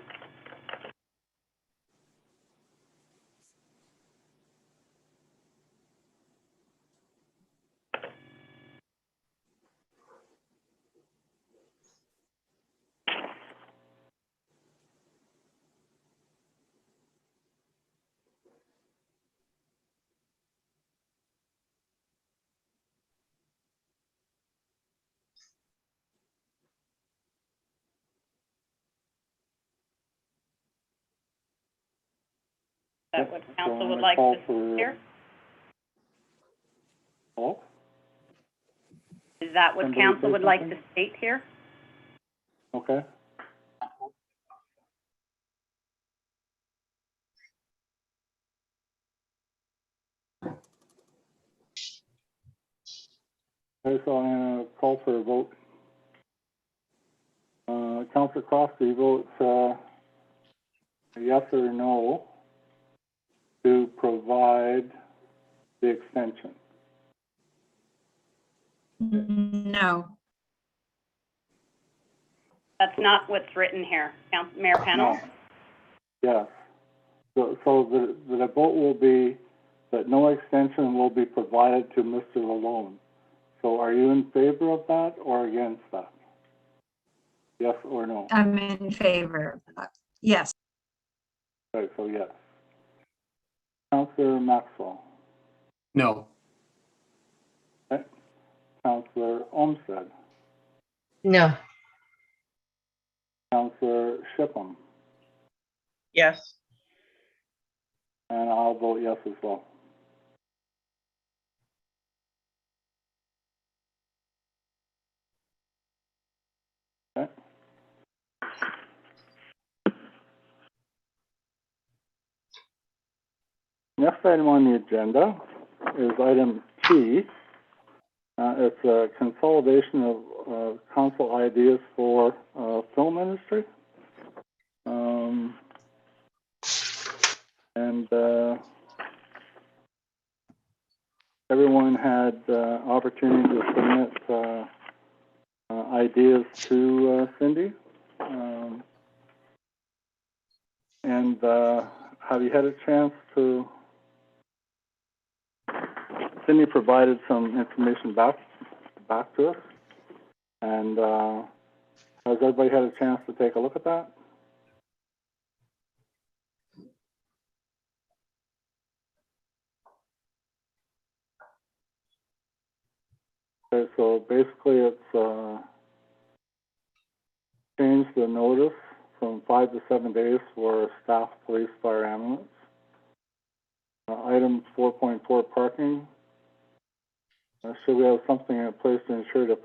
Is that what So council I'm would gonna like call to for- hear? Paul? Is that what Somebody council say would like to something? state here? Okay. Okay, so I'm gonna call for a vote. Councilor Crosby votes, yes or no to provide the extension. No. That's not what's written here. Mayor Pennell? No. Yes. So the vote will be that no extension will be provided to Mr. Lalone. So are you in favor of that or against that? Yes or no? I'm in favor of that. Yes. Okay, so yes. Councilor Maxwell. No. Okay. Councilor Olmsted. No. Councilor Shipham. Yes. And I'll vote yes as well. Okay. Next item on the agenda is item T. It's a consolidation of council ideas for film industry. Everyone had opportunity to submit ideas to Cindy. Have you had a chance to? Cindy provided some information back to us, and has everybody had a chance to take a look at that? Okay, so basically it's changed the notice from 5 to 7 days for staff, police, fire, ambulance. Item 4.4, parking. Should we have something in place to ensure the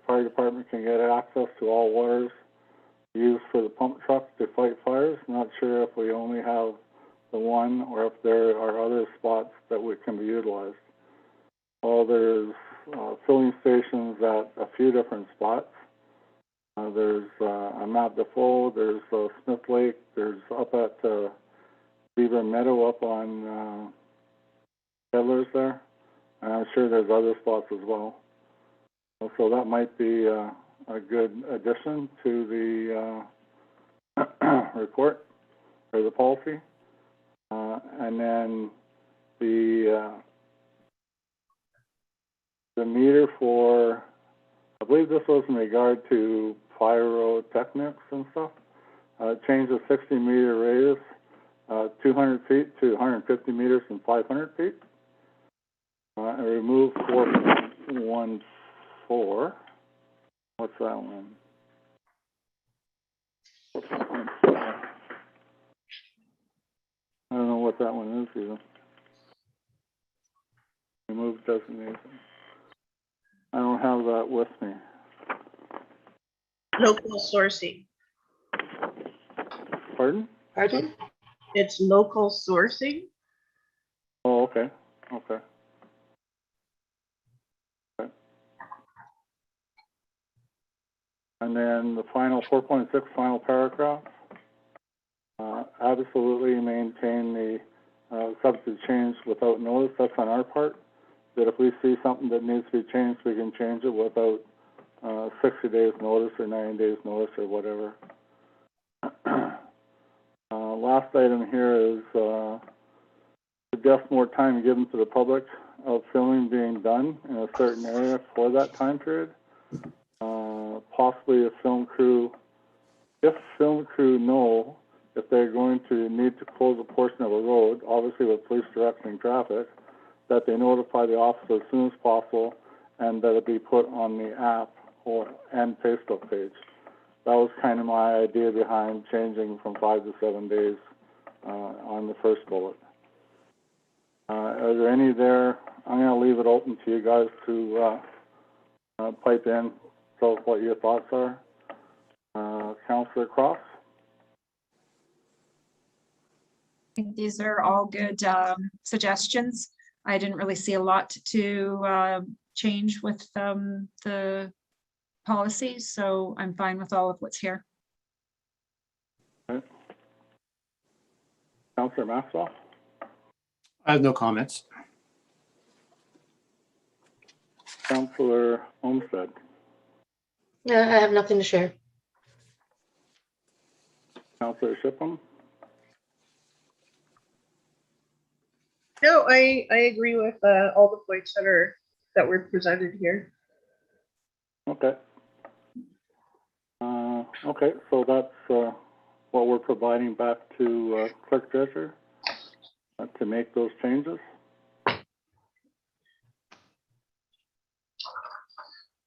fire department can get access to all waters used for the pump trucks to fight fires? Not sure if we only have the one or if there are other spots that can be utilized. Well, there's filling stations at a few different spots. There's a Map Defoe, there's Smith Lake, there's up at Beaver Meadow up on Settlers there. And I'm sure there's other spots as well. So that might be a good addition to the report or the policy. And then the meter for, I believe this was in regard to pyrotechnics and stuff. Change the 60-meter radius, 200 feet to 150 meters and 500 feet. And remove 4.14. What's that one? 4.14. I don't know what that one is either. Remove designation. I don't have that with me. Local sourcing. Pardon? Pardon? It's local sourcing. Oh, okay, okay. Okay. And then the final 4.6 final paragraph. Absolutely maintain the subject change without notice. That's on our part. That if we see something that needs to be changed, we can change it without 60 days notice or 90 days notice or whatever. Last item here is suggest more time given to the public of filming being done in a certain area for that time period. Possibly if film crew know if they're going to need to close a portion of a road, obviously with police directing traffic, that they notify the officer as soon as possible and that it be put on the app and Facebook page. That was kind of my idea behind changing from 5 to 7 days on the first bullet. Are there any there? I'm going to leave it open to you guys to pipe in, tell us what your thoughts are. Councillor Cross? I think these are all good suggestions. I didn't really see a lot to change with the policy, so I'm fine with all of what's here. Okay. Councillor Maxwell? I have no comments. Councillor Olmsted? No, I have nothing to share. Councillor Shipham? No, I agree with all the points that were presented here. Okay. Okay, so that's what we're providing back to Clerk Treasurer to make those changes. And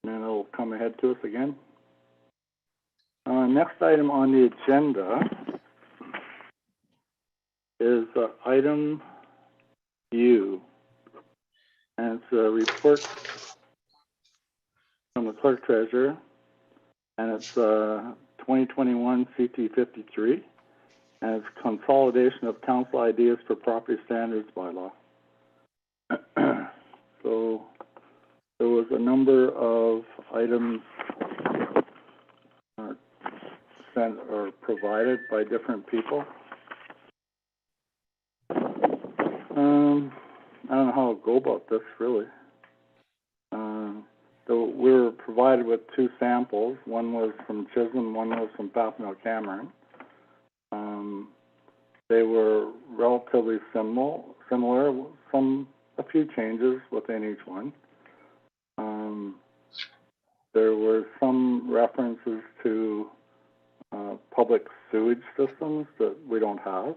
then it'll come ahead to us again. Next item on the agenda is item U, and it's a report from the Clerk Treasurer, and it's 2021 CT 53, and it's consolidation of council ideas for property standards bylaw. So there was a number of items sent or provided by different people. I don't know how to go about this, really. So we were provided with two samples. One was from Chisholm, one was from Pathmill Cameron. They were relatively similar, a few changes within each one. There were some references to public sewage systems that we don't have.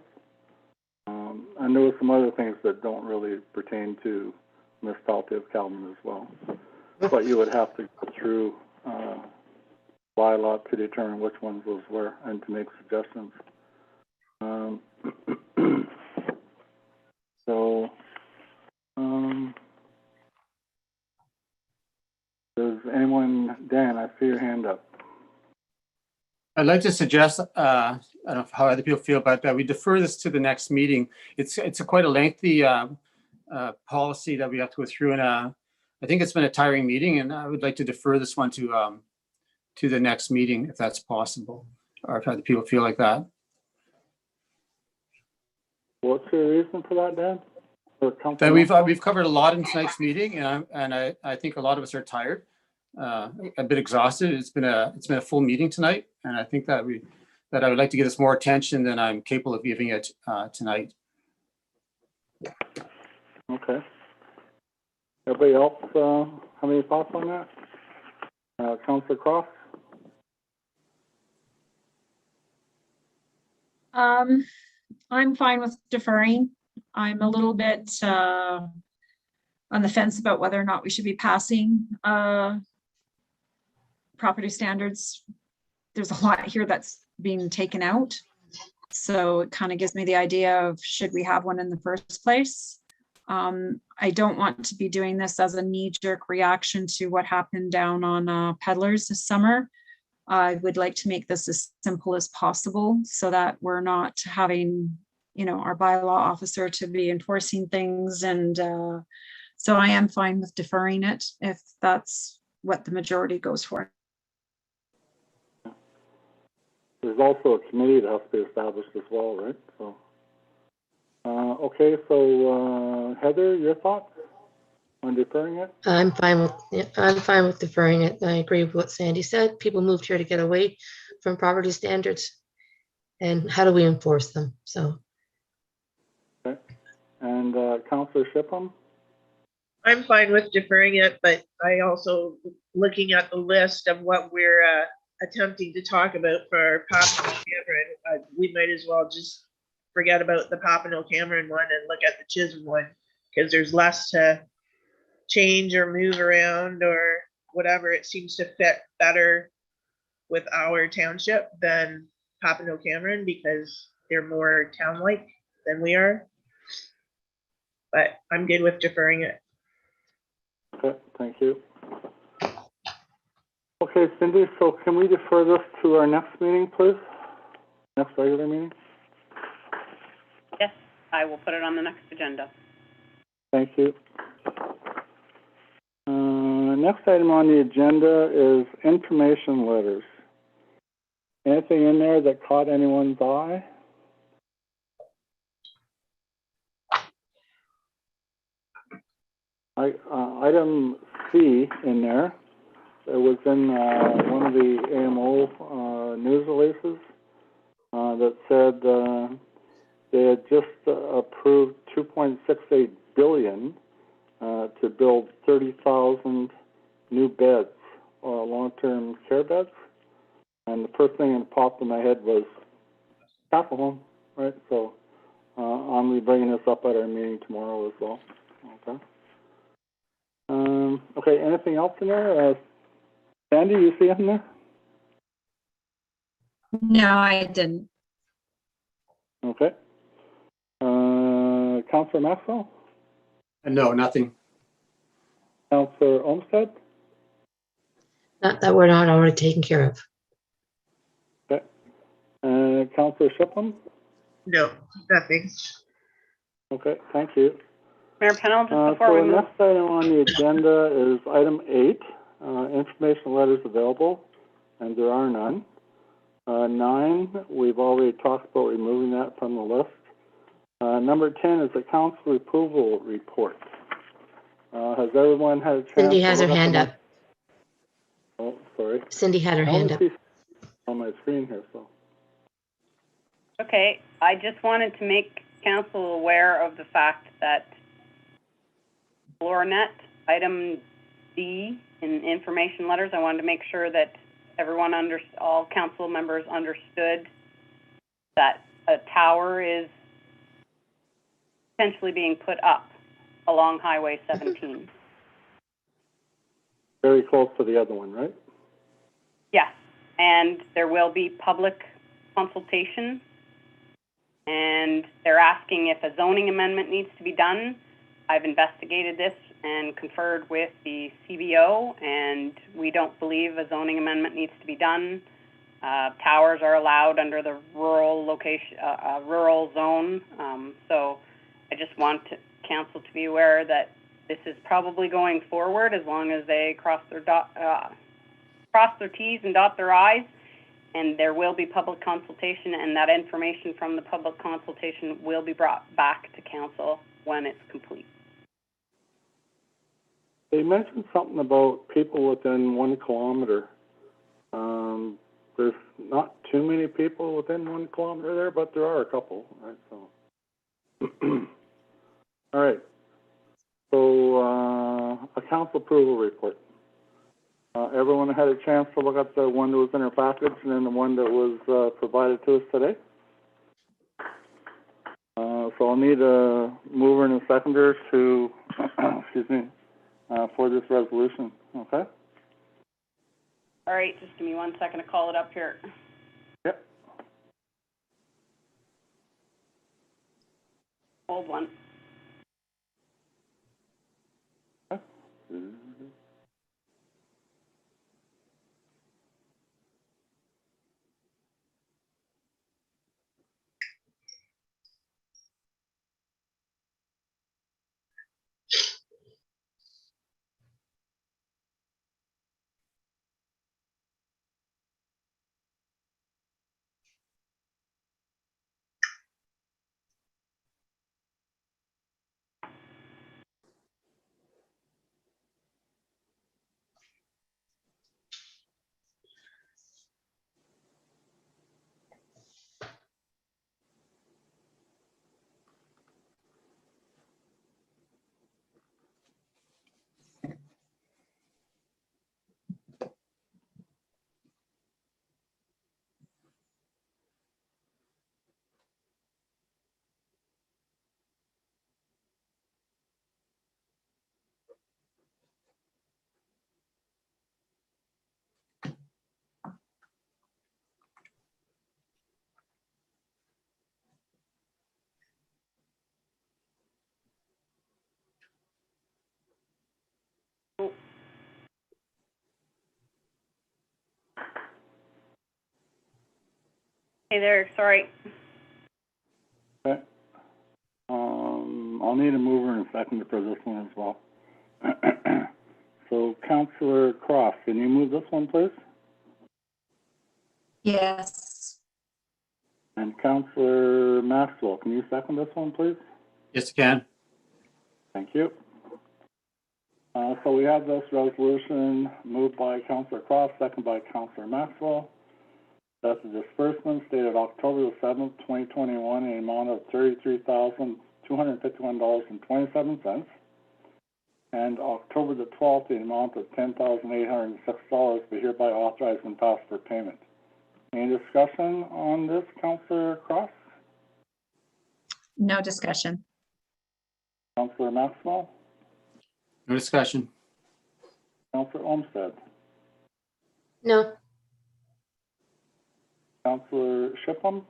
And there were some other things that don't really pertain to municipality of Caledon as well. But you would have to go through bylaw to determine which ones those were and to make suggestions. Does anyone, Dan, I see your hand up. I'd like to suggest, I don't know how other people feel about that. We defer this to the next meeting. It's quite a lengthy policy that we have to go through, and I think it's been a tiring meeting, and I would like to defer this one to the next meeting if that's possible, or if other people feel like that. What's your reason for that, Dan? That we've covered a lot in tonight's meeting, and I think a lot of us are tired, a bit exhausted. It's been a full meeting tonight, and I think that I would like to give this more attention than I'm capable of giving it tonight. Okay. Everybody else have any thoughts on that? Councillor Cross? I'm fine with deferring. I'm a little bit on the fence about whether or not we should be passing property standards. There's a lot here that's being taken out. So it kind of gives me the idea of should we have one in the first place? I don't want to be doing this as a knee-jerk reaction to what happened down on Peddlers this summer. I would like to make this as simple as possible so that we're not having, our bylaw officer to be enforcing things. And so I am fine with deferring it if that's what the majority goes for. There's also a committee that has to be established as well, right? So, okay, so Heather, your thoughts on deferring it? I'm fine with deferring it. I agree with what Sandy said. People moved here to get away from property standards. And how do we enforce them? So, Okay. And Councillor Shipham? I'm fine with deferring it, but I also, looking at the list of what we're attempting to talk about for Papineau Cameron, we might as well just forget about the Papineau Cameron one and look at the Chisholm one, because there's less to change or move around or whatever. It seems to fit better with our township than Papineau Cameron because they're more town-like than we are. But I'm good with deferring it. Okay, thank you. Okay, Cindy, so can we defer this to our next meeting, please? Next regular meeting? Yes, I will put it on the next agenda. Thank you. Next item on the agenda is information letters. Anything in there that caught anyone's eye? Item C in there, it was in one of the AMO news releases that said they had just approved $2.68 billion to build 30,000 new beds, long-term care beds. And the first thing that popped in my head was Chapel Home, right? So I'm be bringing this up at our meeting tomorrow as well. Okay. Okay, anything else in there? Sandy, you see anything there? No, I didn't. Okay. Councillor Maxwell? No, nothing. Councillor Olmsted? not that we're not already taken care of. Okay. Councillor Shipham? No, nothing. Okay, thank you. Mayor Pennell, just before we So the move, next item on the agenda is item 8, information letters available, and there are none. 9, we've already talked about removing that from the list. Number 10 is the council approval report. Has everyone had a chance? Cindy has to her look hand the up. Oh, sorry. Cindy had her I hand only up. see on my screen here, so. okay, I just wanted to make council aware of the fact that Flornet, item D in information letters, I wanted to make sure that everyone all council members understood that a tower is potentially being put up along Highway 17. Very close to the other one, right? Yes, and there will be public consultation, and they're asking if a zoning amendment needs to be done. I've investigated this and conferred with the CBO, and we don't believe a zoning amendment needs to be done. Towers are allowed under the rural location, rural zone. So I just want council to be aware that this is probably going forward as long as they cross their T's and dot their I's. And there will be public consultation, and that information from the public consultation will be brought back to council when it's complete. They mentioned something about people within 1 kilometer. There's not too many people within 1 kilometer there, but there are a couple, right? So, all right. So, a council approval report. Everyone had a chance to look at the one that was in our package and then the one that was provided to us today. So I'll need a mover and a seconder to, excuse me, for this resolution, okay? All right, just give me 1 second to call it up here. Yep. Hold one. Hey there, sorry. Okay. I'll need a mover and a seconder for this one as well. So Councillor Cross, can you move this one, please? Yes. And Councillor Maxwell, can you second this one, please? Yes, I can. Thank you. So we have this resolution moved by Councillor Cross, second by Councillor Maxwell. That's a disbursement dated October the 7th, 2021, in an amount of $33,251.27. And October the 12th, in an amount of $10,806 be hereby authorized and passed for payment. Any discussion on this, Councillor Cross? No discussion. Councillor Maxwell? No discussion. Councillor Olmsted? No, Councillor Shipham?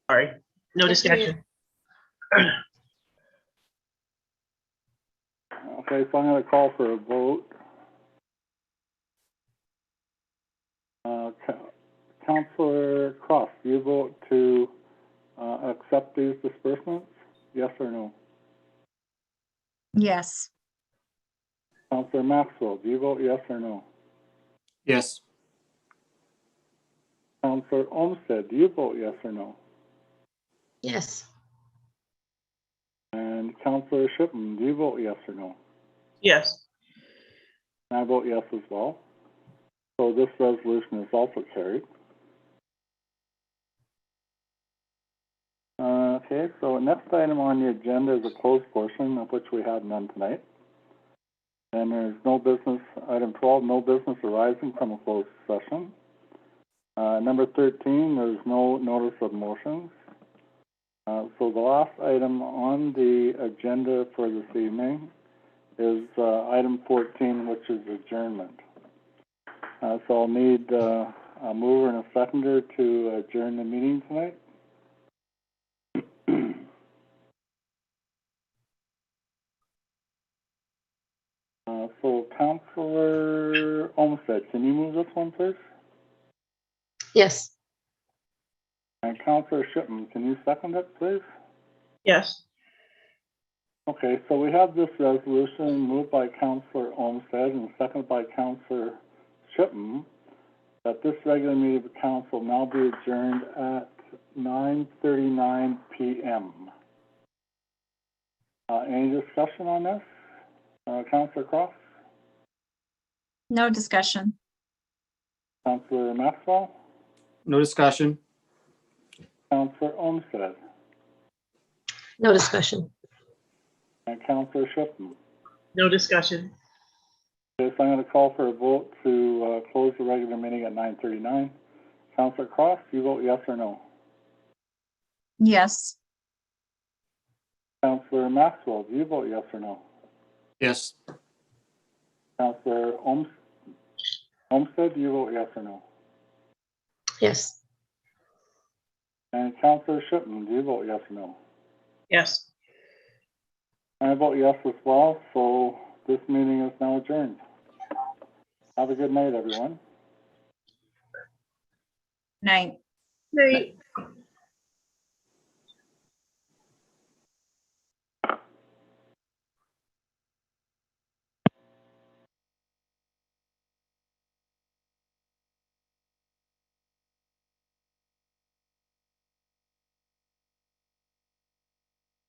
Sorry, no Yes, discussion. Okay, so I'm going to call for a vote. Councillor Cross, do you vote to accept these disbursements? Yes or no? Yes. Councillor Maxwell, do you vote yes or no? Yes. Councillor Olmsted, do you vote yes or no? yes, And Councillor Shipham, do you vote yes or no? Yes. And I vote yes as well. So this resolution is also carried. Okay, so next item on the agenda is a closed portion, of which we have none tonight. And there's no business, item 12, no business arising from a closed session. Number 13, there's no notice of motions. So the last item on the agenda for this evening is item 14, which is adjournment. So I'll need a mover and a seconder to adjourn the meeting tonight. So Councillor Olmsted, can you move this one, please? yes, And Councillor Shipham, can you second it, please? Yes. Okay, so we have this resolution moved by Councillor Olmsted and seconded by Councillor Shipham that this regular meeting of the council now be adjourned at 9:39 p.m. Any discussion on this? Councillor Cross? No discussion. Councillor Maxwell? No discussion. Councillor Olmsted? no discussion. And Councillor Shipham? No discussion. Okay, so I'm going to call for a vote to close the regular meeting at 9:39. Councillor Cross, do you vote yes or no? Yes. Councillor Maxwell, do you vote yes or no? Yes. Councillor Olmsted, do you vote yes or no? Yes, And Councillor Shipham, do you vote yes or no? Yes. I vote yes as well, so this meeting is now adjourned. Have a good night, everyone. Night. Night.